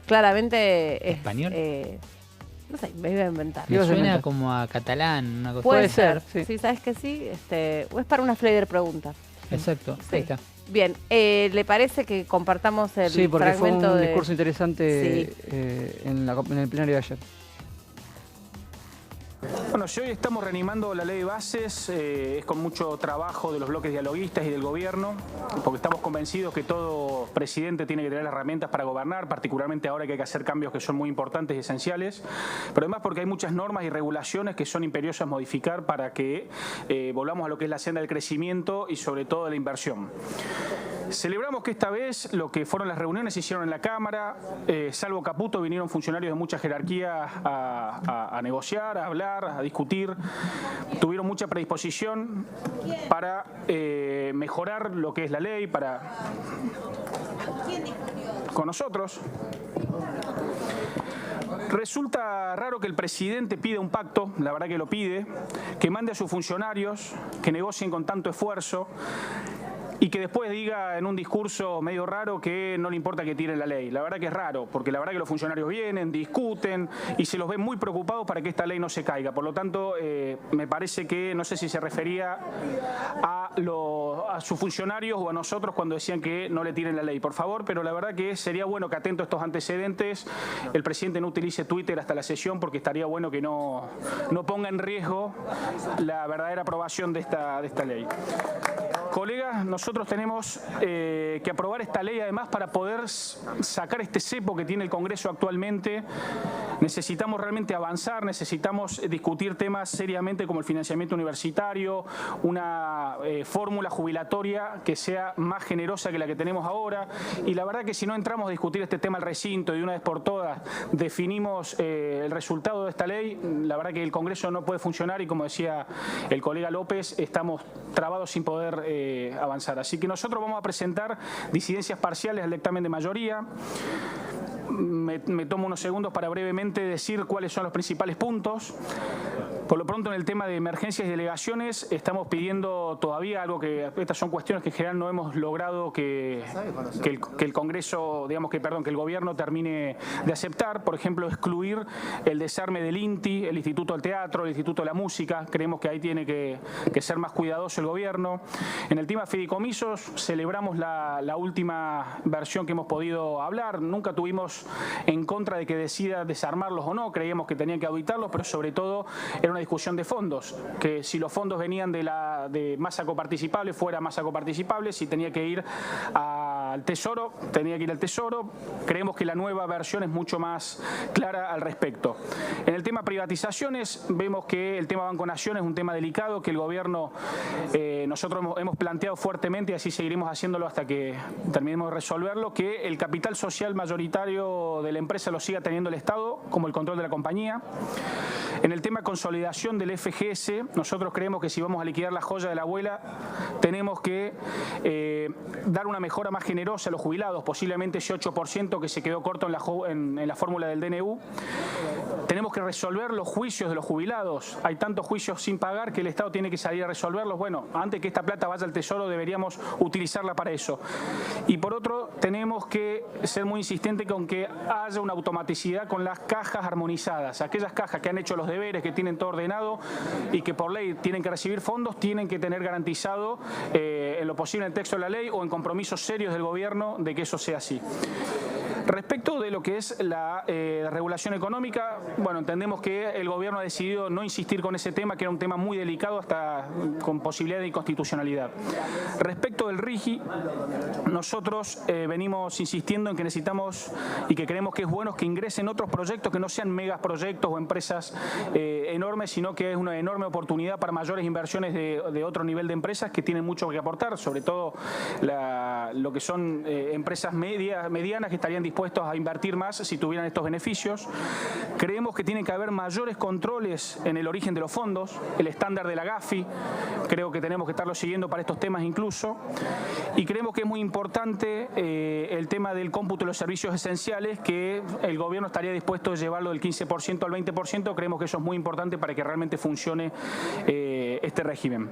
claramente es... ¿Español? No sé, me iba a inventar. Ibas Me a suena inventar. como a catalán, una cosa. Puede puede ser, ser, sí, ¿sabes que sí? O es para una Fleider pregunta. Exacto, Sí. ahí está. Bien, ¿le parece que compartamos el Sí, porque fue fragmento un de... discurso interesante Sí. en el plenario de ayer. Bueno, si hoy estamos reanimando la ley de bases, es con mucho trabajo de los bloques dialoguistas y del gobierno, porque estamos convencidos que todo presidente tiene que tener herramientas para gobernar, particularmente ahora que hay que hacer cambios que son muy importantes y esenciales, pero además porque hay muchas normas y regulaciones que son imperiosas modificar para que volvamos a lo que es la senda del crecimiento y sobre todo de la inversión. Celebramos que esta vez lo que fueron las reuniones se hicieron en la Cámara, salvo Caputo vinieron funcionarios de mucha jerarquía a negociar, a hablar, a discutir, tuvieron mucha predisposición para mejorar lo que es la ley, con nosotros. Resulta raro que el presidente pida un pacto, la verdad que lo pide, que mande a sus funcionarios, que negocien con tanto esfuerzo, y que después diga en un discurso medio raro que no le importa que tiren la ley. La verdad que es raro, porque la verdad que los funcionarios vienen, discuten y se los ve muy preocupados para que esta ley no se caiga. Por lo tanto, me parece que, no sé si se refería a sus funcionarios o a nosotros cuando decían que no le tiren la ley, por favor, pero la verdad que sería bueno que atento a estos antecedentes el presidente no utilice Twitter hasta la sesión, porque estaría bueno que no ponga en riesgo la verdadera aprobación de esta ley. Colegas, nosotros tenemos que aprobar esta ley además para poder sacar este cepo que tiene el Congreso actualmente. Necesitamos realmente avanzar, necesitamos discutir temas seriamente como el financiamiento universitario, una fórmula jubilatoria que sea más generosa que la que tenemos ahora. Y la verdad que si no entramos a discutir este tema al recinto y de una vez por todas definimos el resultado de esta ley, la verdad que el Congreso no puede funcionar y, como decía el colega López, estamos trabados sin poder avanzar. Así que nosotros vamos a presentar disidencias parciales al dictamen de mayoría. Me tomo unos segundos para brevemente decir cuáles son los principales puntos. Por lo pronto, en el tema de emergencias y delegaciones, estamos pidiendo todavía algo que, estas son cuestiones que en general no hemos logrado que el Congreso, que el gobierno termine de aceptar. Por ejemplo, excluir el desarme del INTI, el Instituto del Teatro, el Instituto de la Música. Creemos que ahí tiene que ser más cuidadoso el gobierno. En el tema de fideicomisos, celebramos la última versión que hemos podido hablar. Nunca tuvimos en contra de que decida desarmarlos o no, creíamos que tenían que auditarlos, pero sobre todo era una discusión de fondos, que si los fondos venían de masa coparticipable, fuera masa coparticipable, si tenía que ir al Tesoro, tenía que ir al Tesoro. Creemos que la nueva versión es mucho más clara al respecto. En el tema privatizaciones, vemos que el tema Banco Nación es un tema delicado, que el gobierno, nosotros hemos planteado fuertemente, y así seguiremos haciéndolo hasta que terminemos de resolverlo, que el capital social mayoritario de la empresa lo siga teniendo el Estado, como el control de la compañía. En el tema consolidación del FGS, nosotros creemos que si vamos a liquidar la joya de la abuela, tenemos que dar una mejora más generosa a los jubilados, posiblemente ese 8% que se quedó corto en la fórmula del DNU. Tenemos que resolver los juicios de los jubilados. Hay tantos juicios sin pagar que el Estado tiene que salir a resolverlos. Bueno, antes que esta plata vaya al Tesoro, deberíamos utilizarla para eso. Y por otro, tenemos que ser muy insistentes con que haya una automaticidad con las cajas armonizadas. Aquellas cajas que han hecho los deberes, que tienen todo ordenado y que por ley tienen que recibir fondos, tienen que tener garantizado en lo posible en el texto de la ley o en compromisos serios del gobierno de que eso sea así. Respecto de lo que es la regulación económica, bueno, entendemos que el gobierno ha decidido no insistir con ese tema, que era un tema muy delicado, hasta con posibilidad de inconstitucionalidad. Respecto del RIGI, nosotros venimos insistiendo en que necesitamos y que creemos que es bueno que ingresen otros proyectos que no sean megaproyectos o empresas enormes, sino que es una enorme oportunidad para mayores inversiones de otro nivel de empresas que tienen mucho que aportar, sobre todo lo que son empresas medianas que estarían dispuestos a invertir más si tuvieran estos beneficios. Creemos que tiene que haber mayores controles en el origen de los fondos, el estándar de la GAFI, creo que tenemos que estarlo siguiendo para estos temas incluso, y creemos que es muy importante el tema del cómputo de los servicios esenciales, que el gobierno estaría dispuesto a llevarlo del 15% al 20%, creemos que eso es muy importante para que realmente funcione este régimen.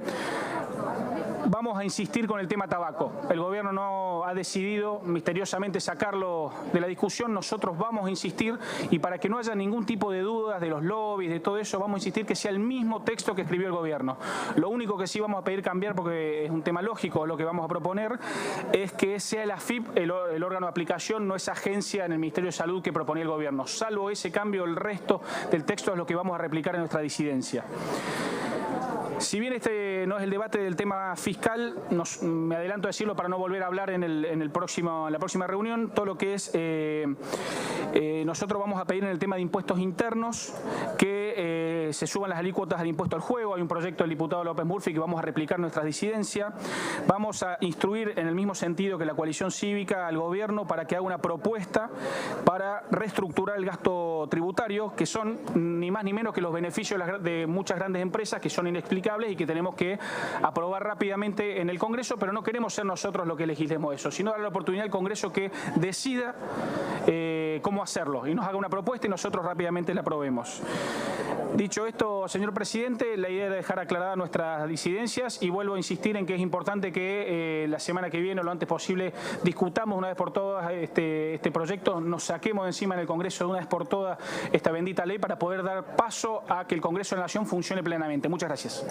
Vamos a insistir con el tema tabaco. El gobierno no ha decidido misteriosamente sacarlo de la discusión. Nosotros vamos a insistir, y para que no haya ningún tipo de dudas de los lobbies, de todo eso, vamos a insistir que sea el mismo texto que escribió el gobierno. Lo único que sí vamos a pedir cambiar, porque es un tema lógico lo que vamos a proponer, es que sea el AFIP el órgano de aplicación, no esa agencia en el Ministerio de Salud que proponía el gobierno. Salvo ese cambio, el resto del texto es lo que vamos a replicar en nuestra disidencia. Si bien este no es el debate del tema fiscal, me adelanto a decirlo para no volver a hablar en la próxima reunión, todo lo que es, nosotros vamos a pedir en el tema de impuestos internos que se suban las alícuotas al impuesto al juego. Hay un proyecto del diputado López Murphy que vamos a replicar nuestra disidencia. Vamos a instruir en el mismo sentido que la coalición cívica al gobierno para que haga una propuesta para reestructurar el gasto tributario, que son ni más ni menos que los beneficios de muchas grandes empresas que son inexplicables y que tenemos que aprobar rápidamente en el Congreso, pero no queremos ser nosotros los que legislemos eso, sino dar la oportunidad al Congreso que decida cómo hacerlo y nos haga una propuesta y nosotros rápidamente la aprobemos. Dicho esto, señor presidente, la idea es dejar aclaradas nuestras disidencias y vuelvo a insistir en que es importante que la semana que viene o lo antes posible discutamos una vez por todas este proyecto, nos saquemos de encima en el Congreso de una vez por todas esta bendita ley para poder dar paso a que el Congreso de la Nación funcione plenamente. Muchas gracias.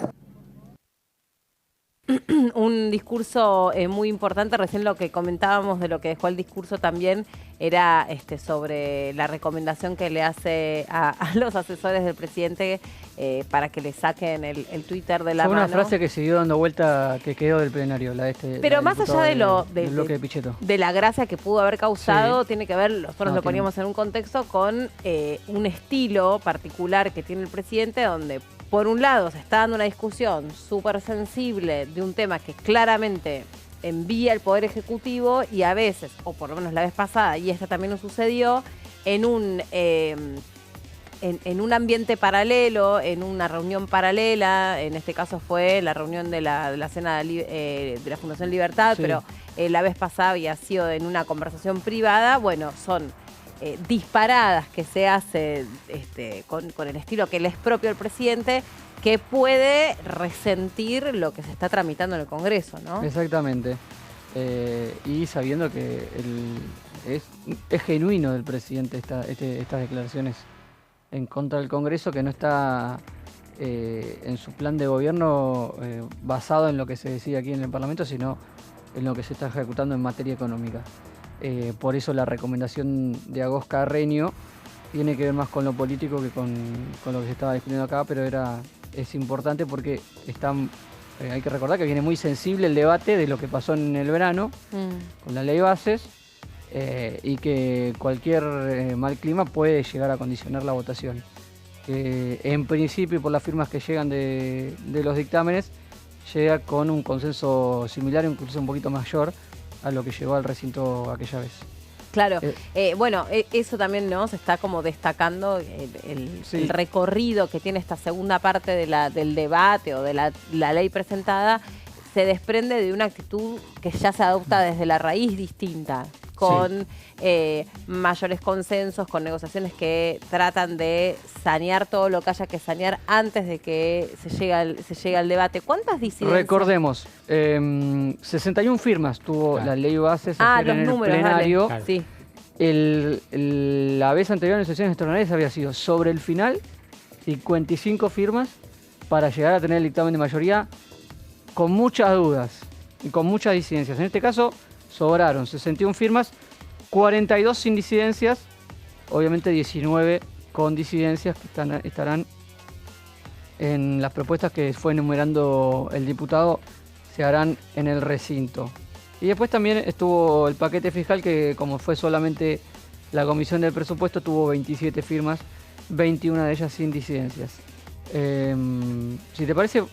Un discurso muy importante. Recién lo que comentábamos de lo que dejó el discurso también era sobre la recomendación que le hace a los asesores del presidente para que le saquen el Twitter de la mano. Fue una frase que siguió dando vuelta, que quedó del plenario. Pero más allá del bloque de Pichetto, de la gracia que pudo haber causado, sí, tiene que ver, nosotros lo poníamos en un contexto con un estilo particular que tiene el presidente, donde por un lado se está dando una discusión súper sensible de un tema que claramente envía el Poder Ejecutivo y a veces, o por lo menos la vez pasada, y esta también nos sucedió, en un ambiente paralelo, en una reunión paralela, en este caso fue la reunión de la cena de la Fundación Libertad, sí, pero la vez pasada había sido en una conversación privada. Bueno, son disparadas que se hace con el estilo que le es propio al presidente, que puede resentir lo que se está tramitando en el Congreso, ¿no? Exactamente. Y sabiendo que es genuino del presidente estas declaraciones en contra del Congreso, que no está en su plan de gobierno basado en lo que se decide aquí en el Parlamento, sino en lo que se está ejecutando en materia económica. Por eso la recomendación de Agos Carreño tiene que ver más con lo político que con lo que se estaba discutiendo acá, pero es importante porque hay que recordar que viene muy sensible el debate de lo que pasó en el verano con la ley bases y que cualquier mal clima puede llegar a condicionar la votación. En principio, por las firmas que llegan de los dictámenes, llega con un consenso similar, incluso un poquito mayor a lo que llegó al recinto aquella vez. Claro, bueno, eso también, ¿no? Se está como destacando el recorrido que tiene esta segunda parte del debate o de la ley presentada, se desprende de una actitud que ya se adopta desde la raíz distinta, con mayores consensos, con negociaciones que tratan de sanear todo lo que haya que sanear antes de que se llegue al debate. ¿Cuántas disidencias? Recordemos, 61 firmas tuvo la ley bases ayer en el plenario. Claro. Sí. La vez anterior en sesiones extraordinarias había sido sobre el final 55 firmas para llegar a tener el dictamen de mayoría, con muchas dudas y con muchas disidencias. En este caso sobraron 61 firmas, 42 sin disidencias, obviamente 19 con disidencias que estarán en las propuestas que fue enumerando el diputado, se harán en el recinto. Y después también estuvo el paquete fiscal que, como fue solamente la comisión del presupuesto, tuvo 27 firmas, 21 de ellas sin disidencias. Si te parece,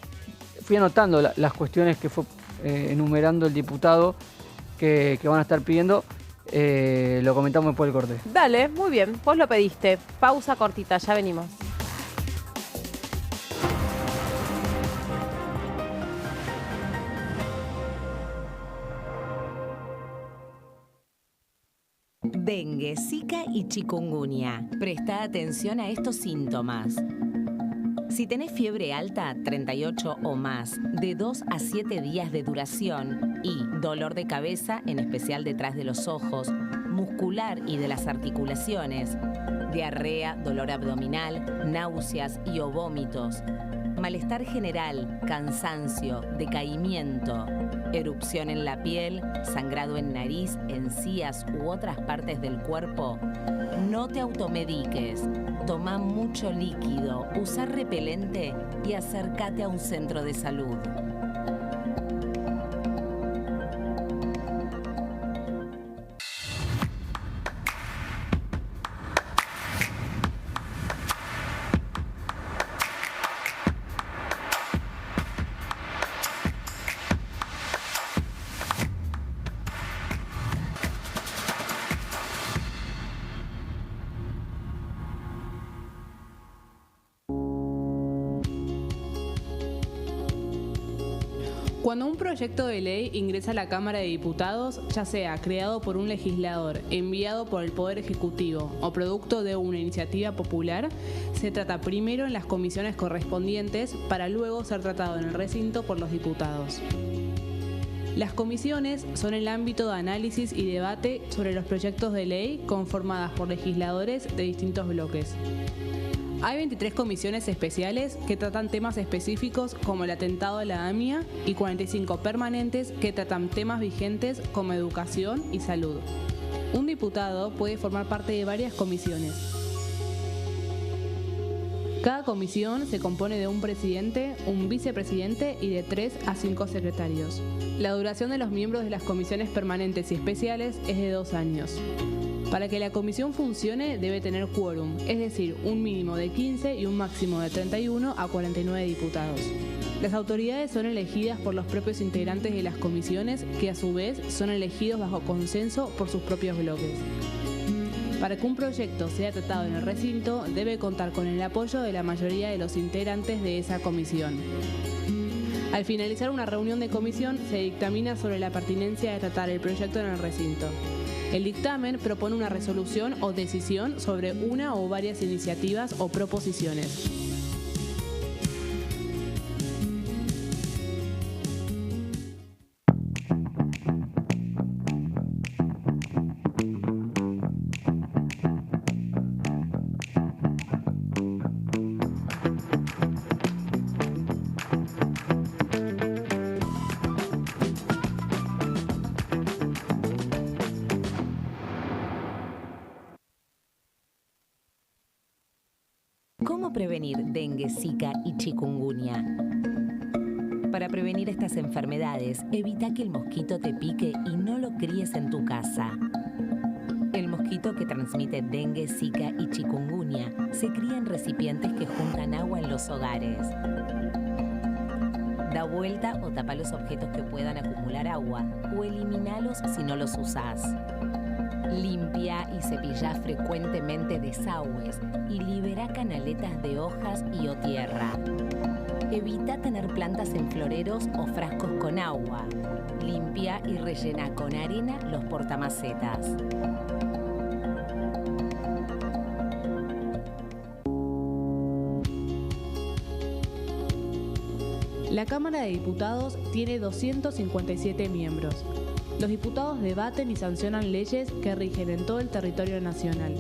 fui anotando las cuestiones que fue enumerando el diputado que van a estar pidiendo. Lo comentamos después del corte. Dale, muy bien, vos lo pediste. Pausa cortita, ya venimos. Dengue, Zika y chikungunya. Presta atención a estos síntomas. Si tenés fiebre alta, 38 o más, de 2 a 7 días de duración y dolor de cabeza, en especial detrás de los ojos, muscular y de las articulaciones, diarrea, dolor abdominal, náuseas y o vómitos, malestar general, cansancio, decaimiento, erupción en la piel, sangrado en nariz, encías u otras partes del cuerpo, no te automediques. Toma mucho líquido, usa repelente y acércate a un centro de salud. Cuando un proyecto de ley ingresa a la Cámara de Diputados, ya sea creado por un legislador, enviado por el Poder Ejecutivo o producto de una iniciativa popular, se trata primero en las comisiones correspondientes para luego ser tratado en el recinto por los diputados. Las comisiones son el ámbito de análisis y debate sobre los proyectos de ley conformadas por legisladores de distintos bloques. Hay 23 comisiones especiales que tratan temas específicos como el atentado de la AMIA y 45 permanentes que tratan temas vigentes como educación y salud. Un diputado puede formar parte de varias comisiones. Cada comisión se compone de un presidente, un vicepresidente y de 3 a 5 secretarios. La duración de los miembros de las comisiones permanentes y especiales es de 2 años. Para que la comisión funcione debe tener quórum, es decir, un mínimo de 15 y un máximo de 31 a 49 diputados. Las autoridades son elegidas por los propios integrantes de las comisiones, que a su vez son elegidos bajo consenso por sus propios bloques. Para que un proyecto sea tratado en el recinto, debe contar con el apoyo de la mayoría de los integrantes de esa comisión. Al finalizar una reunión de comisión, se dictamina sobre la pertinencia de tratar el proyecto en el recinto. El dictamen propone una resolución o decisión sobre una o varias iniciativas o proposiciones. ¿Cómo prevenir dengue, zika y chikungunya? Para prevenir estas enfermedades, evita que el mosquito te pique y no lo críes en tu casa. El mosquito que transmite dengue, zika y chikungunya se cría en recipientes que juntan agua en los hogares. Da vuelta o tapa los objetos que puedan acumular agua o eliminalos si no los usás. Limpia y cepilla frecuentemente desagües y libera canaletas de hojas y o tierra. Evita tener plantas en floreros o frascos con agua. Limpia y rellena con arena los portamacetas. La Cámara de Diputados tiene 257 miembros. Los diputados debaten y sancionan leyes que rigen en todo el territorio nacional.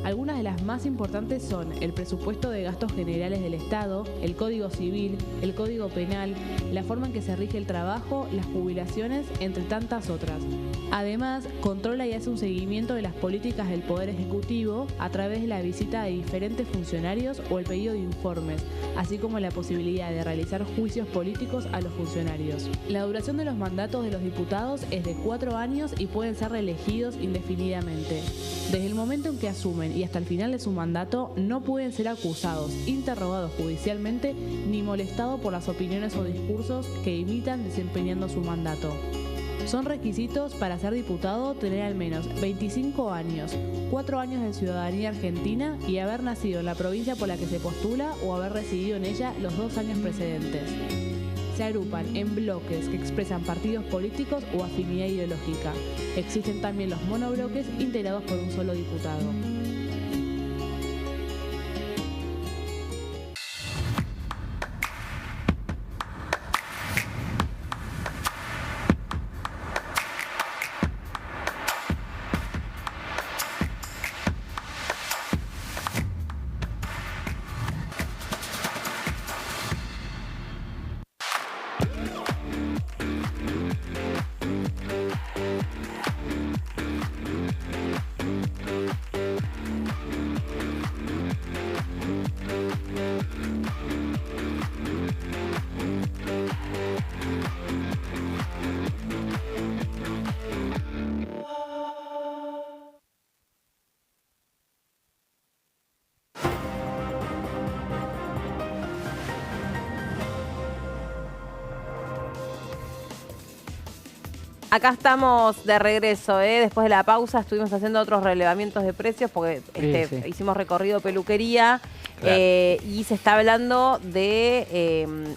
Algunas de las más importantes son el presupuesto de gastos generales del Estado, el Código Civil, el Código Penal, la forma en que se rige el trabajo, las jubilaciones, entre tantas otras. Además, controla y hace un seguimiento de las políticas del Poder Ejecutivo a través de la visita de diferentes funcionarios o el pedido de informes, así como la posibilidad de realizar juicios políticos a los funcionarios. La duración de los mandatos de los diputados es de 4 años y pueden ser reelegidos indefinidamente. Desde el momento en que asumen y hasta el final de su mandato, no pueden ser acusados, interrogados judicialmente, ni molestados por las opiniones o discursos que imitan desempeñando su mandato. Son requisitos para ser diputado tener al menos 25 años, 4 años de ciudadanía argentina y haber nacido en la provincia por la que se postula o haber residido en ella los 2 años precedentes. Se agrupan en bloques que expresan partidos políticos o afinidad ideológica. Existen también los monobloques integrados por un solo diputado. Acá estamos de regreso, después de la pausa estuvimos haciendo otros relevamientos de precios porque hicimos recorrido peluquería, claro. Y se está hablando de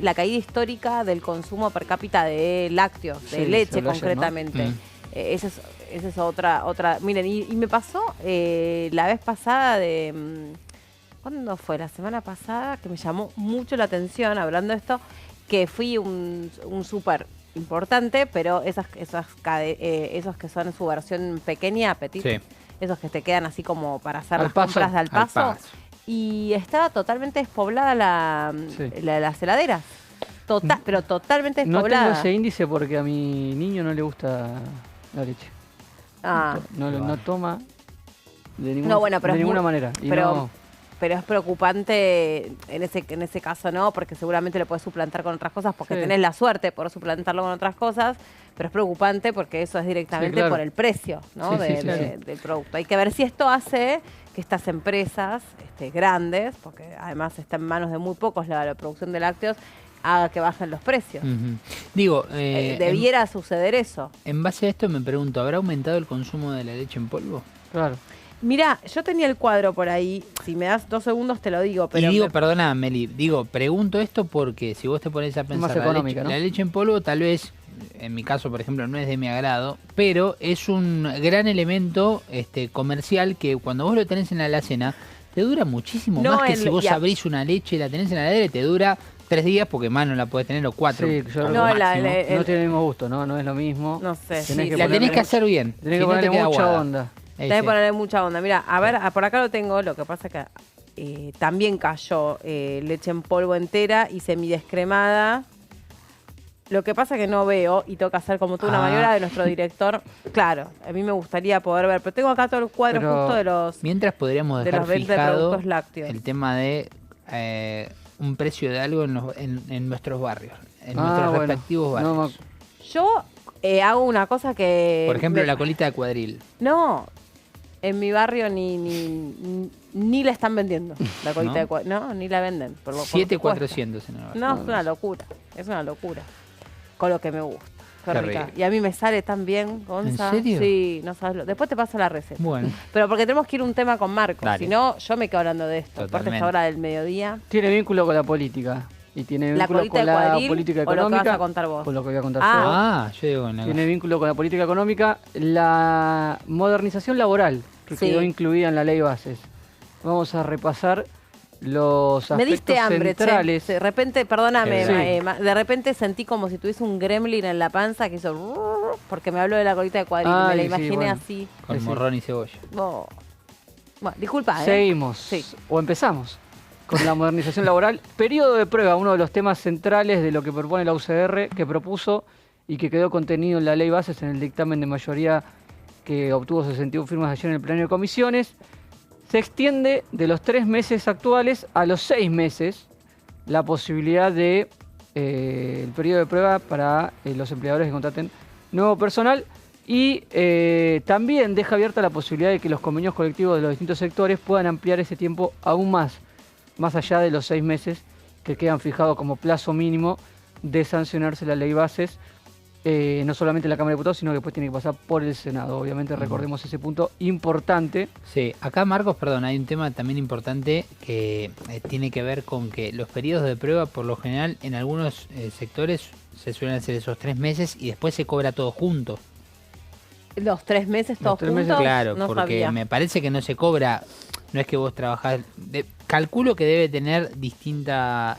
la caída histórica del consumo per cápita de lácteos, de leche concretamente. ¿No? Esa es otra. Miren, y me pasó la vez pasada ¿cuándo fue? La semana pasada, que me llamó mucho la atención, hablando de esto, que fui un súper importante, pero esos que son en su versión pequeña, petit, esos que te quedan así como para hacer las compras de al paso. Y estaba totalmente despoblada las heladeras. Pero totalmente despoblada. No tengo ese índice porque a mi niño no le gusta la leche. No toma de ninguna manera. Pero es preocupante en ese caso, ¿no? Porque seguramente lo puedes suplantar con otras cosas porque tenés la suerte de poder suplantarlo con otras cosas, pero es preocupante porque eso es directamente por el precio, ¿no? Del producto. Hay que ver si esto hace que estas empresas grandes, porque además está en manos de muy pocos la producción de lácteos, haga que bajen los precios. Digo, debiera suceder eso. En base a esto me pregunto, ¿habrá aumentado el consumo de la leche en polvo? Claro. Mirá, yo tenía el cuadro por ahí, si me das 2 segundos te lo digo. Pero perdona, Meli, pregunto esto porque si vos te pones a pensar, la leche en polvo tal vez, en mi caso por ejemplo, no es de mi agrado, pero es un gran elemento comercial que cuando vos lo tenés en la alacena, te dura muchísimo más que si vos abrís una leche, la tenés en la heladera y te dura 3 días porque más no la podés tener o 4. Sí, no tiene el mismo gusto, ¿no es lo mismo. No sé. La tenés que hacer bien. Tenés que ponerle mucha onda. Tenés que ponerle mucha onda. Mira, a ver, por acá lo tengo. Lo que pasa es que también cayó leche en polvo entera y semidescremada. Lo que pasa es que no veo y tengo que hacer como tú una maniobra de nuestro director. Claro, a mí me gustaría poder ver, pero tengo acá todo el cuadro justo de los. Mientras podríamos dejar fijado el tema de un precio de algo en nuestros barrios, en nuestros respectivos barrios. Yo hago una cosa que. Por ejemplo, la colita de cuadril. No. En mi barrio ni la están vendiendo, la colita de cuadril. No, ni la venden. 7.400 en el barrio. No, es una locura. Es una locura. Con lo que me gusta. Qué rica. Y a mí me sale tan bien, Gonza. ¿En serio? Sí, no sabes. Después te paso la receta. Bueno. Pero porque tenemos que ir a un tema con Marco. Dale. Si no, yo me quedo hablando de esto. Aparte esta hora del mediodía. Tiene vínculo con la política. Y tiene vínculo con la política económica. ¿O lo que vas a contar vos? Con lo que voy a contar yo. Yo digo tiene vínculo con la política económica. La modernización laboral que quedó incluida en la ley bases. Vamos a repasar los aspectos me diste hambre, centrales. De repente, perdóname, de repente sentí como si tuviese un gremlin en la panza que hizo porque me habló de la colita de cuadril. Me la imaginé así. Con morrón y cebolla. Bueno, disculpa, Seguimos, Sí. o empezamos, con la modernización laboral. Periodo de prueba, uno de los temas centrales de lo que propone la UCR, que propuso y que quedó contenido en la ley bases en el dictamen de mayoría que obtuvo 61 firmas ayer en el plenario de comisiones. Se extiende de los 3 meses actuales a los 6 meses la posibilidad de el periodo de prueba para los empleadores que contraten nuevo personal. Y también deja abierta la posibilidad de que los convenios colectivos de los distintos sectores puedan ampliar ese tiempo aún más allá de los 6 meses que quedan fijados como plazo mínimo de sancionarse la ley bases, no solamente en la Cámara de Diputados, sino que después tiene que pasar por el Senado. Obviamente recordemos ese punto importante. Sí, acá Marcos, perdón, hay un tema también importante que tiene que ver con que los periodos de prueba, por lo general, en algunos sectores se suelen hacer esos 3 meses y después se cobra todo junto. Los 3 meses todos juntos. Claro, no porque sabía. me parece que no se cobra, no es que vos trabajás, calculo que debe tener distinta,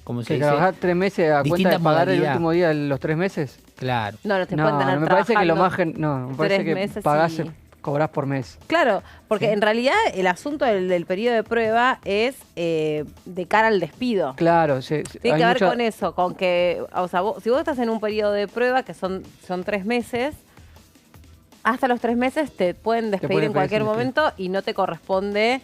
¿cómo se dice? ¿Trabajar 3 meses a cuenta de pagar modalidad. el último día de los 3 meses? Claro. No, no te pueden tener me parece que lo más trabajando me parece 3 que meses pagás, y- cobrás por mes. Claro, porque en realidad el asunto del periodo de prueba es de cara al despido. Claro, Tiene hay que ver mucha- con eso, con que, o sea, si vos estás en un periodo de prueba que son 3 meses, hasta los 3 meses te pueden despedir pueden en cualquier despedir. momento y no te corresponde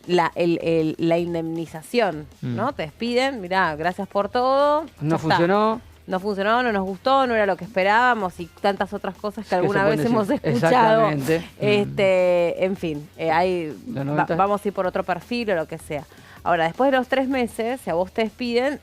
la indemnización, ¿no? Te despiden, mirá, gracias por todo. No ya funcionó. está. No funcionó, no nos gustó, no era lo que esperábamos y tantas otras cosas que Que alguna se vez pueden hemos decir. escuchado. Exactamente. En fin, La 90. vamos a ir por otro perfil o lo que sea. Ahora, después de los 3 meses, si a vos te despiden,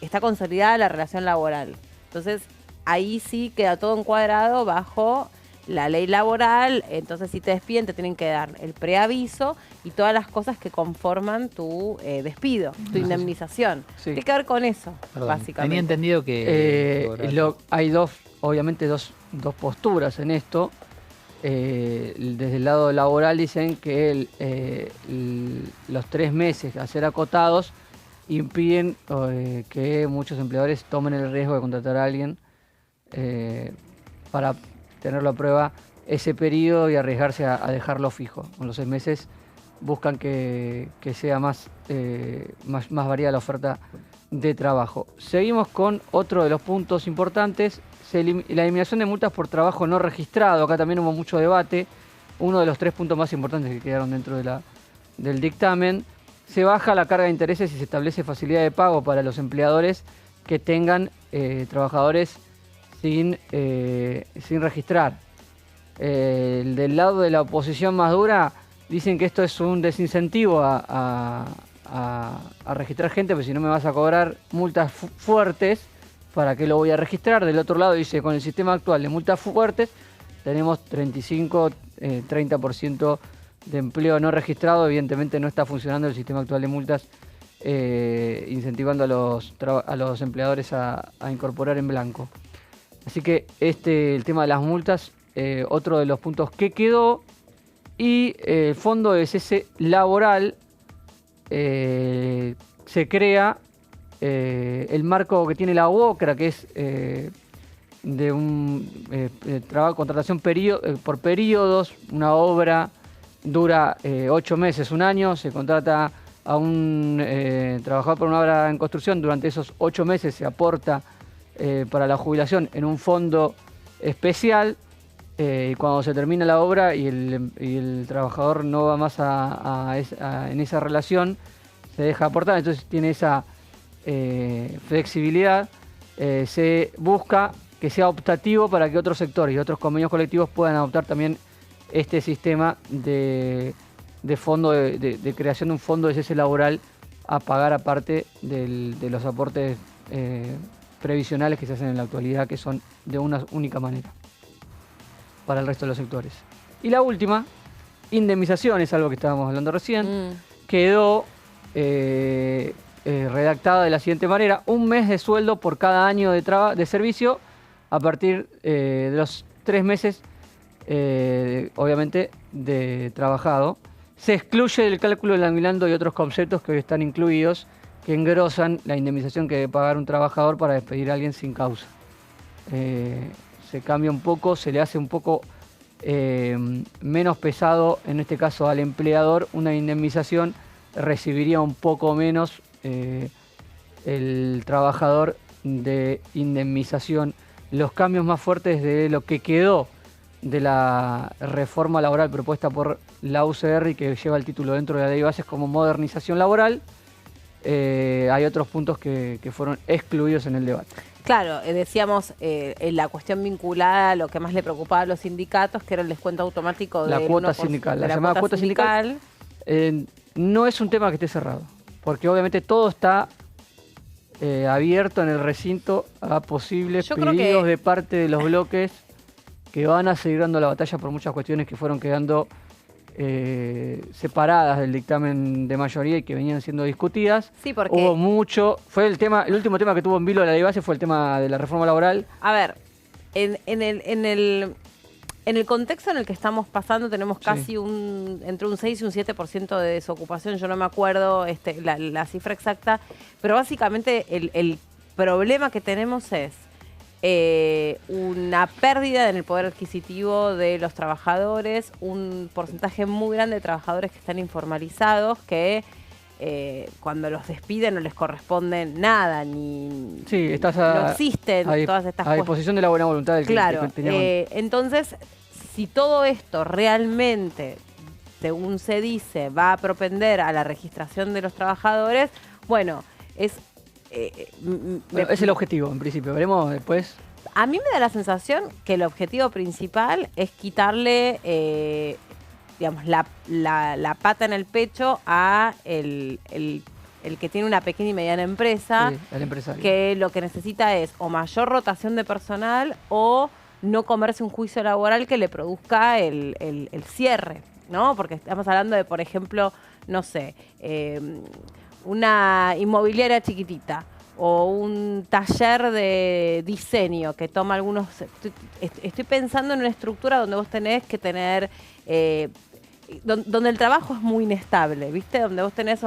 está consolidada la relación laboral. Entonces, ahí sí queda todo encuadrado bajo la ley laboral. Entonces, si te despiden, te tienen que dar el preaviso y todas las cosas que conforman tu despido, tu indemnización. Sí. Tiene que ver con eso, Perdón, básicamente. tenía entendido que... Hay obviamente dos posturas en esto. Desde el lado laboral dicen que los 3 meses a ser acotados impiden que muchos empleadores tomen el riesgo de contratar a alguien para tenerlo a prueba ese periodo y arriesgarse a dejarlo fijo. Con los 6 meses buscan que sea más variada la oferta de trabajo. Seguimos con otro de los puntos importantes, la eliminación de multas por trabajo no registrado. Acá también hubo mucho debate. Uno de los 3 puntos más importantes que quedaron dentro del dictamen. Se baja la carga de intereses y se establece facilidad de pago para los empleadores que tengan trabajadores sin registrar. Del lado de la oposición más dura dicen que esto es un desincentivo a registrar gente, porque si no me vas a cobrar multas fuertes, ¿para qué lo voy a registrar? Del otro lado dice, con el sistema actual de multas fuertes, tenemos 30% de empleo no registrado. Evidentemente no está funcionando el sistema actual de multas, incentivando a los empleadores a incorporar en blanco. Así que el tema de las multas, otro de los puntos que quedó. Y el fondo de cese laboral, se crea el marco que tiene la UOCRA, que es de un trabajo, contratación por periodos. Una obra dura 8 meses, un año, se contrata a un trabajador por una obra en construcción. Durante esos 8 meses se aporta para la jubilación en un fondo especial. Y cuando se termina la obra y el trabajador no va más en esa relación, se deja aportar. Entonces tiene esa flexibilidad. Se busca que sea optativo para que otros sectores y otros convenios colectivos puedan adoptar también este sistema de fondo de creación de un fondo de cese laboral a pagar aparte de los aportes previsionales que se hacen en la actualidad, que son de una única manera para el resto de los sectores. Y la última, indemnización, es algo que estábamos hablando recién, quedó redactada de la siguiente manera: 1 mes de sueldo por cada año de servicio a partir de los 3 meses, obviamente, de trabajado. Se excluye del cálculo del aguinaldo y otros conceptos que hoy están incluidos, que engrosan la indemnización que debe pagar un trabajador para despedir a alguien sin causa. Se cambia un poco, se le hace un poco menos pesado, en este caso al empleador, una indemnización, recibiría un poco menos el trabajador de indemnización. Los cambios más fuertes de lo que quedó de la reforma laboral propuesta por la UCR y que lleva el título dentro de la ley de bases como modernización laboral, hay otros puntos que fueron excluidos en el debate. Claro, decíamos en la cuestión vinculada a lo que más le preocupaba a los sindicatos, que era el descuento automático de la cuota sindical. La llamada cuota sindical no es un tema que esté cerrado, porque obviamente todo está abierto en el recinto a posibles pedidos de parte de los bloques que van a seguir dando la batalla por muchas cuestiones que fueron quedando separadas del dictamen de mayoría y que venían siendo discutidas. Sí, porque hubo mucho. Fue el último tema que tuvo en vilo de la ley base fue el tema de la reforma laboral. A ver, en el contexto en el que estamos pasando tenemos casi entre un 6 y un 7% de desocupación. Yo no me acuerdo la cifra exacta, pero básicamente el problema que tenemos es una pérdida en el poder adquisitivo de los trabajadores, un porcentaje muy grande de trabajadores que están informalizados, que cuando los despiden no les corresponde nada, no existen todas estas cosas. A disposición de la buena voluntad del claro, que tenía. Entonces, si todo esto realmente, según se dice, va a propender a la registración de los trabajadores, bueno, es el objetivo, en principio. Veremos después. A mí me da la sensación que el objetivo principal es quitarle, digamos, la pata en el pecho a el que tiene una pequeña y mediana empresa, el empresario, que lo que necesita es o mayor rotación de personal o no comerse un juicio laboral que le produzca el cierre, ¿no? Porque estamos hablando de, por ejemplo, no sé, una inmobiliaria chiquitita o un taller de diseño que toma algunos... Estoy pensando en una estructura donde vos tenés que tener... donde el trabajo es muy inestable, ¿viste? Donde vos tenés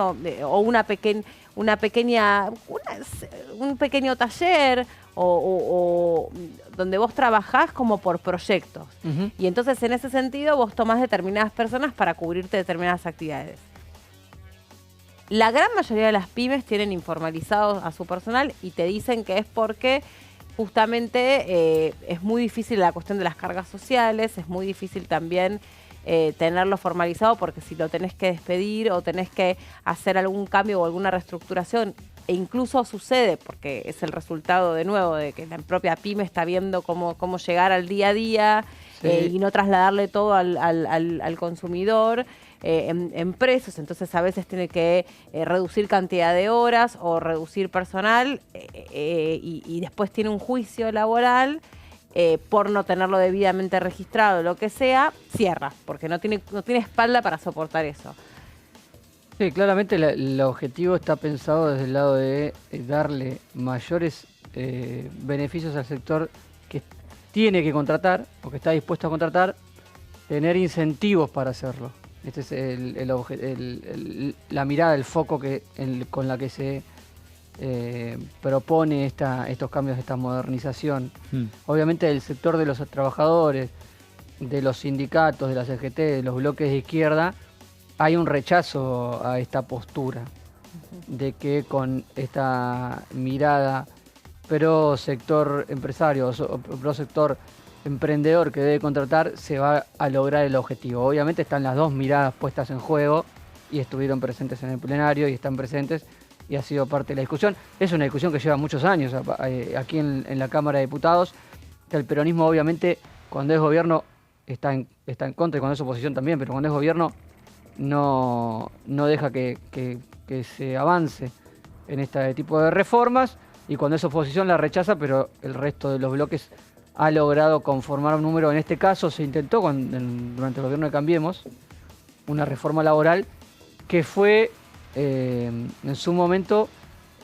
un pequeño taller o donde vos trabajás como por proyectos. Uh-huh. Y entonces en ese sentido vos tomás determinadas personas para cubrirte determinadas actividades. La gran mayoría de las pymes tienen informalizados a su personal y te dicen que es porque justamente es muy difícil la cuestión de las cargas sociales, es muy difícil también tenerlo formalizado porque si lo tenés que despedir o tenés que hacer algún cambio o alguna reestructuración, e incluso sucede porque es el resultado de nuevo de que la propia pyme está viendo cómo llegar al día a día y no trasladarle todo al consumidor. En precios, entonces a veces tiene que reducir cantidad de horas o reducir personal y después tiene un juicio laboral por no tenerlo debidamente registrado, lo que sea, cierra, porque no tiene espalda para soportar eso. Sí, claramente el objetivo está pensado desde el lado de darle mayores beneficios al sector que tiene que contratar o que está dispuesto a contratar, tener incentivos para hacerlo. Este es la mirada, el foco con la que se propone estos cambios, esta modernización. Obviamente del sector de los trabajadores, de los sindicatos, de la CGT, de los bloques de izquierda, hay un rechazo a esta postura de que con esta mirada pro sector empresario o pro sector emprendedor que debe contratar, se va a lograr el objetivo. Obviamente están las dos miradas puestas en juego y estuvieron presentes en el plenario y están presentes y ha sido parte de la discusión. Es una discusión que lleva muchos años aquí en la Cámara de Diputados, que el peronismo obviamente cuando es gobierno está en contra y cuando es oposición también, pero cuando es gobierno no deja que se avance en este tipo de reformas y cuando es oposición la rechaza, pero el resto de los bloques ha logrado conformar un número. En este caso se intentó durante el gobierno de Cambiemos una reforma laboral que fue en su momento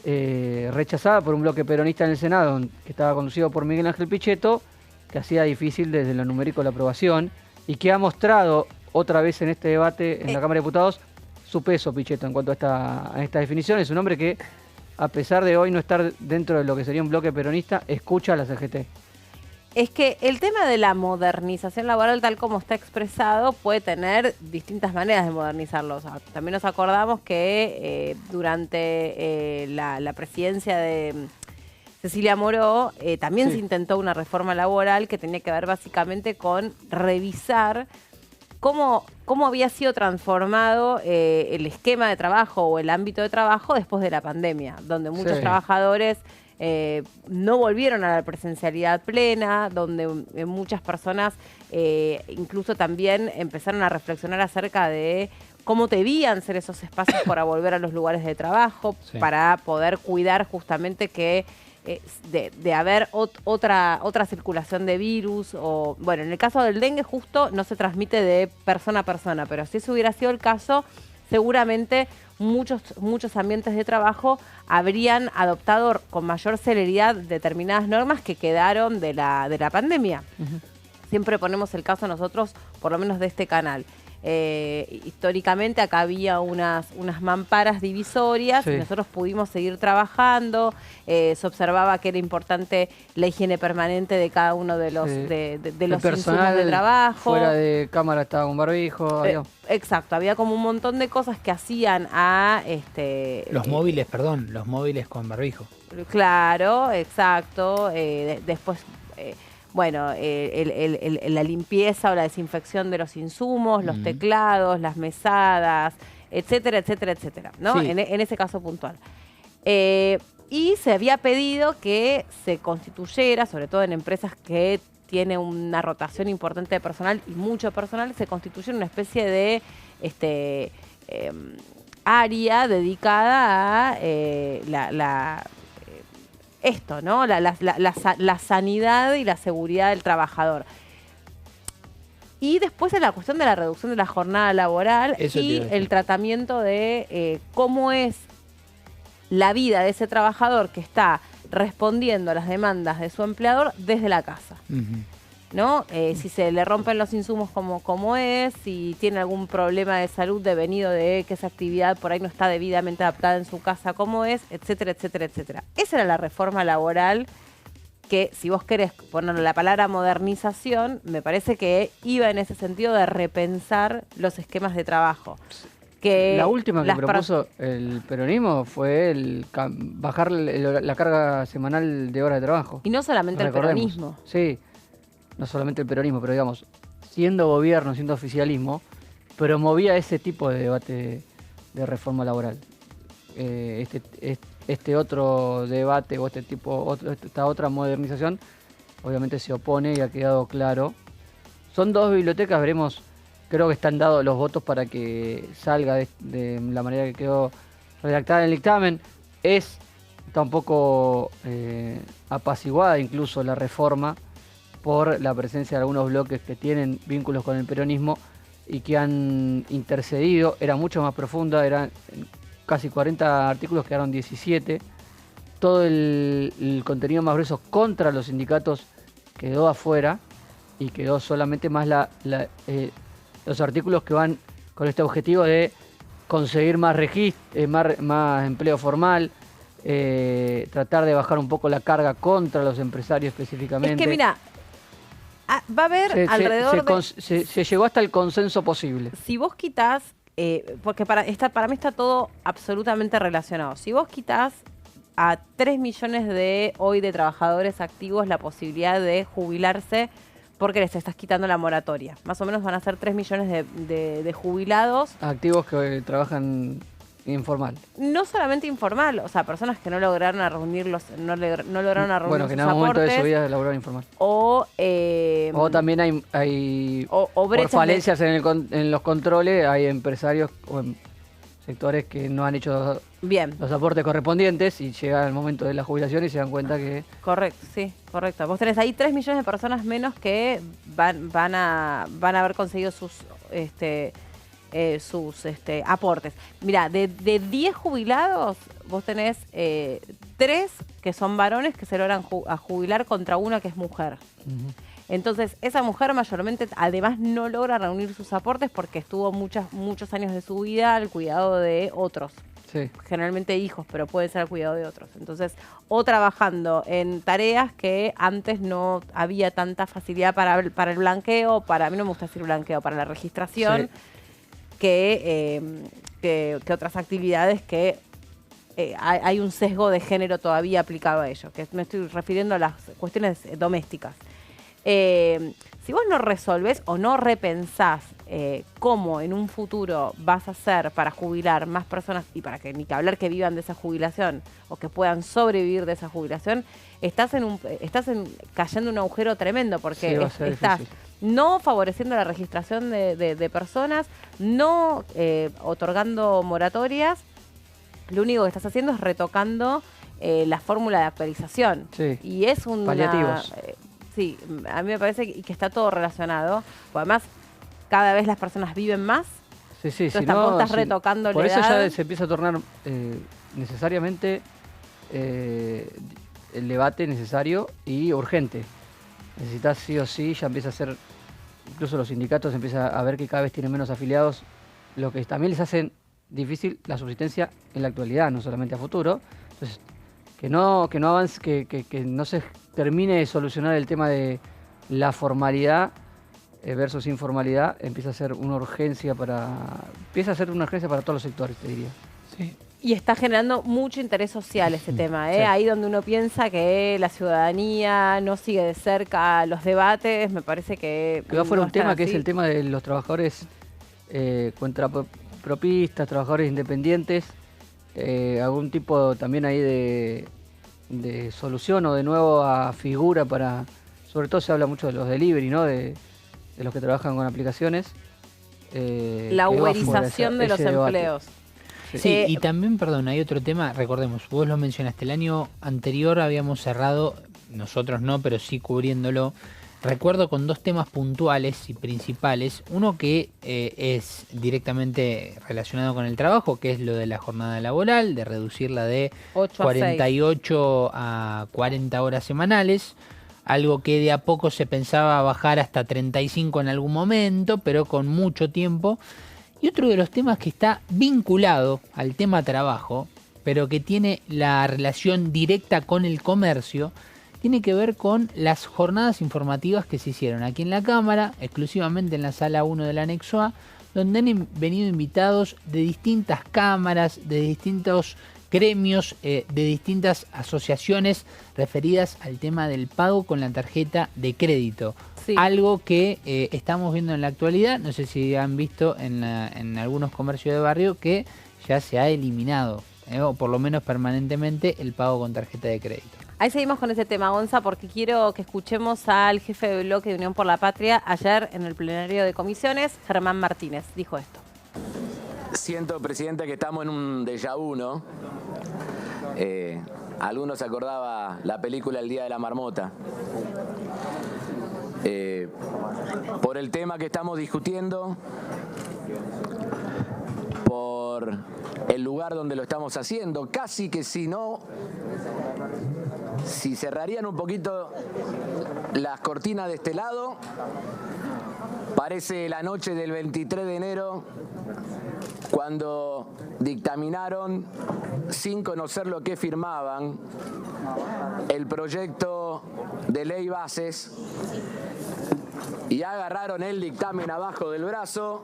rechazada por un bloque peronista en el Senado que estaba conducido por Miguel Ángel Pichetto, que hacía difícil desde lo numérico la aprobación y que ha mostrado otra vez en este debate en la Cámara de Diputados su peso, Pichetto, en cuanto a esta definición. Es un hombre que, a pesar de hoy no estar dentro de lo que sería un bloque peronista, escucha a la CGT. Es que el tema de la modernización laboral, tal como está expresado, puede tener distintas maneras de modernizarlo. O sea, también nos acordamos que durante la presidencia de Cecilia Moró también se intentó una reforma laboral que tenía que ver básicamente con revisar cómo había sido transformado el esquema de trabajo o el ámbito de trabajo después de la pandemia, donde muchos trabajadores no volvieron a la presencialidad plena, donde muchas personas incluso también empezaron a reflexionar acerca de cómo debían ser esos espacios para volver a los lugares de trabajo, para poder cuidar justamente que de haber otra circulación de virus. O bueno, en el caso del dengue justo no se transmite de persona a persona, pero si eso hubiera sido el caso, seguramente muchos ambientes de trabajo habrían adoptado con mayor celeridad determinadas normas que quedaron de la pandemia. Siempre ponemos el caso nosotros, por lo menos de este canal. Históricamente acá había unas mamparas divisorias y nosotros pudimos seguir trabajando. Se observaba que era importante la higiene permanente de cada uno de los, de los insumos de trabajo. Fuera de cámara estaba un barbijo. Exacto, había como un montón de cosas que hacían a... los móviles, perdón, los móviles con barbijo. Claro, exacto. Después... bueno, la limpieza o la desinfección de los insumos, los teclados, las mesadas, etcétera, etcétera, etcétera, ¿no? En ese caso puntual. Y se había pedido que se constituyera, sobre todo en empresas que tienen una rotación importante de personal y mucho personal, se constituyera una especie de área dedicada a esto, ¿no? La sanidad y la seguridad del trabajador. Y después en la cuestión de la reducción de la jornada laboral y el tratamiento de cómo es la vida de ese trabajador que está respondiendo a las demandas de su empleador desde la casa. ¿No? Si se le rompen los insumos como es, si tiene algún problema de salud devenido de que esa actividad por ahí no está debidamente adaptada en su casa como es, etcétera, etcétera, etcétera. Esa era la reforma laboral que, si vos querés ponerle la palabra modernización, me parece que iba en ese sentido de repensar los esquemas de trabajo. Que la última que propuso el peronismo fue bajar la carga semanal de horas de trabajo. Y no solamente el peronismo. Sí. No solamente el peronismo, pero digamos, siendo gobierno, siendo oficialismo, promovía ese tipo de debate de reforma laboral. Este otro debate o esta otra modernización, obviamente se opone y ha quedado claro. Son dos bibliotecas, veremos, creo que están dados los votos para que salga de la manera que quedó redactada en el dictamen. Está un poco apaciguada incluso la reforma, por la presencia de algunos bloques que tienen vínculos con el peronismo y que han intercedido. Era mucho más profunda, eran casi 40 artículos, quedaron 17. Todo el contenido más grueso contra los sindicatos quedó afuera y quedó solamente más los artículos que van con este objetivo de conseguir más registro, más empleo formal, tratar de bajar un poco la carga contra los empresarios específicamente. Es que mira, va a haber alrededor se llegó hasta el consenso posible. Si vos quitas, porque para mí está todo absolutamente relacionado. Si vos quitas a 3 millones de trabajadores activos la posibilidad de jubilarse porque les estás quitando la moratoria. Más o menos van a ser 3 millones de jubilados. Activos que trabajan informal. No solamente informal, o sea, personas que no lograron reunir sus aportes. Bueno, que en algún momento de su vida laboraron informal. O también hay por falencias en los controles, hay empresarios o sectores que no han hecho los aportes correspondientes y llega el momento de la jubilación y se dan cuenta que... Correcto, sí, correcto. Vos tenés ahí 3 millones de personas menos que van a haber conseguido sus aportes. Mirá, de 10 jubilados, vos tenés 3 que son varones que se logran jubilar contra una que es mujer. Entonces, esa mujer mayormente, además, no logra reunir sus aportes porque estuvo muchos años de su vida al cuidado de otros. generalmente hijos, pero puede ser al cuidado de otros. Entonces, o trabajando en tareas que antes no había tanta facilidad para el blanqueo, a mí no me gusta decir blanqueo, para la registración, que otras actividades que hay un sesgo de género todavía aplicado a ello, que me estoy refiriendo a las cuestiones domésticas. Si vos no resolvés o no repensás cómo en un futuro vas a hacer para jubilar más personas y para que ni que hablar que vivan de esa jubilación o que puedan sobrevivir de esa jubilación, estás cayendo en un agujero tremendo porque estás no favoreciendo la registración de personas, no otorgando moratorias. Lo único que estás haciendo es retocando la fórmula de actualización. Y es un paliativos. Sí, a mí me parece que está todo relacionado. Además, cada vez las personas viven más. Entonces tampoco estás retocando la edad. Por eso ya se empieza a tornar necesariamente el debate necesario y urgente. Necesitas sí o sí, ya empieza a ser, incluso los sindicatos empiezan a ver que cada vez tienen menos afiliados, lo que también les hace difícil la subsistencia en la actualidad, no solamente a futuro. Entonces, que no avance, que no se termine de solucionar el tema de la formalidad versus informalidad, empieza a ser una urgencia para todos los sectores, te diría. Sí. Y está generando mucho interés social ese tema, Ahí donde uno piensa que la ciudadanía no sigue de cerca los debates, me parece que va fuera un tema que es el tema de los trabajadores contrapropistas, trabajadores independientes, algún tipo también ahí de solución o de nueva figura para, sobre todo se habla mucho de los delivery, ¿no? De los que trabajan con aplicaciones. La uberización de los empleos. Sí, y también, perdón, hay otro tema, recordemos, vos lo mencionaste, el año anterior habíamos cerrado, nosotros no, pero sí cubriéndolo, recuerdo con dos temas puntuales y principales, uno que es directamente relacionado con el trabajo, que es lo de la jornada laboral, de reducirla de 48 a 40 horas semanales, algo que de a poco se pensaba bajar hasta 35 en algún momento, pero con mucho tiempo. Y otro de los temas que está vinculado al tema trabajo, pero que tiene la relación directa con el comercio, tiene que ver con las jornadas informativas que se hicieron aquí en la Cámara, exclusivamente en la Sala 1 del Anexo A, donde han venido invitados de distintas cámaras, de distintos gremios, de distintas asociaciones referidas al tema del pago con la tarjeta de crédito. Sí. Algo que estamos viendo en la actualidad, no sé si han visto en algunos comercios de barrio que ya se ha eliminado, o por lo menos permanentemente, el pago con tarjeta de crédito. Ahí seguimos con ese tema, Gonza, porque quiero que escuchemos al jefe de bloque de Unión por la Patria ayer en el plenario de comisiones, Germán Martínez. Dijo esto. Siento, presidente, que estamos en un déjà vu, ¿no? Algunos se acordaba la película El Día de la Marmota. Por el tema que estamos discutiendo, por el lugar donde lo estamos haciendo, casi que si cerrarían un poquito las cortinas de este lado, parece la noche del 23 de enero, cuando dictaminaron, sin conocer lo que firmaban, el proyecto de ley bases, y agarraron el dictamen abajo del brazo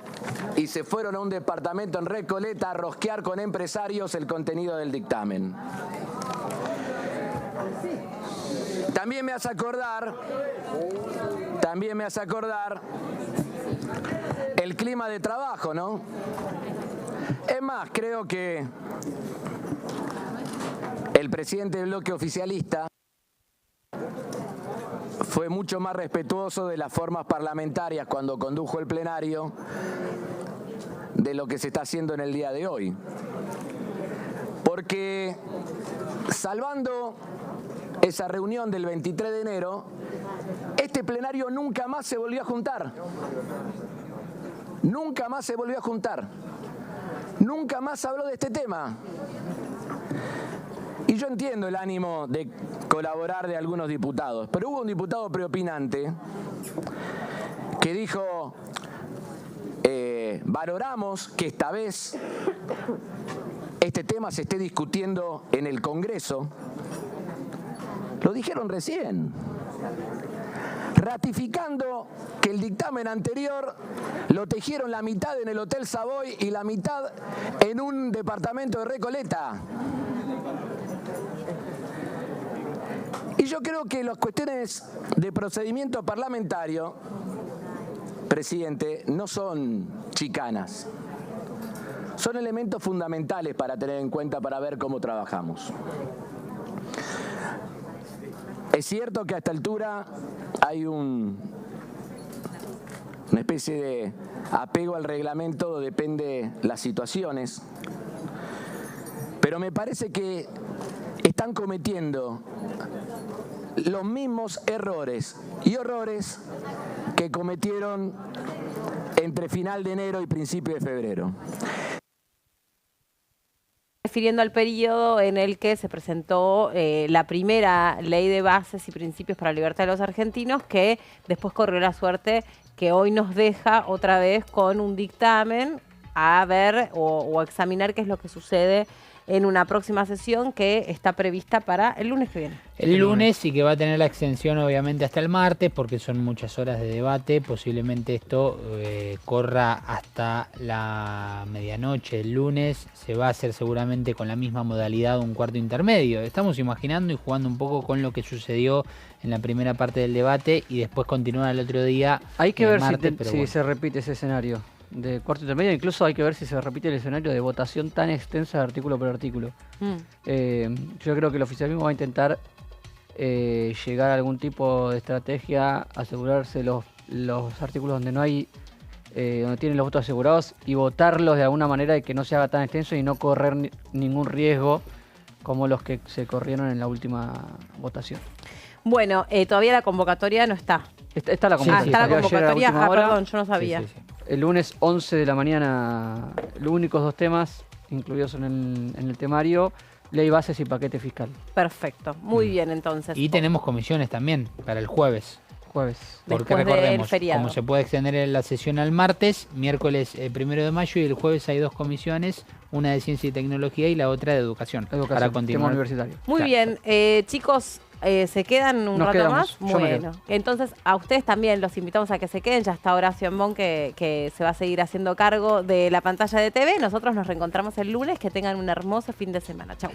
y se fueron a un departamento en Recoleta a rosquear con empresarios el contenido del dictamen. También me hace acordar el clima de trabajo, ¿no? Es más, creo que el presidente del bloque oficialista fue mucho más respetuoso de las formas parlamentarias cuando condujo el plenario de lo que se está haciendo en el día de hoy. Porque salvando esa reunión del 23 de enero, este plenario nunca más se volvió a juntar. Nunca más se volvió a juntar. Nunca más habló de este tema. Y yo entiendo el ánimo de colaborar de algunos diputados, pero hubo un diputado preopinante que dijo, valoramos que esta vez este tema se esté discutiendo en el Congreso, lo dijeron recién, ratificando que el dictamen anterior lo tejieron la mitad en el Hotel Savoy y la mitad en un departamento de Recoleta. Y yo creo que las cuestiones de procedimiento parlamentario, presidente, no son chicanas. Son elementos fundamentales para tener en cuenta para ver cómo trabajamos. Es cierto que a esta altura hay una especie de apego al reglamento, depende de las situaciones, pero me parece que están cometiendo los mismos errores y horrores que cometieron entre final de enero y principio de febrero. Refiriendo al periodo en el que se presentó la primera ley de bases y principios para la libertad de los argentinos, que después corrió la suerte que hoy nos deja otra vez con un dictamen a ver o examinar qué es lo que sucede en una próxima sesión que está prevista para el lunes que viene. El lunes y que va a tener la extensión obviamente hasta el martes porque son muchas horas de debate. Posiblemente esto corra hasta la medianoche. El lunes se va a hacer seguramente con la misma modalidad un cuarto intermedio. Estamos imaginando y jugando un poco con lo que sucedió en la primera parte del debate y después continuar el otro día. Hay que ver martes, si se repite ese escenario de cuarto intermedio, incluso hay que ver si se repite el escenario de votación tan extensa de artículo por artículo. Yo creo que el oficialismo va a intentar llegar a algún tipo de estrategia, asegurarse los artículos donde no hay, donde tienen los votos asegurados y votarlos de alguna manera de que no se haga tan extenso y no correr ningún riesgo como los que se corrieron en la última votación. Bueno, todavía la convocatoria no está. Está la convocatoria. Está la convocatoria. Hora. Perdón, yo no sabía. Sí. El lunes 11 de la mañana, los únicos 2 temas incluidos en el temario, ley bases y paquete fiscal. Perfecto, muy bien entonces. Y tenemos comisiones también para el jueves. Porque después recordemos, feriado. como se puede extender la sesión al martes, miércoles 1 de mayo y el jueves hay 2 comisiones, una de ciencia y tecnología y la otra de educación para continuar. Tema universitario. Muy bien, chicos, ¿se quedan un rato más? Bueno, entonces a ustedes también los invitamos a que se queden. Ya está Horacio Ambón que se va a seguir haciendo cargo de la pantalla de TV. Nosotros nos reencontramos el lunes. Que tengan un hermoso fin de semana. Chau.